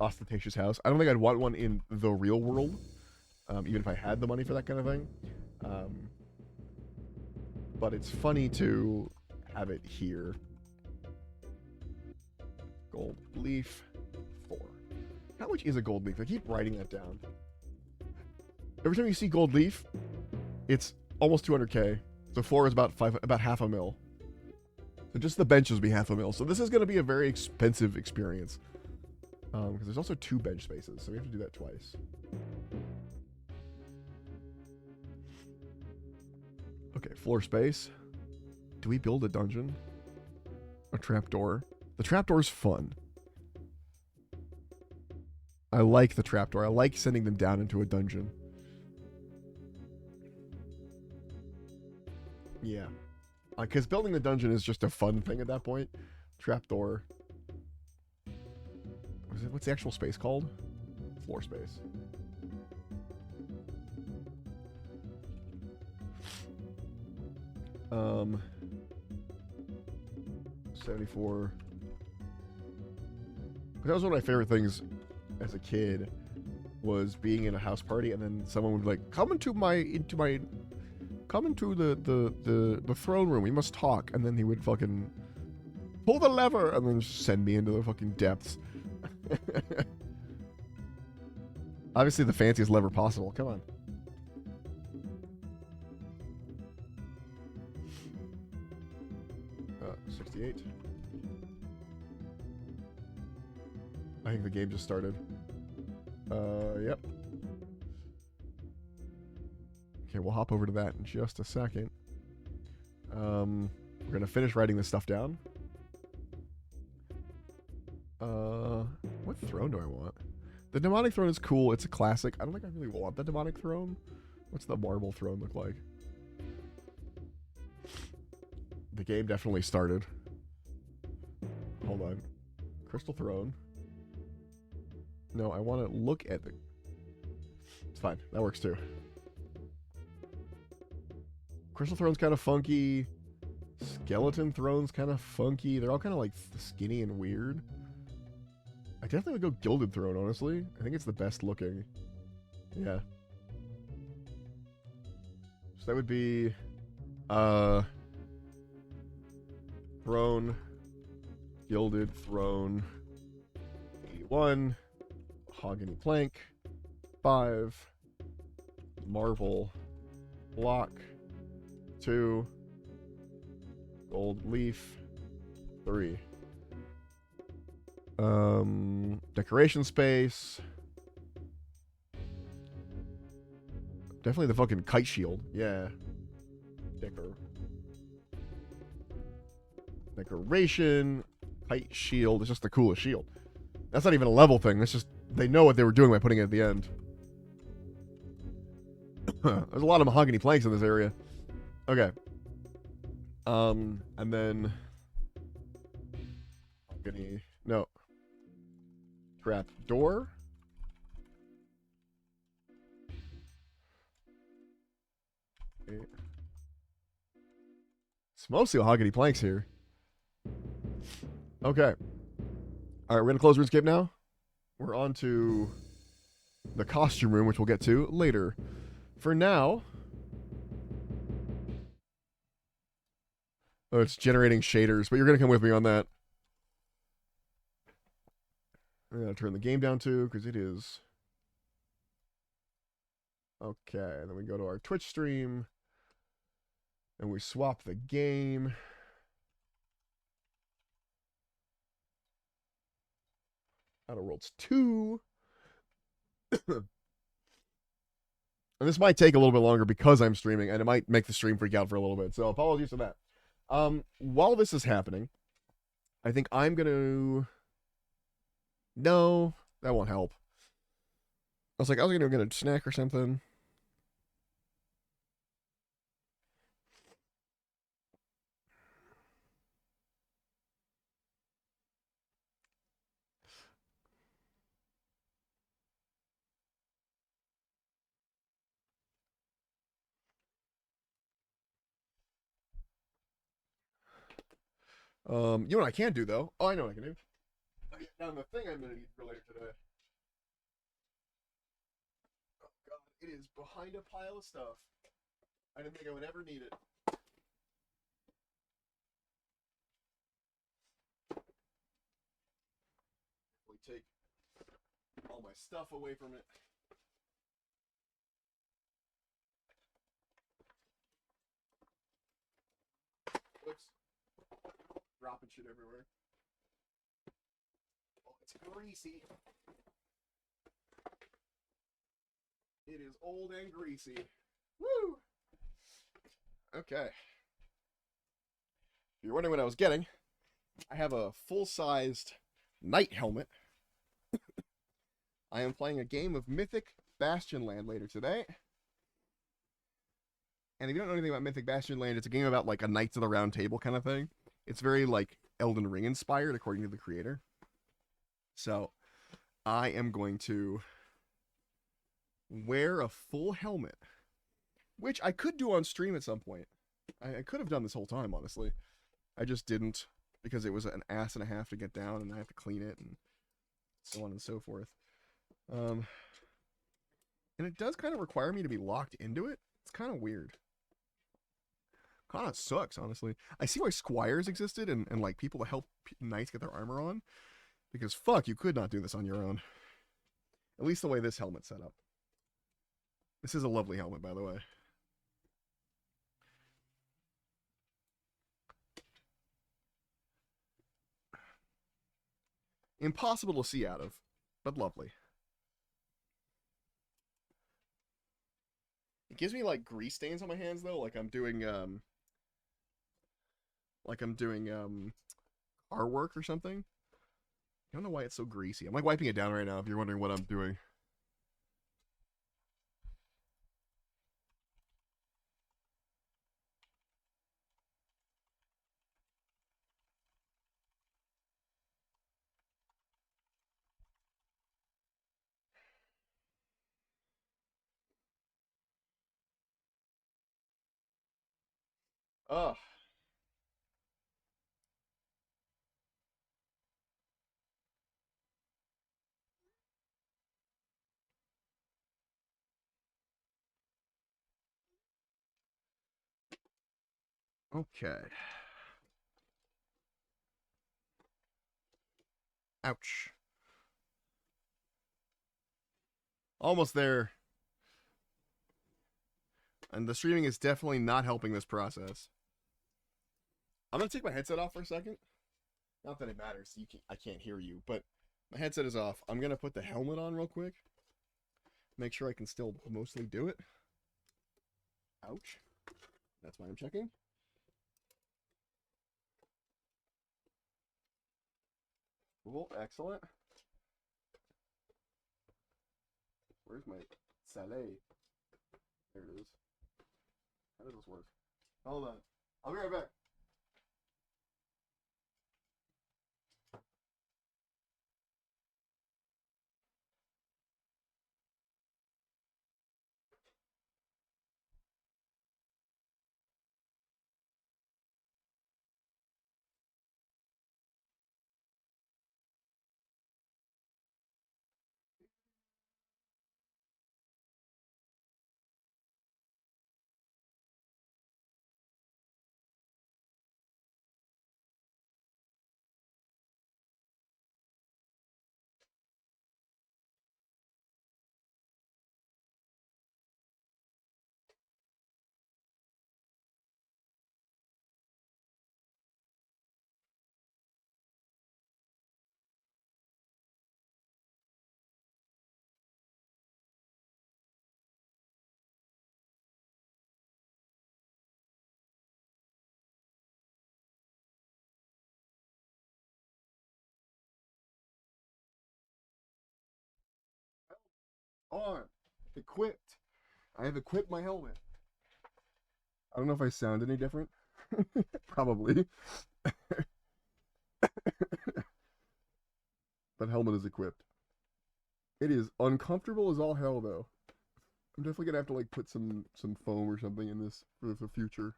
ostentatious house. I don't think I'd want one in the real world, even if I had the money for that kind of thing. But it's funny to have it here. Gold leaf 4. How much is a gold leaf? I keep writing that down. Every time you see gold leaf, it's almost 200k. So 4 is about half a mil. So just the benches will be half a mil. So this is going to be a very expensive experience. Because there's also 2 bench spaces, so we have to do that twice. Okay, floor space. Do we build a dungeon? A trapdoor? The trapdoor's fun. I like the trapdoor. I like sending them down into a dungeon. Yeah. Because building the dungeon is just a fun thing at that point. Trapdoor. What's the actual space called? Floor space. Um, 74. That was one of my favorite things as a kid, was being in a house party and then someone would be like, come into the throne room, we must talk. And then he would fucking pull the lever and then just send me into the fucking depths. Obviously the fanciest lever possible. Come on. Uh, 68. I think the game just started. Yep. Okay, we'll hop over to that in just a second. We're gonna finish writing this stuff down. What throne do I want? The demonic throne is cool. It's a classic. I don't think I really want the demonic throne. What's the marble throne look like? The game definitely started. Hold on. Crystal throne. No, I want to look at the... It's fine. That works too. Crystal throne's kind of funky. Skeleton throne's kind of funky. They're all kind of like skinny and weird. I definitely would go Gilded Throne, honestly. I think it's the best looking. Yeah. So that would be... Throne. Gilded Throne. 81. Mahogany Plank. 5. Marble. Block. 2. Gold Leaf. 3. Decoration space. Definitely the fucking kite shield. Yeah. Decoration. Kite shield. It's just the coolest shield. That's not even a level thing. That's just, they know what they were doing by putting it at the end. There's a lot of mahogany planks in this area. Okay. And then... No. Trap door. Okay. It's mostly mahogany planks here. Okay. Alright, we're going to close RuneScape now. We're on to the costume room, which we'll get to later. For now... Oh, it's generating shaders, but you're going to come with me on that. I'm going to turn the game down too, because it is... Okay, and then we go to our Twitch stream. And we swap the game. Outer Worlds 2. And this might take a little bit longer because I'm streaming, and it might make the stream freak out for a little bit. So apologies for that. While this is happening, I think I'm gonna. No, that won't help. I was gonna get a snack or something. You know what I can do though? Oh, I know what I can do. Now the thing I'm gonna need for later today. Oh god, it is behind a pile of stuff. I didn't think I would ever need it. We take all my stuff away from it. Whoops. Dropping shit everywhere. Oh, it's greasy. It is old and greasy. Woo! Okay. If you're wondering what I was getting, I have a full-sized knight helmet. I am playing a game of Mythic Bastion Land later today. And if you don't know anything about Mythic Bastion Land, it's a game about like a Knights of the Round Table kind of thing. It's very like Elden Ring inspired, according to the creator. So I am going to wear a full helmet, which I could do on stream at some point. I could have done this whole time, honestly. I just didn't because it was an ass and a half to get down, and I have to clean it and so on and so forth. And it does kind of require me to be locked into it. It's kind of weird. Kind of sucks, honestly. I see why squires existed and like people to help knights get their armor on. Because fuck, you could not do this on your own. At least the way this helmet's set up. This is a lovely helmet, by the way. Impossible to see out of, but lovely. It gives me like grease stains on my hands though, like I'm doing car work or something. I don't know why it's so greasy. I'm like wiping it down right now if you're wondering what I'm doing. Ugh. Okay. Ouch. Almost there. And the streaming is definitely not helping this process. I'm gonna take my headset off for a second. Not that it matters. I can't hear you, but my headset is off. I'm gonna put the helmet on real quick. Make sure I can still mostly do it. Ouch. That's why I'm checking. Cool, excellent. Where's my salé? There it is. How does this work? Hold on. I'll be right back. on. Equipped. I have equipped my helmet. I don't know if I sound any different. Probably. That helmet is equipped. It is uncomfortable as all hell, though. I'm definitely gonna have to like put some foam or something in this for the future.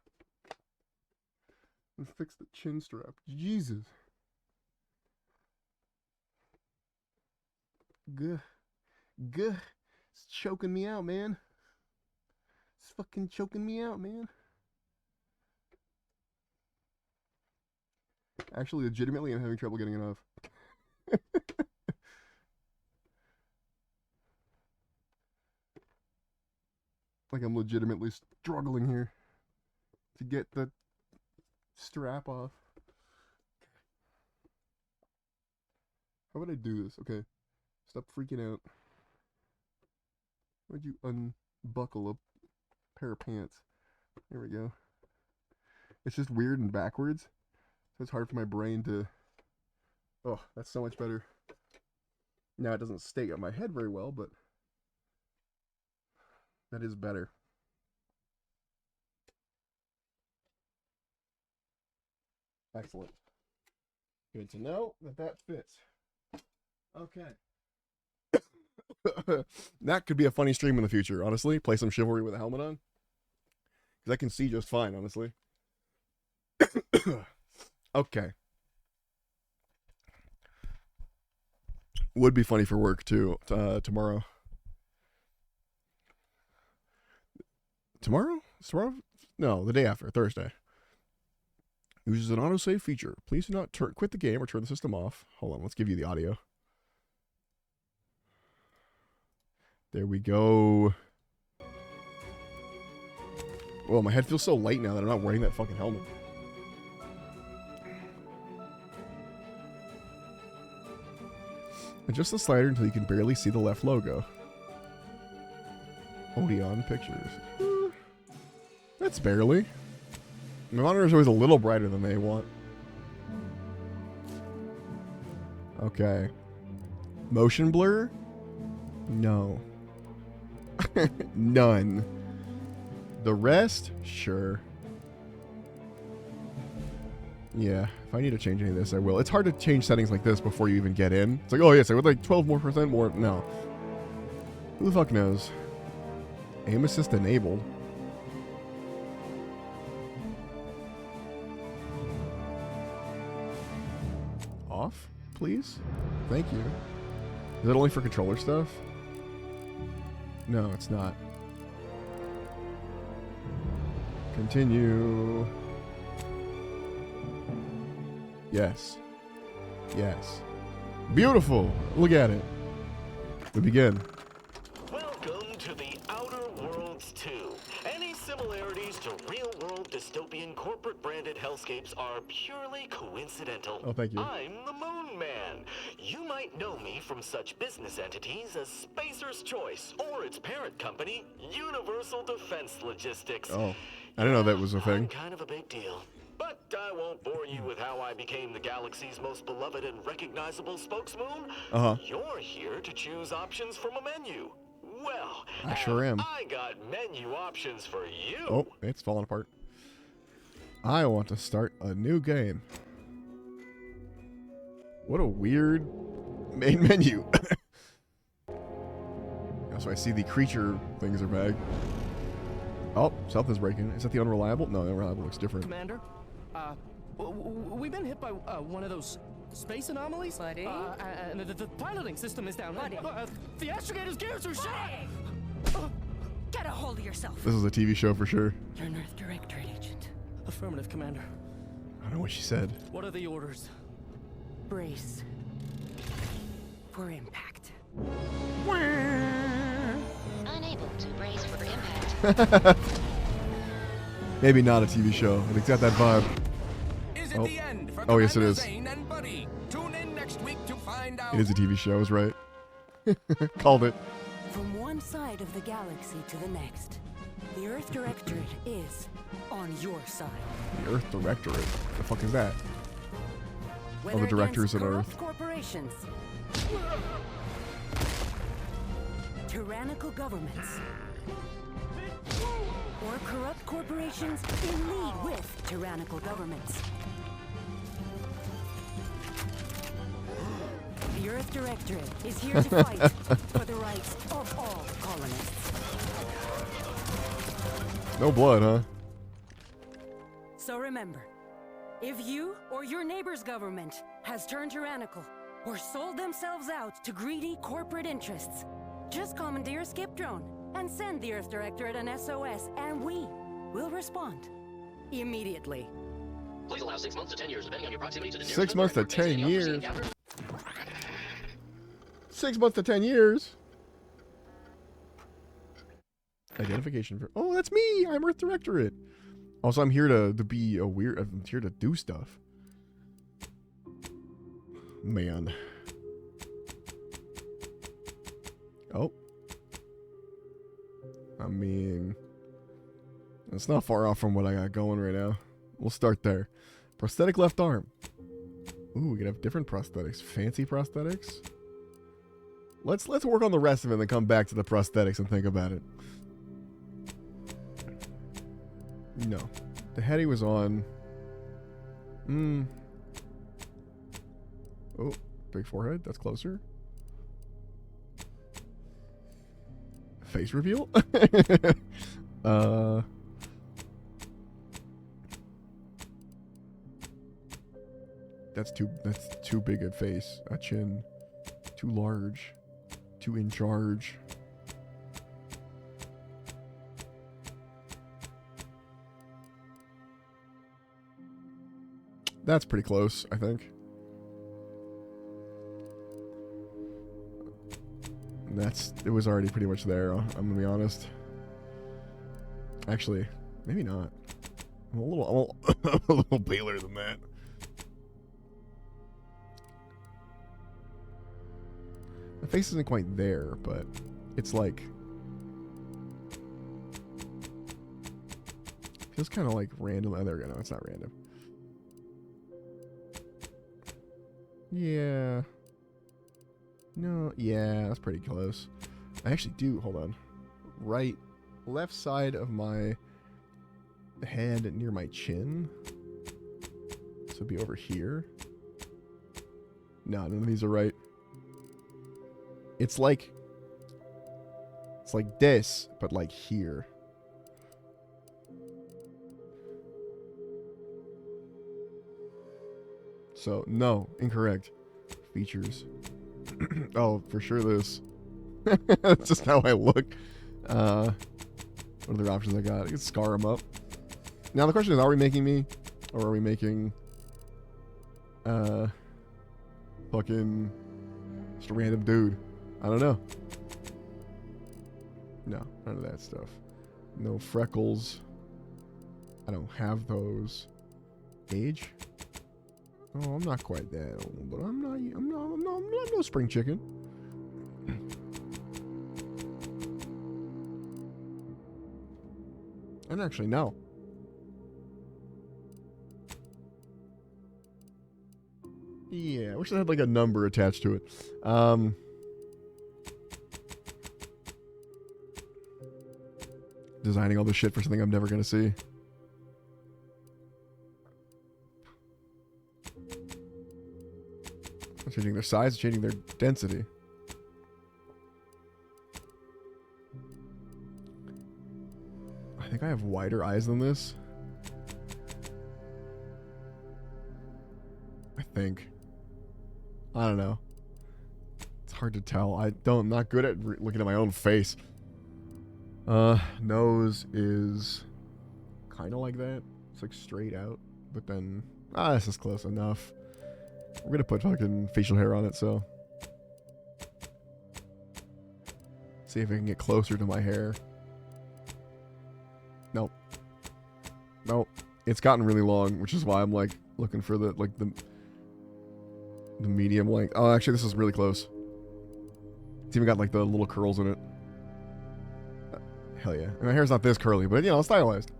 And fix the chin strap. Jesus. Gah. Gah. It's choking me out, man. It's fucking choking me out, man. Actually, legitimately, I'm having trouble getting it off. Like I'm legitimately struggling here to get the strap off. How would I do this? Okay. Stop freaking out. Why'd you unbuckle a pair of pants? There we go. It's just weird and backwards. So it's hard for my brain to... Oh, that's so much better. Now it doesn't stay on my head very well, but... that is better. Excellent. Good to know that that fits. Okay. That could be a funny stream in the future, honestly. Play some Chivalry with a helmet on. Because I can see just fine, honestly. Okay. Would be funny for work, too, tomorrow. Tomorrow? Tomorrow? No, the day after, Thursday. Uses an autosave feature. Please do not quit the game or turn the system off. Hold on, let's give you the audio. There we go. Well, my head feels so light now that I'm not wearing that fucking helmet. Adjust the slider until you can barely see the left logo. Odeon pictures. That's barely. My monitor is always a little brighter than they want. Okay. Motion blur? No. None. The rest? Sure. Yeah, if I need to change any of this, I will. It's hard to change settings like this before you even get in. It's like, oh yes, I would like 12% more. No. Who the fuck knows? Aim assist enabled. Off, please? Thank you. Is it only for controller stuff? No, it's not. Continue. Yes. Yes. Beautiful! Look at it. We begin. Welcome to the Outer Worlds 2. Any similarities to real-world dystopian corporate-branded hellscapes are purely coincidental. Oh, thank you. I'm the Moon Man. You might know me from such business entities as Spacer's Choice or its parent company, Universal Defense Logistics. Oh, I didn't know that was a thing. I'm kind of a big deal. But I won't bore you with how I became the galaxy's most beloved and recognizable spokesmoon. You're here to choose options from a menu. Well, I sure am. I got menu options for you. Oh, it's falling apart. I want to start a new game. What a weird main menu. So I see the creature things are back. Oh, something's breaking. Is that the unreliable? No, the unreliable looks different. Commander, we've been hit by one of those space anomalies. Buddy? And the piloting system is down. Buddy? The astrogator's gears are shot. Get a hold of yourself. This is a TV show for sure. You're an Earth Directorate agent. Affirmative, Commander. I don't know what she said. What are the orders? Brace for impact. Unable to brace for impact. Maybe not a TV show, but it's got that vibe. Is it the end for Oh, yes, it Commander is. Zane and Buddy? Tune in next week to find out. It is a TV show, I was right. Called it. From one side of the galaxy to the next, the Earth Directorate is on your side. The Earth Directorate. What the fuck is that? Whether the directors against at corrupt Earth. corporations tyrannical governments. Or corrupt corporations in league with tyrannical governments. The Earth Directorate is here to fight for the rights of all colonists. No blood, huh? So remember, if you or your neighbor's government has turned tyrannical or sold themselves out to greedy corporate interests, just commandeer a skip drone and send the Earth Directorate an SOS, and we will respond immediately. Please allow 6 months to 10 years, depending on your proximity to the nearest 6 months to 10 years. 6 months to 10 years. Identification for. Oh, that's me. I'm Earth Directorate. Also, I'm here to be a weird. I'm here to do stuff. Man. Oh. I mean, it's not far off from what I got going right now. We'll start there. Prosthetic left arm. Ooh, we can have different prosthetics. Fancy prosthetics. Let's work on the rest of it and then come back to the prosthetics and think about it. No. The head he was on. Oh, big forehead. That's closer. Face reveal? That's too big a face. A chin. Too large. Too in charge. That's pretty close, I think. It was already pretty much there, I'm gonna be honest. Actually, maybe not. I'm a little paler than that. The face isn't quite there, but it's like feels kind of like random. Oh, there we go. No, it's not random. Yeah. No, yeah, that's pretty close. I actually do, hold on. Left side of my head near my chin. So it'd be over here. No, none of these are right. It's like this, but like here. So, no, incorrect. Features. Oh, for sure this. That's just how I look. What other options I got? I can scar him up. Now the question is, are we making me? Or are we making... fucking... just a random dude? I don't know. No, none of that stuff. No freckles. I don't have those. Age? Oh, I'm not quite that old, but I'm no spring chicken. And actually, no. Yeah, I wish I had like a number attached to it. Designing all this shit for something I'm never gonna see. Changing their size, changing their density. I think I have wider eyes than this. I think. I don't know. It's hard to tell. I'm not good at looking at my own face. Nose is kind of like that. It's like straight out, but then this is close enough. We're gonna put fucking facial hair on it, so see if I can get closer to my hair. Nope. Nope. It's gotten really long, which is why I'm like looking for the medium length. Oh, actually, this is really close. It's even got like the little curls in it. Hell yeah. And my hair's not this curly, but you know, stylized.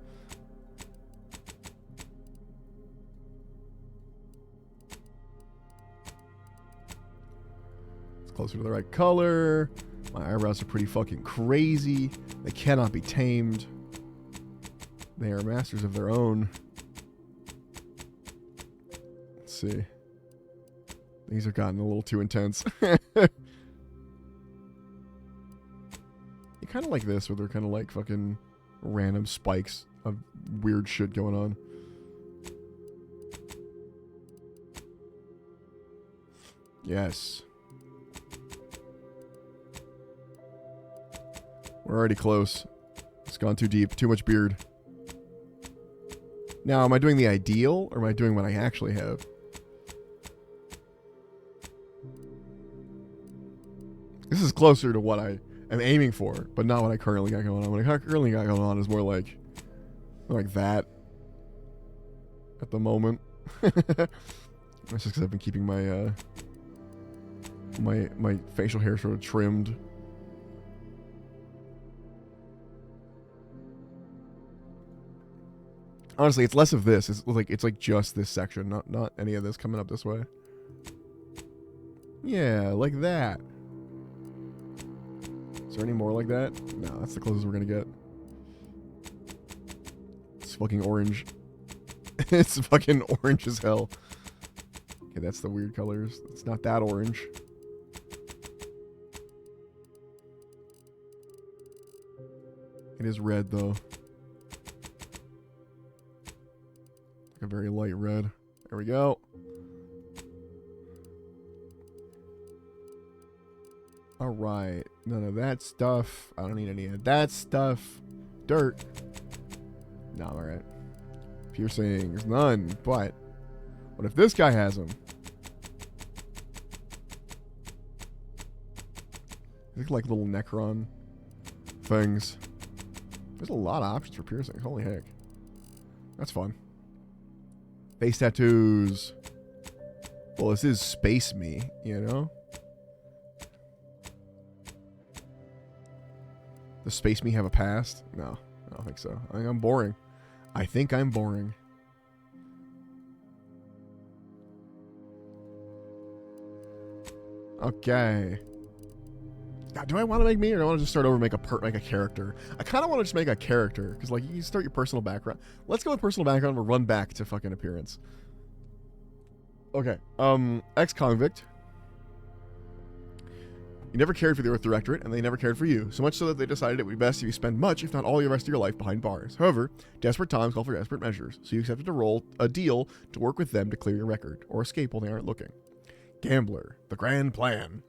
It's closer to the right color. My eyebrows are pretty fucking crazy. They cannot be tamed. They are masters of their own. Let's see. These are gotten a little too intense. You kind of like this, where they're kind of like fucking random spikes of weird shit going on. Yes. We're already close. It's gone too deep. Too much beard. Now, am I doing the ideal, or am I doing what I actually have? This is closer to what I am aiming for, but not what I currently got going on. What I currently got going on is more like that at the moment. That's just because I've been keeping my my facial hair sort of trimmed. Honestly, it's less of this. It's like just this section, not any of this coming up this way. Yeah, like that. Is there any more like that? No, that's the closest we're gonna get. It's fucking orange. It's fucking orange as hell. Okay, that's the weird colors. It's not that orange. It is red though. Like a very light red. There we go. Alright. None of that stuff. I don't need any of that stuff. Dirt. No, alright. Piercings. None. But what if this guy has them? They look like little Necron things. There's a lot of options for piercings. Holy heck. That's fun. Face tattoos. Well, this is space me, you know? Does space me have a past? No, I don't think so. I think I'm boring. I think I'm boring. Okay. Now, do I want to make me, or do I want to just start over and make a character? I kind of want to just make a character, because like you start your personal background. Let's go with personal background. We'll run back to fucking appearance. Okay. Ex-convict. You never cared for the Earth Directorate, and they never cared for you, so much so that they decided it would be best if you spend much, if not all, the rest of your life behind bars. However, desperate times call for desperate measures, so you accepted a deal to work with them to clear your record, or escape while they aren't looking. Gambler. The grand plan.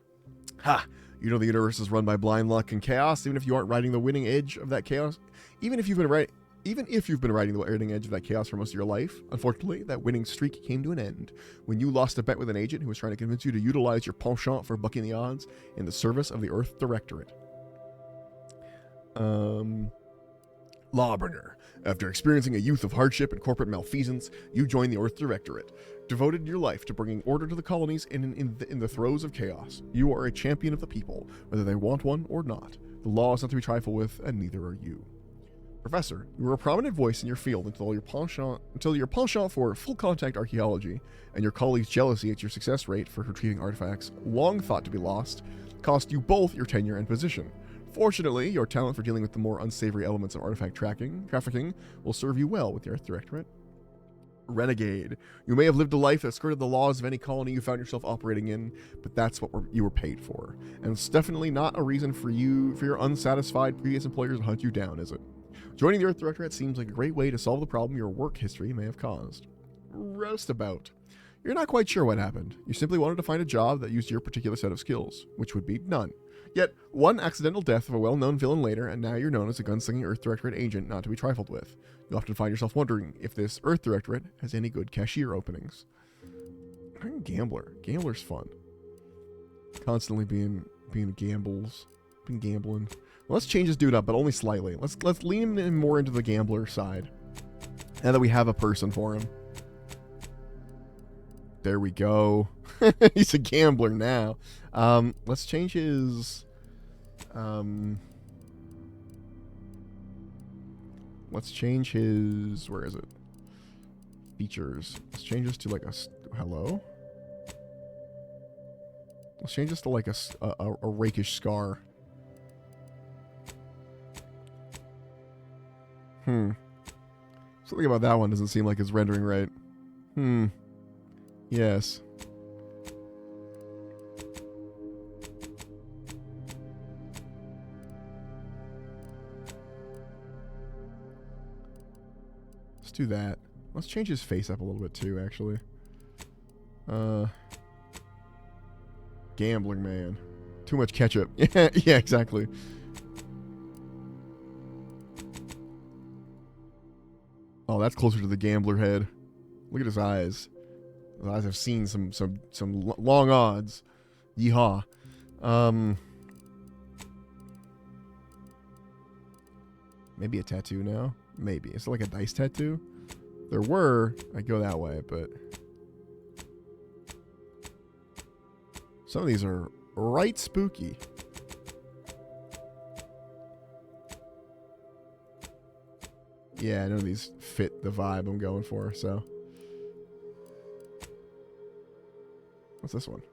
Ha! You know the universe is run by blind luck and chaos, even if you aren't riding the winning edge of that chaos. Even if you've been riding the winning edge of that chaos for most of your life, unfortunately, that winning streak came to an end when you lost a bet with an agent who was trying to convince you to utilize your penchant for bucking the odds in the service of the Earth Directorate. Lawbringer. After experiencing a youth of hardship and corporate malfeasance, you joined the Earth Directorate, devoted your life to bringing order to the colonies in the throes of chaos. You are a champion of the people, whether they want one or not. The law is not to be trifled with, and neither are you. Professor, you were a prominent voice in your field until your penchant for full-contact archaeology and your colleagues' jealousy at your success rate for retrieving artifacts, long thought to be lost, cost you both your tenure and position. Fortunately, your talent for dealing with the more unsavory elements of artifact trafficking will serve you well with the Earth Directorate. Renegade. You may have lived a life that skirted the laws of any colony you found yourself operating in, but that's what you were paid for. And it's definitely not a reason for your unsatisfied previous employers to hunt you down, is it? Joining the Earth Directorate seems like a great way to solve the problem your work history may have caused. Roustabout. You're not quite sure what happened. You simply wanted to find a job that used your particular set of skills, which would be none. Yet, one accidental death of a well-known villain later, and now you're known as a gunslinging Earth Directorate agent not to be trifled with. You often find yourself wondering if this Earth Directorate has any good cashier openings. Gambler. Gambler's fun. Constantly being gambles. Been gambling. Well, let's change this dude up, but only slightly. Let's lean him more into the gambler side. Now that we have a person for him. There we go. He's a gambler now. Let's change his... let's change his... Where is it? Features. Let's change this to like a... Hello? Let's change this to like a rakish scar. Something about that one doesn't seem like it's rendering right. Yes. Let's do that. Let's change his face up a little bit too, actually. Gambling man. Too much ketchup. Yeah, exactly. Oh, that's closer to the gambler head. Look at his eyes. His eyes have seen some long odds. Yeehaw. Maybe a tattoo now? Maybe. Is it like a dice tattoo? There were. I'd go that way, but... some of these are right spooky. Yeah, none of these fit the vibe I'm going for, so... what's this one?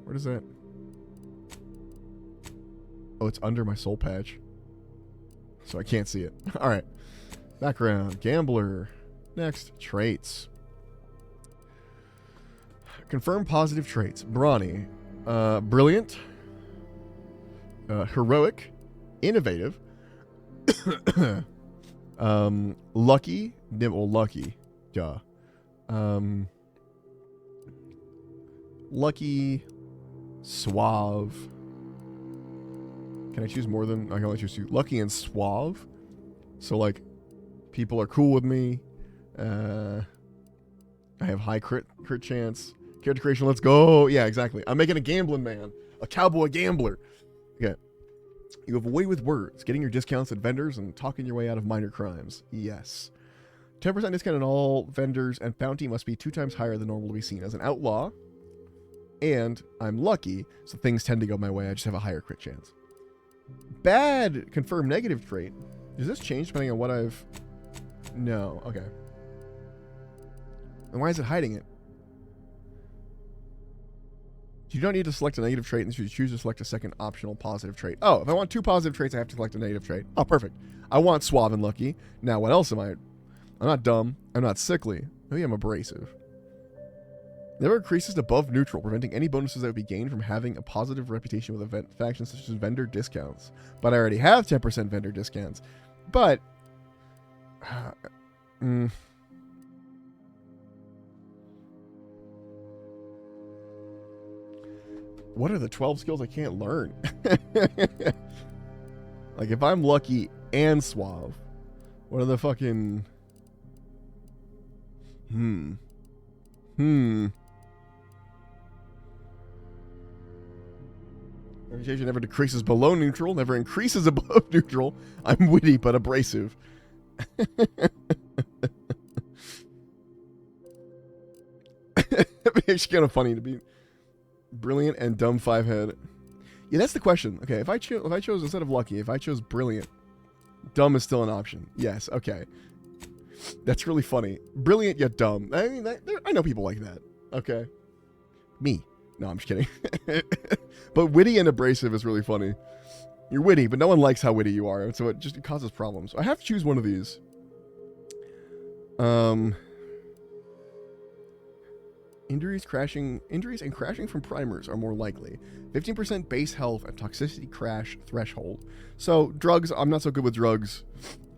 Where is that? Oh, it's under my soul patch. So I can't see it. Alright. Background. Gambler. Next. Traits. Confirm positive traits. Brawny. Brilliant. Heroic. Innovative. Lucky. Well, lucky. Duh. Lucky. Suave. Can I choose more than... I can only choose two. Lucky and suave. So, like, people are cool with me. I have high crit chance. Character creation, let's go. Yeah, exactly. I'm making a gambling man. A cowboy gambler. Okay. You have a way with words. Getting your discounts at vendors and talking your way out of minor crimes. Yes. 10% discount on all vendors and bounty must be 2 times higher than normal to be seen as an outlaw. And I'm lucky, so things tend to go my way. I just have a higher crit chance. Bad confirmed negative trait. Does this change depending on what I've... no. Okay. Then why is it hiding it? You don't need to select a negative trait, and you choose to select a second optional positive trait. Oh, if I want 2 positive traits, I have to select a negative trait. Oh, perfect. I want suave and lucky. Now, what else am I? I'm not dumb. I'm not sickly. Maybe I'm abrasive. Never increases above neutral, preventing any bonuses that would be gained from having a positive reputation with event factions such as vendor discounts. But I already have 10% vendor discounts. But... what are the 12 skills I can't learn? Like, if I'm lucky and suave, what are the fucking... Reputation never decreases below neutral, never increases above neutral. I'm witty but abrasive. It'd be actually kind of funny to be brilliant and dumb 5-head. Yeah, that's the question. Okay, if I chose instead of lucky, if I chose brilliant, dumb is still an option. Yes, okay. That's really funny. Brilliant yet dumb. I mean, I know people like that. Okay. Me. No, I'm just kidding. But witty and abrasive is really funny. You're witty, but no one likes how witty you are, so it just causes problems. I have to choose one of these. Injuries and crashing from primers are more likely. 15% base health and toxicity crash threshold. So drugs, I'm not so good with drugs,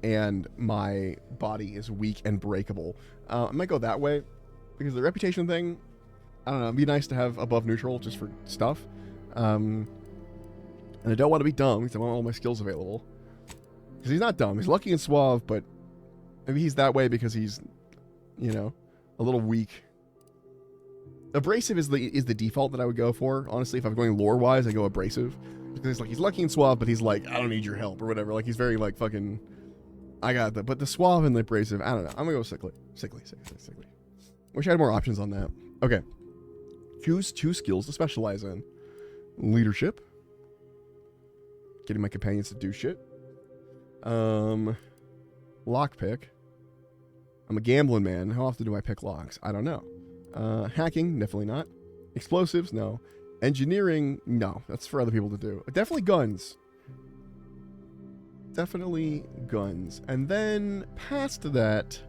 and my body is weak and breakable. I might go that way because the reputation thing, I don't know, it'd be nice to have above neutral just for stuff. And I don't want to be dumb because I want all my skills available. Because he's not dumb. He's lucky and suave, but maybe he's that way because he's, you know, a little weak. Abrasive is the default that I would go for. Honestly, if I'm going lore-wise, I go abrasive. Because it's like, he's lucky and suave, but he's like, I don't need your help, or whatever. Like, he's very, like, fucking, I got that. But the suave and the abrasive, I don't know. I'm gonna go sickly. Sickly. Wish I had more options on that. Okay. Choose 2 skills to specialize in. Leadership. Getting my companions to do shit. Lockpick. I'm a gambling man. How often do I pick locks? I don't know. Hacking, definitely not. Explosives, no. Engineering, no. That's for other people to do. Definitely guns. definitely guns. And then past that...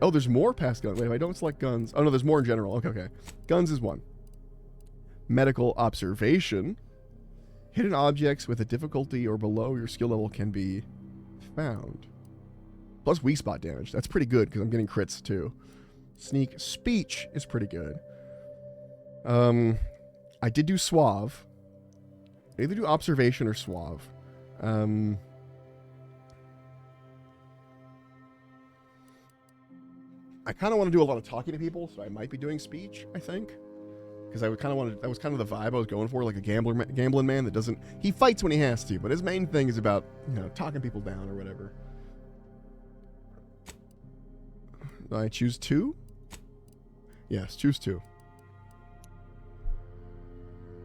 Oh, there's more past guns. Wait, if I don't select guns... Oh, no, there's more in general. Okay, okay. Guns is one. Medical observation. Hidden objects with a difficulty or below your skill level can be found. Plus weak spot damage. That's pretty good because I'm getting crits too. Sneak speech is pretty good. I did do suave. I either do observation or suave. I kind of want to do a lot of talking to people, so I might be doing speech, I think. Because I would kind of want to, that was kind of the vibe I was going for, like a gambling man that doesn't, he fights when he has to, but his main thing is about, you know, talking people down or whatever. I choose 2? Yes, choose 2.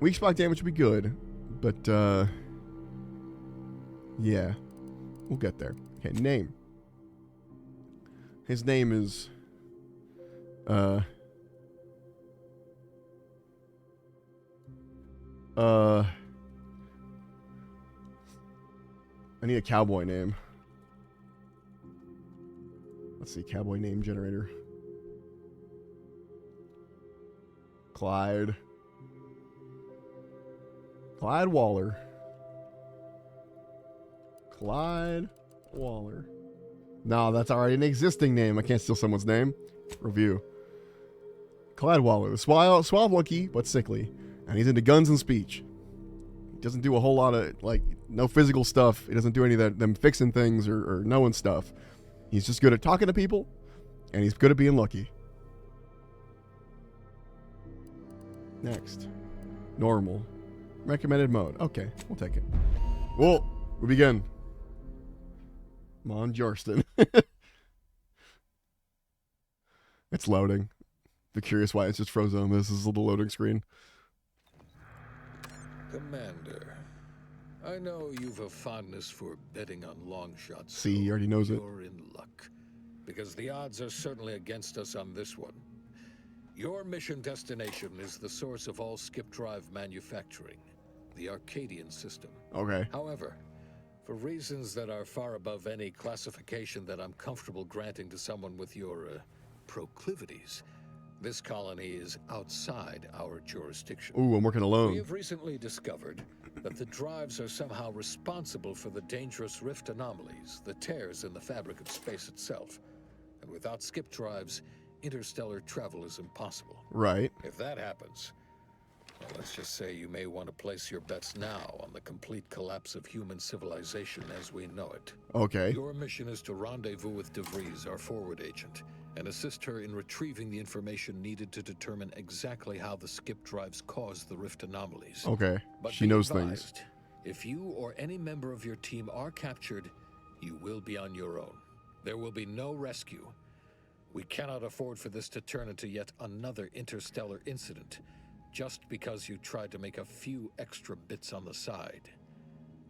Weak spot damage would be good, but, yeah, we'll get there. Okay, name. His name is, I need a cowboy name. Let's see, cowboy name generator. Clyde. Clyde Waller. Clyde Waller. No, that's already an existing name. I can't steal someone's name. Review. Clyde Waller. The suave looky, but sickly. And he's into guns and speech. He doesn't do a whole lot of, like, no physical stuff. He doesn't do any of that, them fixing things or knowing stuff. He's just good at talking to people, and he's good at being lucky. Next. Normal. Recommended mode. Okay, we'll take it. Well, we begin. Come on, Jorston. It's loading. If you're curious why it's just frozen on this is the loading screen. Commander, I know you've a fondness for betting on long shots. See, he already knows it. You're in luck, because the odds are certainly against us on this one. Your mission destination is the source of all skip drive manufacturing, the Arcadian system. Okay. However, for reasons that are far above any classification that I'm comfortable granting to someone with your proclivities, this colony is outside our jurisdiction. Ooh, I'm working alone. We have recently discovered that the drives are somehow responsible for the dangerous rift anomalies, the tears in the fabric of space itself. And without skip drives, interstellar travel is impossible. Right. If that happens, well, let's just say you may want to place your bets now on the complete collapse of human civilization as we know it. Okay. Your mission is to rendezvous with DeVries, our forward agent, and assist her in retrieving the information needed to determine exactly how the skip drives cause the rift anomalies. Okay. But She be knows advised, things. if you or any member of your team are captured, you will be on your own. There will be no rescue. We cannot afford for this to turn into yet another interstellar incident, just because you tried to make a few extra bits on the side.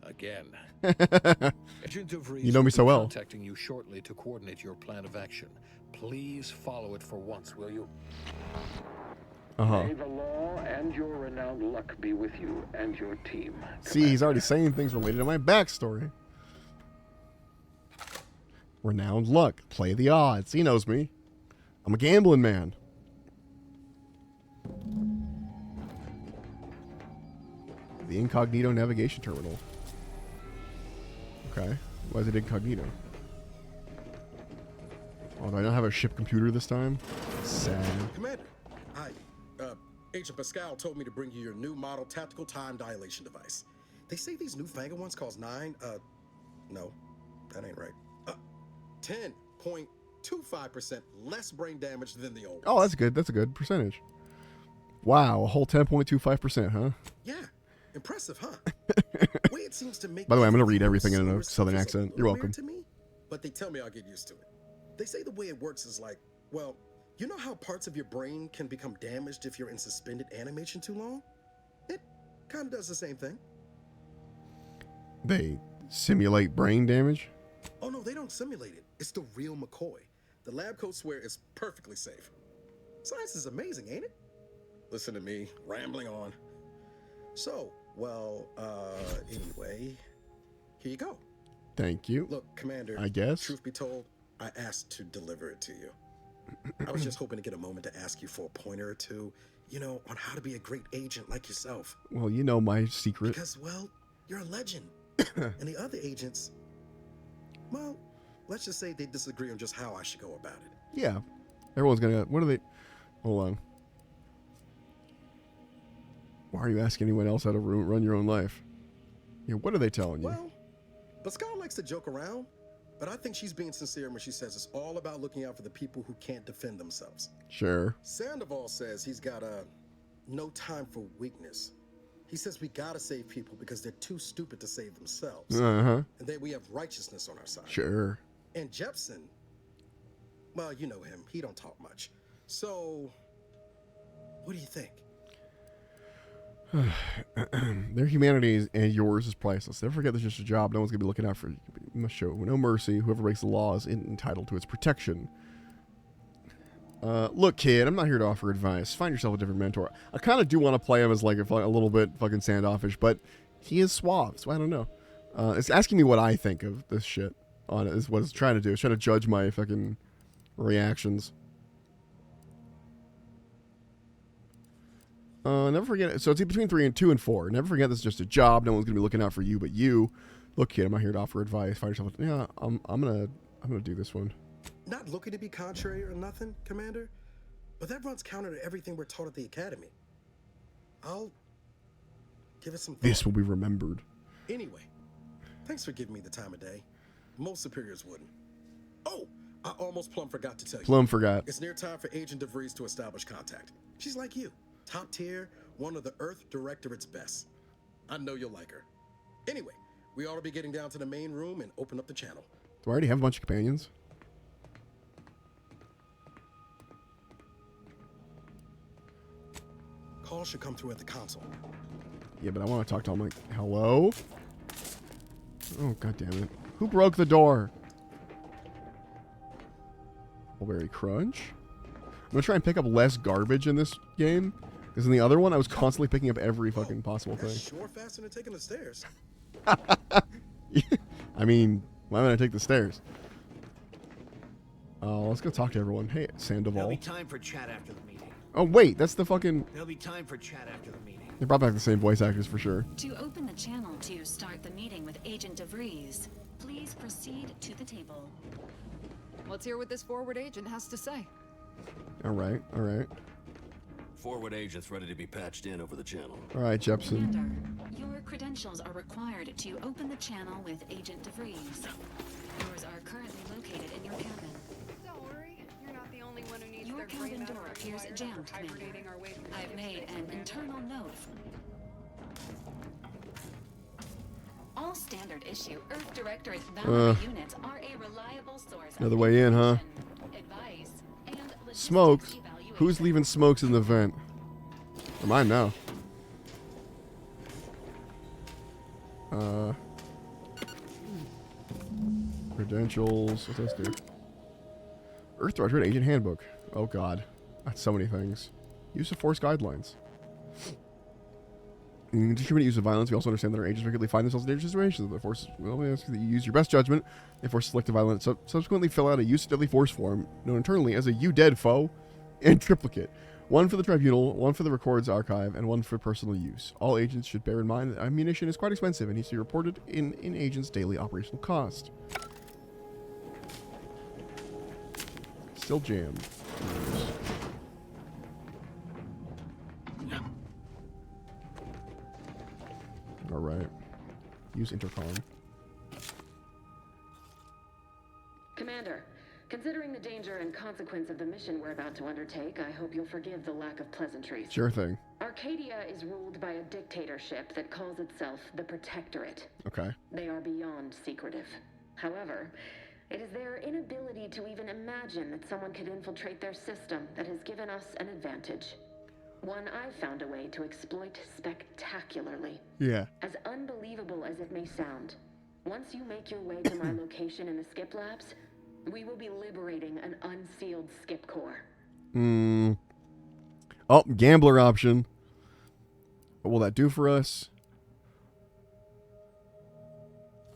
Again. Agent DeVries You know me so well. will be contacting you shortly to coordinate your plan of action. Please follow it for once, will you? Uh-huh. May the law and your renowned luck be with you and your team. See, he's already saying things related to my backstory. Renowned luck. Play the odds. He knows me. I'm a gambling man. The incognito navigation terminal. Okay. Why is it incognito? Oh, do I not have a ship computer this time? Sad. Commander, hi. Agent Pascal told me to bring you your new model tactical time dilation device. They say these newfangled ones cost no, that ain't right. 10.25% less brain damage than the old. Oh, that's good. That's a good percentage. Wow, a whole 10.25%, huh? Yeah, impressive, huh? Way it seems to make. By the way, I'm going to read everything in a southern accent. You're welcome. To me, but they tell me I'll get used to it. They say the way it works is like, well, you know how parts of your brain can become damaged if you're in suspended animation too long? It kind of does the same thing. They simulate brain damage? Oh no, they don't simulate it. It's the real McCoy. The lab coats swear it's perfectly safe. Science is amazing, ain't it? Listen to me, rambling on. So, well, anyway, here you go. Thank you. Look, Commander. I guess. Truth be told, I asked to deliver it to you. I was just hoping to get a moment to ask you for a pointer or two, you know, on how to be a great agent like yourself. Well, you know my secret. Because, well, you're a legend. And the other agents, well, let's just say they disagree on just how I should go about it. Yeah. Everyone's gonna... What are they... Hold on. Why are you asking anyone else how to run your own life? Yeah, what are they telling you? Well, Pascal likes to joke around, but I think she's being sincere when she says it's all about looking out for the people who can't defend themselves. Sure. Sandoval says he's got no time for weakness. He says we gotta save people because they're too stupid to save themselves. Uh-huh. And that we have righteousness on our side. Sure. And Jepson, well, you know him. He don't talk much. So, what do you think? Their humanity and yours is priceless. Never forget this is just a job. No one's going to be looking out for you. You must show no mercy. Whoever breaks the law is entitled to its protection. Look, kid, I'm not here to offer advice. Find yourself a different mentor. I kind of do want to play him as like a little bit fucking standoffish, but he is suave, so I don't know. It's asking me what I think of this shit on it, is what it's trying to do. It's trying to judge my fucking reactions. Never forget. So it's between 2 and 4. Never forget this is just a job. No one's gonna be looking out for you, but you. Look, kid, I'm not here to offer advice. Find yourself. Yeah, I'm gonna do this one. Not looking to be contrary or nothing, Commander, but that runs counter to everything we're taught at the Academy. I'll give it some thought. This will be remembered. Anyway, thanks for giving me the time of day. Most superiors wouldn't. Oh, I almost plumb forgot to tell you. Plum forgot. It's near time for Agent DeVries to establish contact. She's like you. Top tier, one of the Earth Directorate's best. I know you'll like her. Anyway, we ought to be getting down to the main room and open up the channel. Do I already have a bunch of companions? Call should come through at the console. Yeah, but I want to talk to them like, hello? Oh, god damn it. Who broke the door? Mulberry Crunch? I'm gonna try and pick up less garbage in this game. Because in the other one, I was constantly picking up every fucking possible thing. That's sure faster than taking the stairs. I mean, why would I take the stairs? Let's go talk to everyone. Hey, Sandoval. There'll be time for chat after the meeting. Oh, wait, that's the fucking... There'll be time for chat after the meeting. They brought back the same voice actors for sure. To open the channel to start the meeting with Agent DeVries, please proceed to the table. Let's hear what this forward agent has to say. Alright, alright. Forward agents ready to be patched in over the channel. Alright, Jepson. Commander, your credentials are required to open the channel with Agent DeVries. Yours are currently located in your cabin. Don't worry, you're not the only one who needs Your their brain cabin matter door appears acquired jammed, for Commander. hibernating our way through the I've made an space internal note. All standard issue Earth Directorate Valkyrie units are a reliable source of Another way in, huh? advice, and Smokes? Who's leaving smokes in the vent? Or mine now. Credentials. What's this do? Earth Directorate Agent Handbook. Oh god. That's so many things. Use of Force Guidelines. In indiscriminate use of violence, we also understand that our agents frequently find themselves in dangerous situations. The Force will ask that you use your best judgment and force selective violence. Subsequently, fill out a use of deadly force form, known internally as a "you dead foe" and triplicate. One for the tribunal, one for the records archive, and one for personal use. All agents should bear in mind that ammunition is quite expensive and needs to be reported in agents' daily operational cost. Still jammed. Alright. Use intercom. Commander, considering the danger and consequence of the mission we're about to undertake, I hope you'll forgive the lack of pleasantries. Sure thing. Arcadia is ruled by a dictatorship that calls itself the Protectorate. Okay. They are beyond secretive. However, it is their inability to even imagine that someone could infiltrate their system that has given us an advantage. One I've found a way to exploit spectacularly. Yeah. As unbelievable as it may sound, once you make your way to my location in the skip labs, we will be liberating an unsealed skip core. Oh, gambler option. What will that do for us?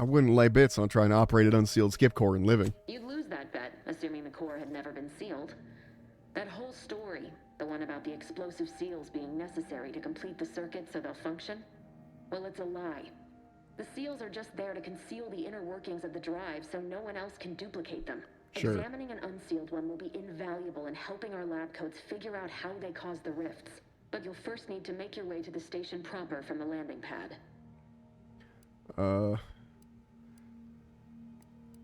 I wouldn't lay bits on trying to operate an unsealed skip core and living. You'd lose that bet, assuming the core had never been sealed. That whole story, the one about the explosive seals being necessary to complete the circuit so they'll function, well, it's a lie. The seals are just there to conceal the inner workings of the drive so no one else can duplicate them. Sure. Examining an unsealed one will be invaluable in helping our lab coats figure out how they cause the rifts. But you'll first need to make your way to the station proper from the landing pad.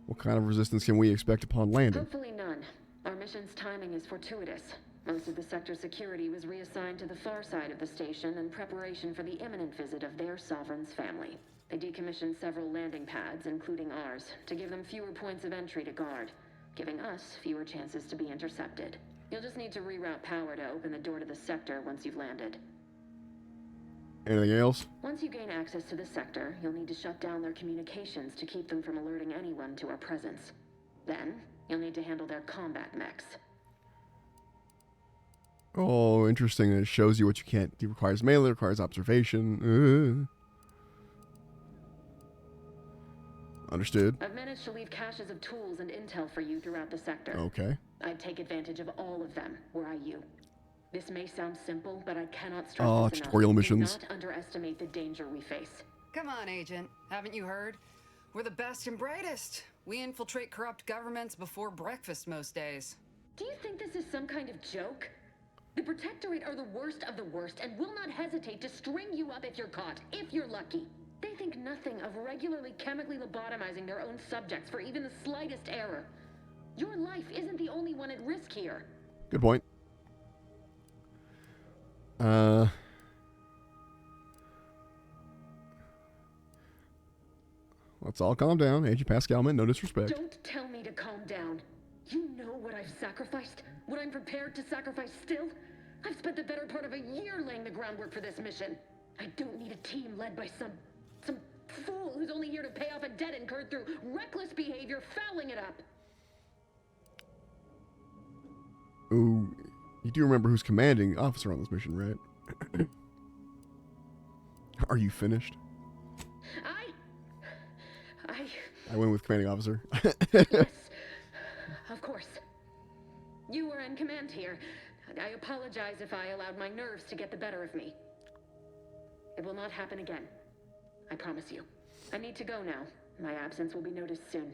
What kind of resistance can we expect upon landing? Hopefully none. Our mission's timing is fortuitous. Most of the sector's security was reassigned to the far side of the station in preparation for the imminent visit of their sovereign's family. They decommissioned several landing pads, including ours, to give them fewer points of entry to guard, giving us fewer chances to be intercepted. You'll just need to reroute power to open the door to the sector once you've landed. Anything else? Once you gain access to the sector, you'll need to shut down their communications to keep them from alerting anyone to our presence. Then, you'll need to handle their combat mechs. Oh, interesting. It shows you what you can't. It requires melee, requires observation. Understood. I've managed to leave caches of tools and intel for you throughout the sector. Okay. I'd take advantage of all of them, were I you. This may sound simple, but I cannot stress this enough. Tutorial missions. Do not underestimate the danger we face. Come on, Agent. Haven't you heard? We're the best and brightest. We infiltrate corrupt governments before breakfast most days. Do you think this is some kind of joke? The Protectorate are the worst of the worst and will not hesitate to string you up if you're caught, if you're lucky. They think nothing of regularly chemically lobotomizing their own subjects for even the slightest error. Your life isn't the only one at risk here. Good point. Let's all calm down. Agent Pascalman, no disrespect. Don't tell me to calm down. You know what I've sacrificed? What I'm prepared to sacrifice still? I've spent the better part of a year laying the groundwork for this mission. I don't need a team led by some fool who's only here to pay off a debt incurred through reckless behavior, fouling it up. Ooh, you do remember who's commanding officer on this mission, right? Are you finished? I went with commanding officer. Yes, of course. You were in command here. I apologize if I allowed my nerves to get the better of me. It will not happen again. I promise you. I need to go now. My absence will be noticed soon.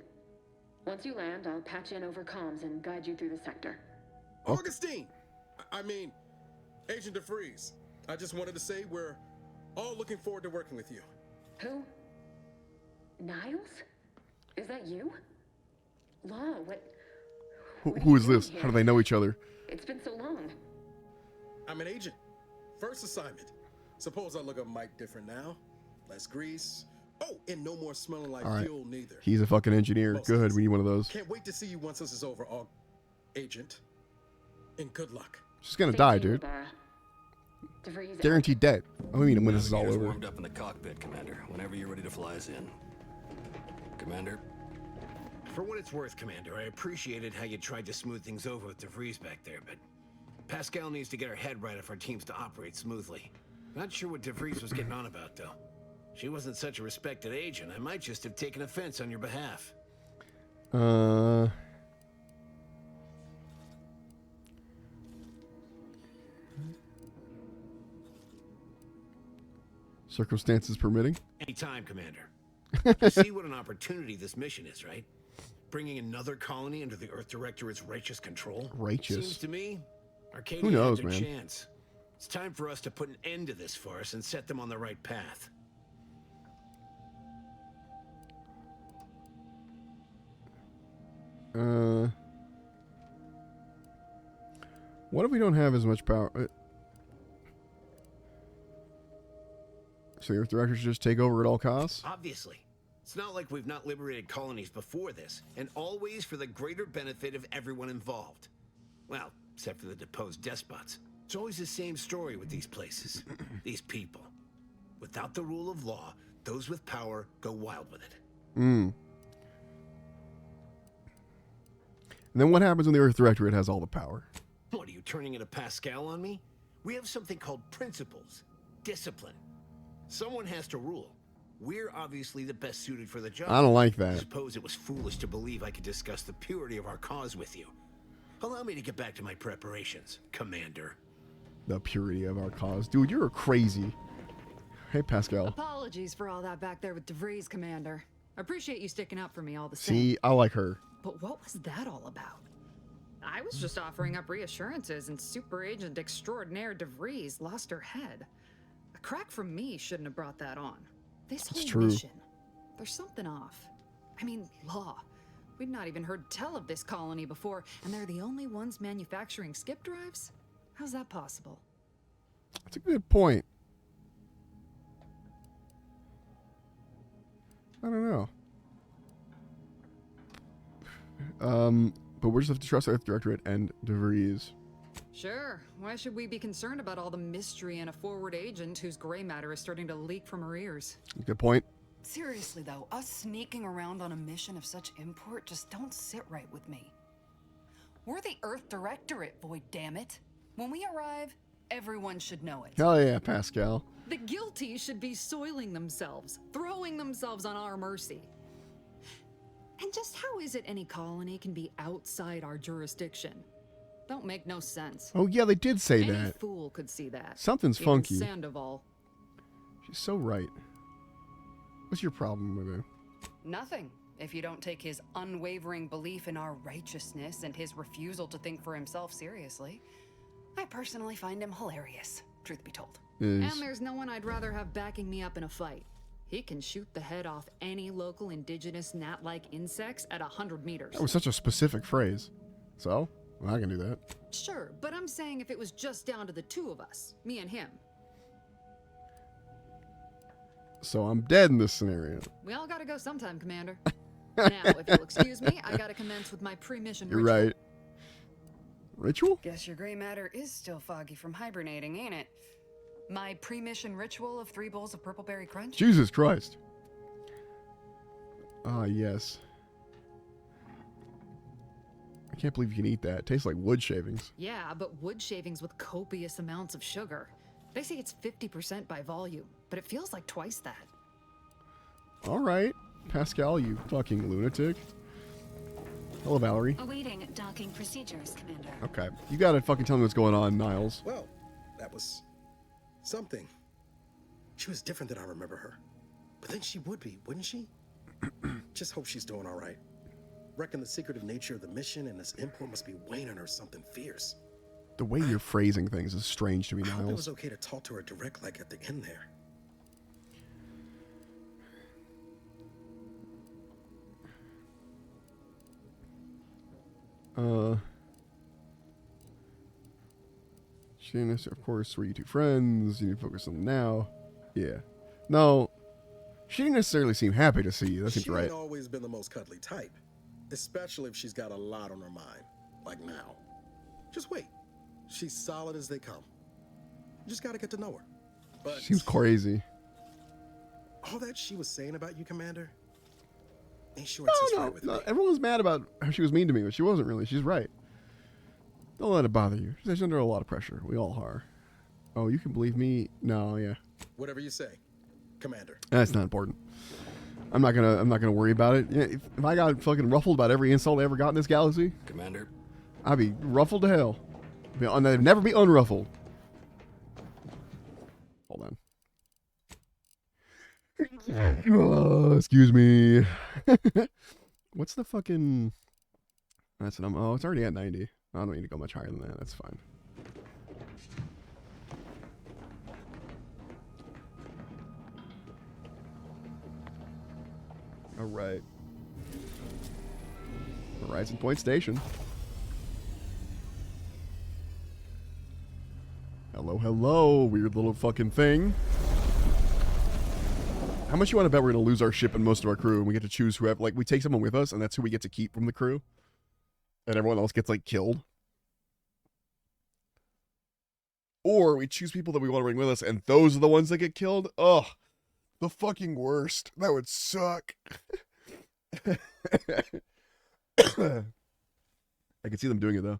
Once you land, I'll patch in over comms and guide you through the sector. Augustine! I mean, Agent DeFreeze. I just wanted to say we're all looking forward to working with you. Who? Niles? Is that you? Law, what? Who is this? How do they know each other? It's been so long. I'm an agent. First assignment. Suppose I look a mite different now. Less grease. Oh, and no more smelling like fuel neither. He's a fucking engineer. Good, we need one of those. Can't wait to see you once this is over, Agent. And good luck. She's gonna die, dude. Guaranteed dead. I mean, when this is all over. Warmed up in the cockpit, Commander. Whenever you're ready to fly us in. Commander? For what it's worth, Commander, I appreciated how you tried to smooth things over with DeVries back there, but Pascal needs to get her head right if our team's to operate smoothly. Not sure what DeVries was getting on about, though. She wasn't such a respected agent. I might just have taken offense on your behalf. Circumstances permitting. Anytime, Commander. You see what an opportunity this mission is, right? Bringing another colony under the Earth Directorate's righteous control. Righteous. Seems to me, Arcadia Who knows, had their man? chance. It's time for us to put an end to this farce and set them on the right path. What if we don't have as much power? So the Earth Director should just take over at all costs? Obviously. It's not like we've not liberated colonies before this, and always for the greater benefit of everyone involved. Well, except for the deposed despots. It's always the same story with these places, these people. Without the rule of law, those with power go wild with it. And then what happens when the Earth Directorate has all the power? What, are you turning into Pascal on me? We have something called principles, discipline. Someone has to rule. We're obviously the best suited for the job. I don't like I that. suppose it was foolish to believe I could discuss the purity of our cause with you. Allow me to get back to my preparations, Commander. The purity of our cause. Dude, you're crazy. Hey, Pascal. Apologies for all that back there with DeVries, Commander. I appreciate you sticking up for me all the same. See, I like her. But what was that all about? I was just offering up reassurances, and Super Agent Extraordinaire DeVries lost her head. A crack from me shouldn't have brought that on. This whole mission, there's something off. I mean, law. We'd not even heard tell of this colony before, and they're the only ones manufacturing skip drives? How's that possible? That's a good point. I don't know. But we're just have to trust Earth Directorate and DeVries. Sure. Why should we be concerned about all the mystery in a forward agent whose gray matter is starting to leak from her ears? Good point. Seriously though, us sneaking around on a mission of such import just don't sit right with me. We're the Earth Directorate, boy, damn it. When we arrive, everyone should know it. Hell yeah, Pascal. The guilty should be soiling themselves, throwing themselves on our mercy. And just how is it any colony can be outside our jurisdiction? Don't make no sense. Oh yeah, they did say Any that. fool could see that. Something's Even funky. Sandoval. She's so right. What's your problem with her? Nothing. If you don't take his unwavering belief in our righteousness and his refusal to think for himself seriously. I personally find him hilarious, truth be told. And there's no one I'd rather have backing me up in a fight. He can shoot the head off any local indigenous gnat-like insects at 100 meters. That was such a specific phrase. So, well, I can do that. Sure, but I'm saying if it was just down to the two of us, me and him. So I'm dead in this scenario. We all gotta go sometime, Commander. Now, if you'll excuse me, I gotta commence with my pre-mission You're ritual. right. Ritual? Guess your gray matter is still foggy from hibernating, ain't it? My pre-mission ritual of 3 bowls of purple berry crunch? Jesus Christ. Ah, yes. I can't believe you can eat that. It tastes like wood shavings. Yeah, but wood shavings with copious amounts of sugar. They say it's 50% by volume, but it feels like twice that. All right, Pascal, you fucking lunatic. Hello, Valerie. Awaiting docking procedures, Commander. Okay, you gotta fucking tell me what's going on, Niles. Well, that was something. She was different than I remember her. But then she would be, wouldn't she? Just hope she's doing all right. Reckon the secretive nature of the mission and this import must be weighing on her something fierce. The way you're phrasing things is strange to me, I hope it Niles. was okay to talk to her direct like at the end there. She didn't necessarily, of course, were you two friends? You need to focus on them now. Yeah. No. She didn't necessarily seem happy to see you. That seems She right. ain't always been the most cuddly type. Especially if she's got a lot on her mind. Like now. Just wait. She's solid as they come. You just gotta get to know her. But Seems crazy. all that she was saying about you, Commander, ain't sure it's just right with me. Everyone's mad about how she was mean to me, but she wasn't really. She's right. Don't let it bother you. She's under a lot of pressure. We all are. Oh, you can believe me? No, yeah. Whatever you say, Commander. That's not important. I'm not gonna worry about it. Yeah, if I got fucking ruffled about every insult I ever got in this galaxy, Commander, I'd be ruffled to hell. I'd never be unruffled. Hold on. Oh, excuse me. What's the fucking... That's what oh, it's already at 90. I don't need to go much higher than that. That's fine. All right. Horizon Point Station. Hello, hello, weird little fucking thing. How much you want to bet we're going to lose our ship and most of our crew and we get to choose whoever, like, we take someone with us and that's who we get to keep from the crew? And everyone else gets, like, killed? Or we choose people that we want to bring with us and those are the ones that get killed? Ugh. The fucking worst. That would suck. I can see them doing it, though.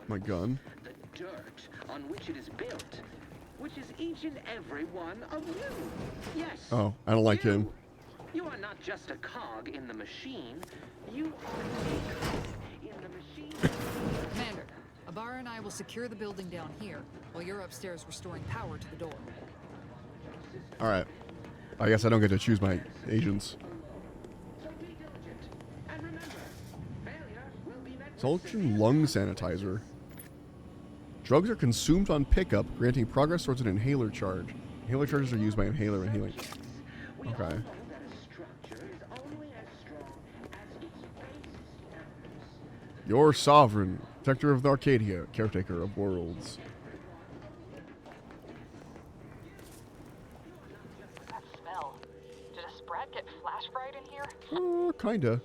My gun. The dirt on which it is built, which is each and every one of you. Yes. Oh, I don't like him. You are not just a cog in the machine. You are a cog in the machine. Commander, Abara and I will secure the building down here, while you're upstairs restoring power to the door. All right. I guess I don't get to choose my agents. Sultran lung sanitizer. Drugs are consumed on pickup, granting progress towards an inhaler charge. Inhaler charges are used by inhaler and healing. Okay. Your sovereign, protector of the Arcadia, caretaker of worlds. That smell. Did a sprat get flash fried in here? Oh, kinda.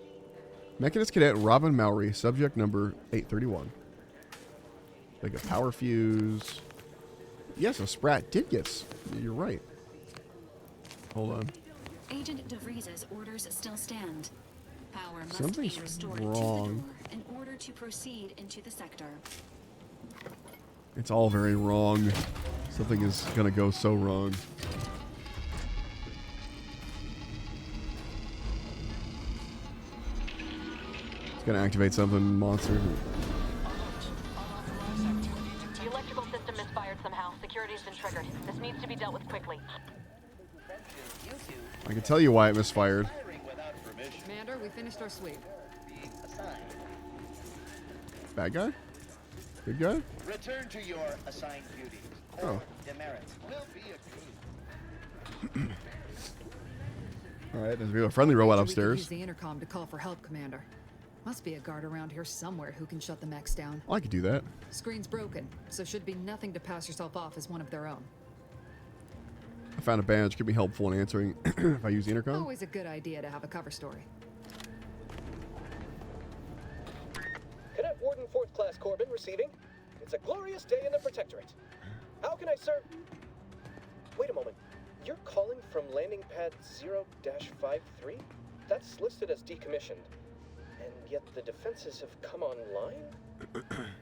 Mechanist Cadet Robin Mowry, subject number 831. Like a power fuse. Yes, a sprat did get. You're right. Hold on. Agent DeVries's orders still stand. Power must Something's be restored wrong. to the door in order to proceed into the sector. It's all very wrong. Something is gonna go so wrong. It's gonna activate something monster. The electrical system misfired somehow. Security's been triggered. This needs to be dealt with quickly. I can tell you why it misfired. Commander, we finished our sweep. Bad guy? Good guy? Return to your assigned duties. Oh. Demerits will be agreed. Alright, there's a friendly robot We can upstairs. use the intercom to call for help, Commander. Must be a guard around here somewhere who can shut the mechs down. Oh, I could do that. Screen's broken, so should be nothing to pass yourself off as one of their own. I found a bandage. Could be helpful in answering if I use the intercom. Always a good idea to have a cover story. Cadet Warden 4th Class Corbin receiving. It's a glorious day in the Protectorate. How can I serve? Wait a moment. You're calling from landing pad 0-53? That's listed as decommissioned. And yet the defenses have come online?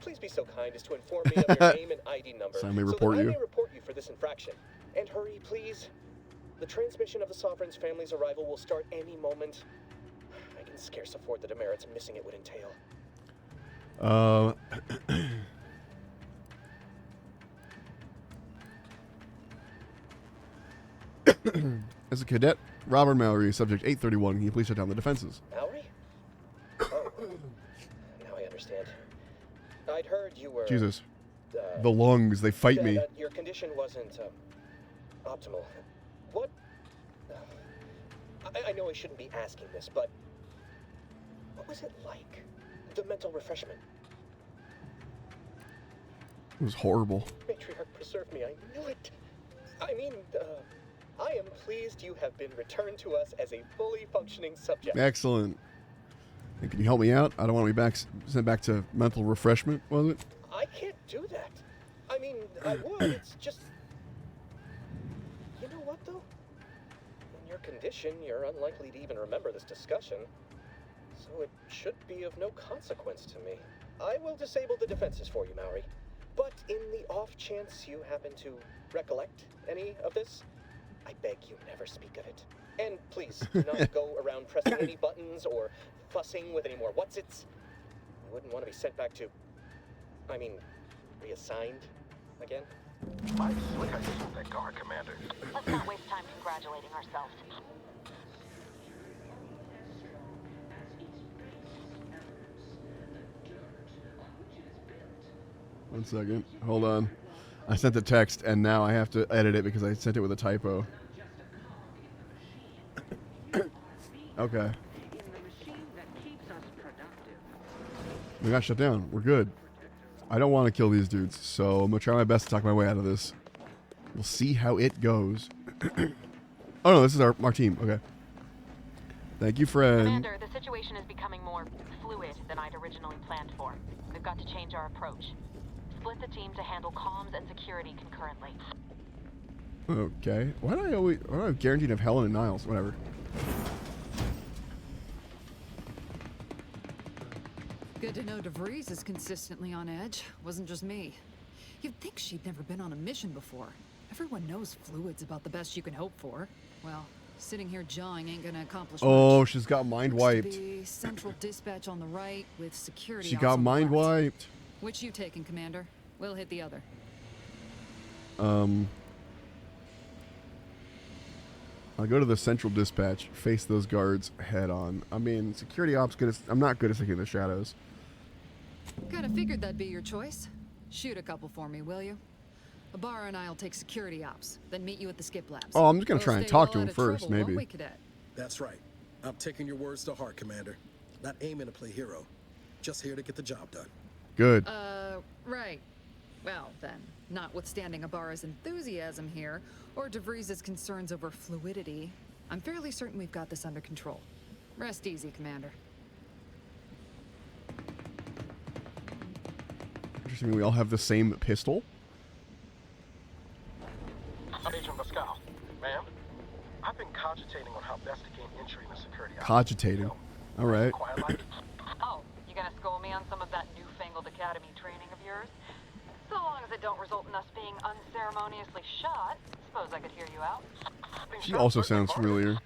Please be so kind as to inform me of your name and ID number So I may so report that I you. may report you for this infraction. And hurry, please. The transmission of the Sovereign's family's arrival will start any moment. I can scarce afford the demerits missing it would entail. As a cadet, Robert Mallory, subject 831, can you please shut down the defenses? Mallory? Oh, now I understand. I'd heard you were... Jesus. The lungs, they fight me. That your condition wasn't optimal. What? I know I shouldn't be asking this, but what was it like? The mental refreshment. It was horrible. Matriarch, preserve me. I knew it. I mean, I am pleased you have been returned to us as a fully functioning subject. Excellent. Hey, can you help me out? I don't want to be sent back to mental refreshment, was it? I can't do that. I mean, I would. It's just... You know what, though? In your condition, you're unlikely to even remember this discussion. So it should be of no consequence to me. I will disable the defenses for you, Maori. But in the off chance you happen to recollect any of this, I beg you never speak of it. And please, do not go around pressing any buttons or fussing with any more what's-its. You wouldn't want to be sent back to... I mean, reassigned again? Mighty slick, I guess, with that guard, Commander. Let's not waste time congratulating ourselves. One second. Hold on. I sent the text, and now I have to edit it because I sent it with a typo. Okay. We got shut down. We're good. I don't want to kill these dudes, so I'm going to try my best to talk my way out of this. We'll see how it goes. Oh, no, this is our team. Okay. Thank you, friend. Commander, the situation is becoming more fluid than I'd originally planned for. We've got to change our approach. Split the team to handle comms and security concurrently. Okay. Why do I have guaranteed of Helen and Niles? Whatever. Good to know DeVries is consistently on edge. Wasn't just me. You'd think she'd never been on a mission before. Everyone knows fluid's about the best you can hope for. Well, sitting here jawing ain't gonna accomplish Oh, much. she's got mind Looks to wiped. be central dispatch on the right with security. She ops got on the mind left. wiped. Which you taking, Commander? We'll hit the other. I'll go to the central dispatch, face those guards head on. I mean, security ops good. I'm not good at sticking in the shadows. Kinda figured that'd be your choice. Shoot a couple for me, will you? Ibarra and I'll take security ops, then meet you at the skip labs. Oh, I'm just gonna We'll try and stay talk well to him out of first, trouble, won't maybe. we, Cadet? That's right. I'm taking your words to heart, Commander. Not aiming to play hero. Just here to get the job done. Good. Right. Well, then, notwithstanding Ibarra's enthusiasm here, or DeVries' concerns over fluidity, I'm fairly certain we've got this under control. Rest easy, Commander. Interesting. We all have the same pistol. Agent Pascal, ma'am, I've been cogitating on how best to gain entry in the security. Cogitating. All right. Oh, you gonna school me on some of that newfangled academy training of yours? So long as it don't result in us being unceremoniously shot, suppose I could hear you out. She also sounds familiar.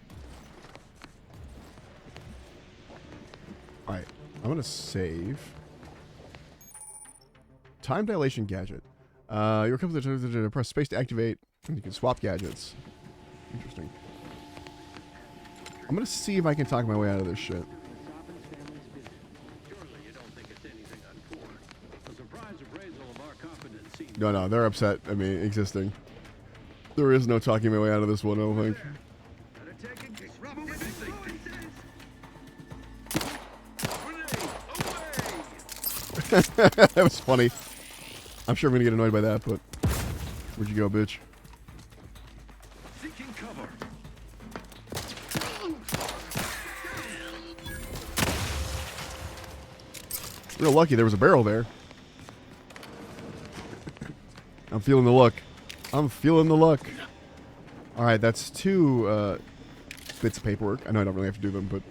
Alright, I'm gonna save. Time dilation gadget. You're coming to press space to activate, and you can swap gadgets. Interesting. I'm gonna see if I can talk my way out of this shit. No, they're upset at me existing. There is no talking my way out of this one, I don't think. That was funny. I'm sure I'm gonna get annoyed by that, but where'd you go, bitch? Seeking cover. Real lucky there was a barrel there. I'm feeling the luck. I'm feeling the luck. Alright, that's 2 bits of paperwork. I know I don't really have to do them, but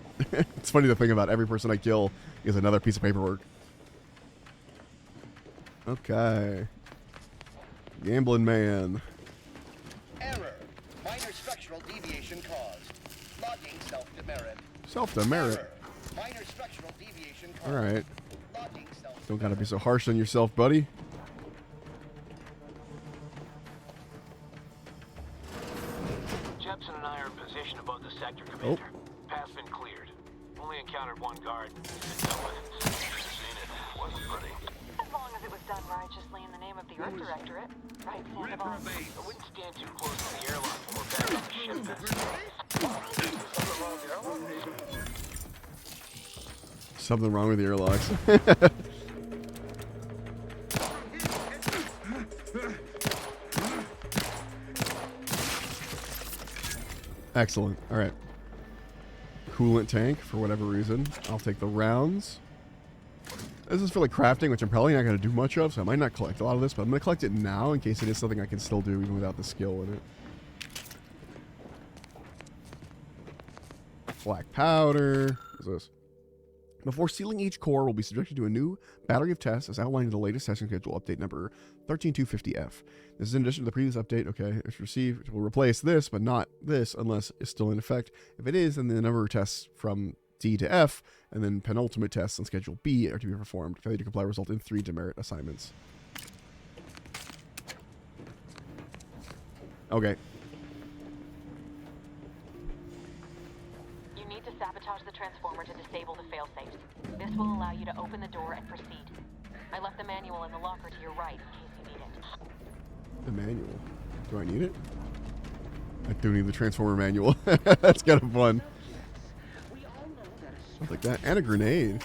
it's funny to think about. Every person I kill is another piece of paperwork. Okay. Gambling man. Error. Minor structural deviation caused. Logging self-demerit. Self-demerit. Error. Minor structural deviation caused. Alright. Logging self-demerit. Don't gotta be so harsh on yourself, buddy. Jepson and I are in position above the sector, Commander. Path's been cleared. Only encountered one guard. Seen it. Wasn't pretty. As long as it was done righteously in the name of the Earth Directorate, right, Sandoval? I wouldn't stand too close to the airlock when we're back on the ship. Something wrong with the airlocks. Excellent. All right. Coolant tank for whatever reason. I'll take the rounds. This is for like crafting, which I'm probably not going to do much of, so I might not collect a lot of this, but I'm going to collect it now in case it is something I can still do even without the skill in it. Black powder. What's this? Before sealing each core, will be subjected to a new battery of tests as outlined in the latest testing schedule update number 13250F. This is in addition to the previous update. Okay, it's received. It will replace this, but not this unless it's still in effect. If it is, then the number of tests from D to F, and then penultimate tests on Schedule B are to be performed. Failure to comply result in 3 demerit assignments. Okay. You need to sabotage the transformer to disable the failsafes. This will allow you to open the door and proceed. I left the manual in the locker to your right in case you need it. The manual. Do I need it? I do need the transformer manual. That's kind of fun. I'll take that. And a grenade.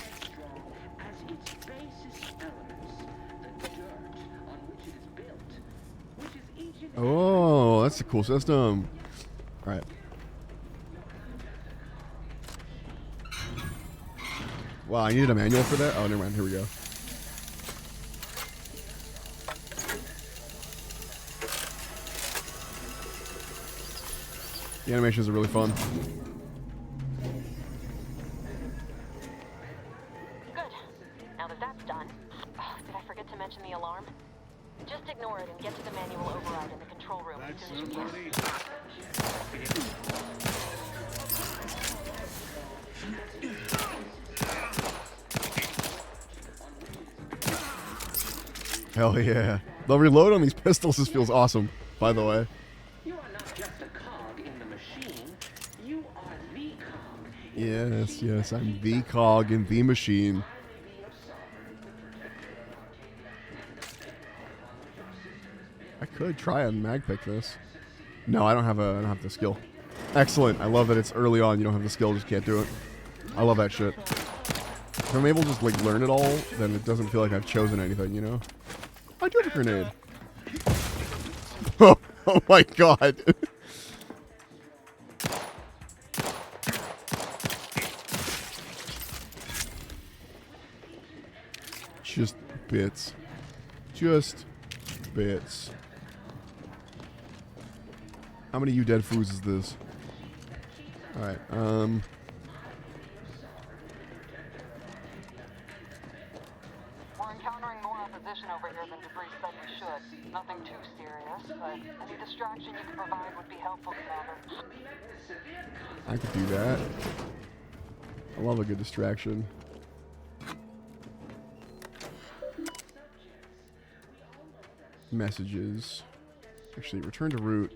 Oh, that's a cool system. Alright. Wow, I needed a manual for that? Oh, never mind. Here we go. The animations are really fun. Good. Now that that's done, did I forget to mention the alarm? Just ignore it and get to the manual override in the control room as soon as you can. Hell yeah. The reload on these pistols just feels awesome, by the way. You are not just a cog in the machine. You are the cog. Yes, yes, I'm the cog in the machine. I could try and mag pick this. No, I don't have the skill. Excellent. I love that it's early on. You don't have the skill, just can't do it. I love that shit. If I'm able to just like learn it all, then it doesn't feel like I've chosen anything, you know? I do have a grenade. Oh my god. Just bits. Just bits. How many you dead foos is this? Alright, We're encountering more opposition over here than debris said we should. Nothing too serious, but any distraction you can provide would be helpful, Commander. I could do that. I love a good distraction. Messages. Actually, return to route.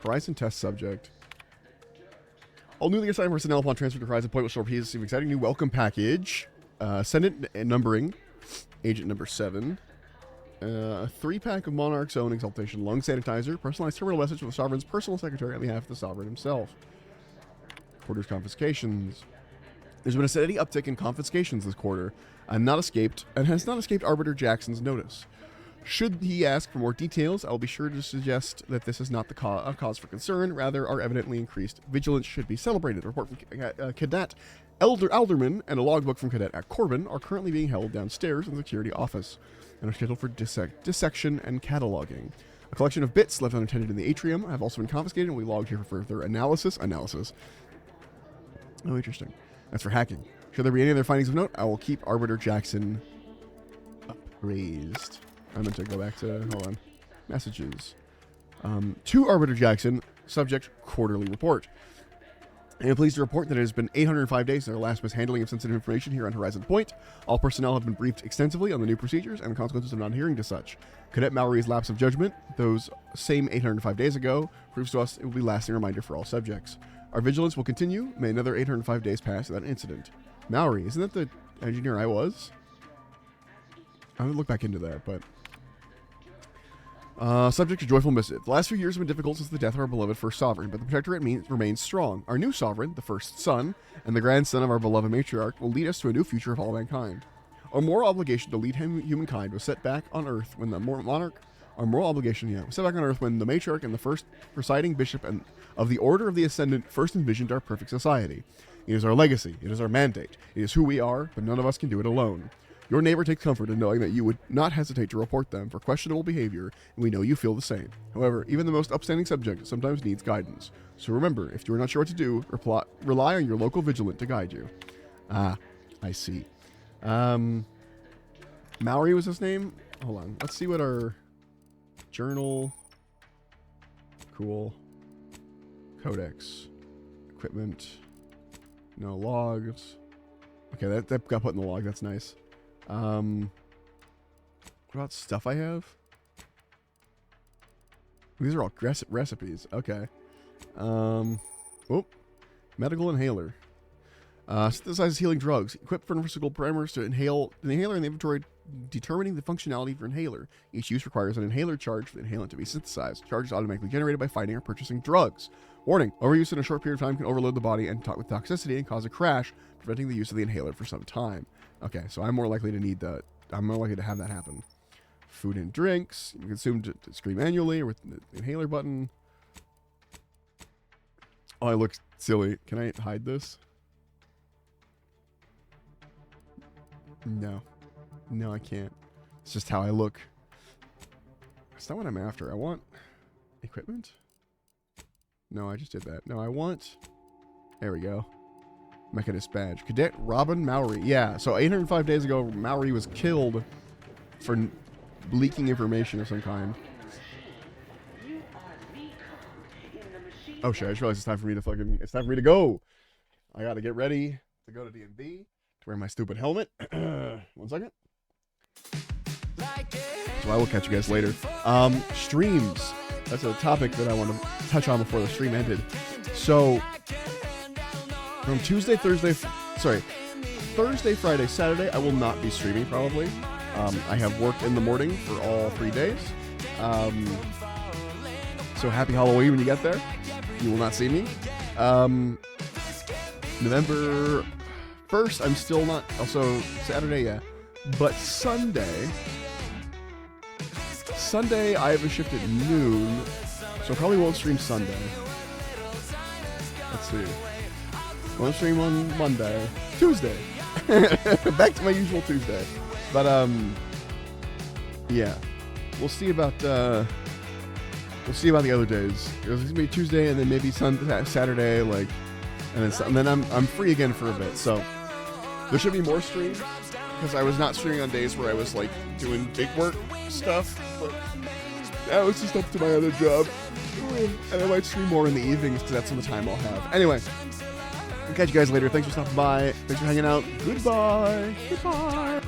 Horizon test subject. All newly assigned personnel upon transfer to Horizon Point will show receive exciting new welcome package. Ascendant numbering. Agent number 7. A 3-pack of Monarch's Own Exaltation Lung Sanitizer. Personalized terminal message from the Sovereign's personal secretary on behalf of the Sovereign himself. Quarters confiscations. There's been a steady uptick in confiscations this quarter, and has not escaped Arbiter Jackson's notice. Should he ask for more details, I'll be sure to suggest that this is not the cause for concern. Rather, our evidently increased vigilance should be celebrated. A report from Cadet Alderman and a logbook from Cadet Corbin are currently being held downstairs in the security office and are scheduled for dissection and cataloging. A collection of bits left unattended in the atrium have also been confiscated and we logged here for further analysis. Oh, interesting. That's for hacking. Should there be any other findings of note, I will keep Arbiter Jackson appraised. I meant to go back to, hold on, messages. To Arbiter Jackson, subject quarterly report. I am pleased to report that it has been 805 days since our last mishandling of sensitive information here on Horizon Point. All personnel have been briefed extensively on the new procedures and the consequences of not adhering to such. Cadet Mallory's lapse of judgment, those same 805 days ago, proves to us it will be a lasting reminder for all subjects. Our vigilance will continue. May another 805 days pass without incident. Mallory, isn't that the engineer I was? I haven't looked back into that, but... subject to joyful missive. The last few years have been difficult since the death of our beloved first sovereign, but the Protectorate remains strong. Our new sovereign, the first son, and the grandson of our beloved matriarch, will lead us to a new future of all mankind. Our moral obligation to lead humankind was set back on Earth when the monarch. Our moral obligation, was set back on Earth when the matriarch and the first presiding bishop and of the Order of the Ascendant first envisioned our perfect society. It is our legacy. It is our mandate. It is who we are, but none of us can do it alone. Your neighbor takes comfort in knowing that you would not hesitate to report them for questionable behavior, and we know you feel the same. However, even the most upstanding subject sometimes needs guidance. So remember, if you are not sure what to do, rely on your local vigilant to guide you. Ah, I see. Mallory was his name? Hold on. Let's see what our journal... Cool. Codex. Equipment. No logs. Okay, that got put in the log. That's nice. What about stuff I have? These are all recipes. Okay. Medical inhaler. Synthesizes healing drugs. Equipped pharmaceutical primers to inhale an inhaler in the inventory, determining the functionality of your inhaler. Each use requires an inhaler charge for the inhalant to be synthesized. Charge is automatically generated by finding or purchasing drugs. Warning, overuse in a short period of time can overload the body and with toxicity and cause a crash, preventing the use of the inhaler for some time. Okay, so I'm more likely to need that. I'm more likely to have that happen. Food and drinks. You consume to screen manually or with the inhaler button. Oh, I look silly. Can I hide this? No. No, I can't. It's just how I look. That's not what I'm after. I want equipment. No, I just did that. No, I want... There we go. Mechanist badge. Cadet Robin Mowry. Yeah, so 805 days ago, Mowry was killed for leaking information of some kind. Oh shit, I just realized it's time for me to fucking... It's time for me to go! I gotta get ready to go to D&D, to wear my stupid helmet. 1 second. So I will catch you guys later. Streams. That's a topic that I want to touch on before the stream ended. So, from Thursday, Friday, Saturday, I will not be streaming probably. I have work in the morning for all 3 days. So happy Halloween when you get there. You will not see me. November 1st, I'm still not. Also, Saturday, yeah. But Sunday, I have a shift at noon, so probably won't stream Sunday. Let's see. Won't stream on Monday. Tuesday. Back to my usual Tuesday. But, yeah. We'll see about the other days. It's gonna be Tuesday and then maybe Saturday, like, and then I'm free again for a bit. So there should be more streams because I was not streaming on days where I was like doing big work stuff. But that was just up to my other job, and I might stream more in the evenings because that's some of the time I'll have. Anyway, I'll catch you guys later. Thanks for stopping by. Thanks for hanging out. Goodbye. Goodbye.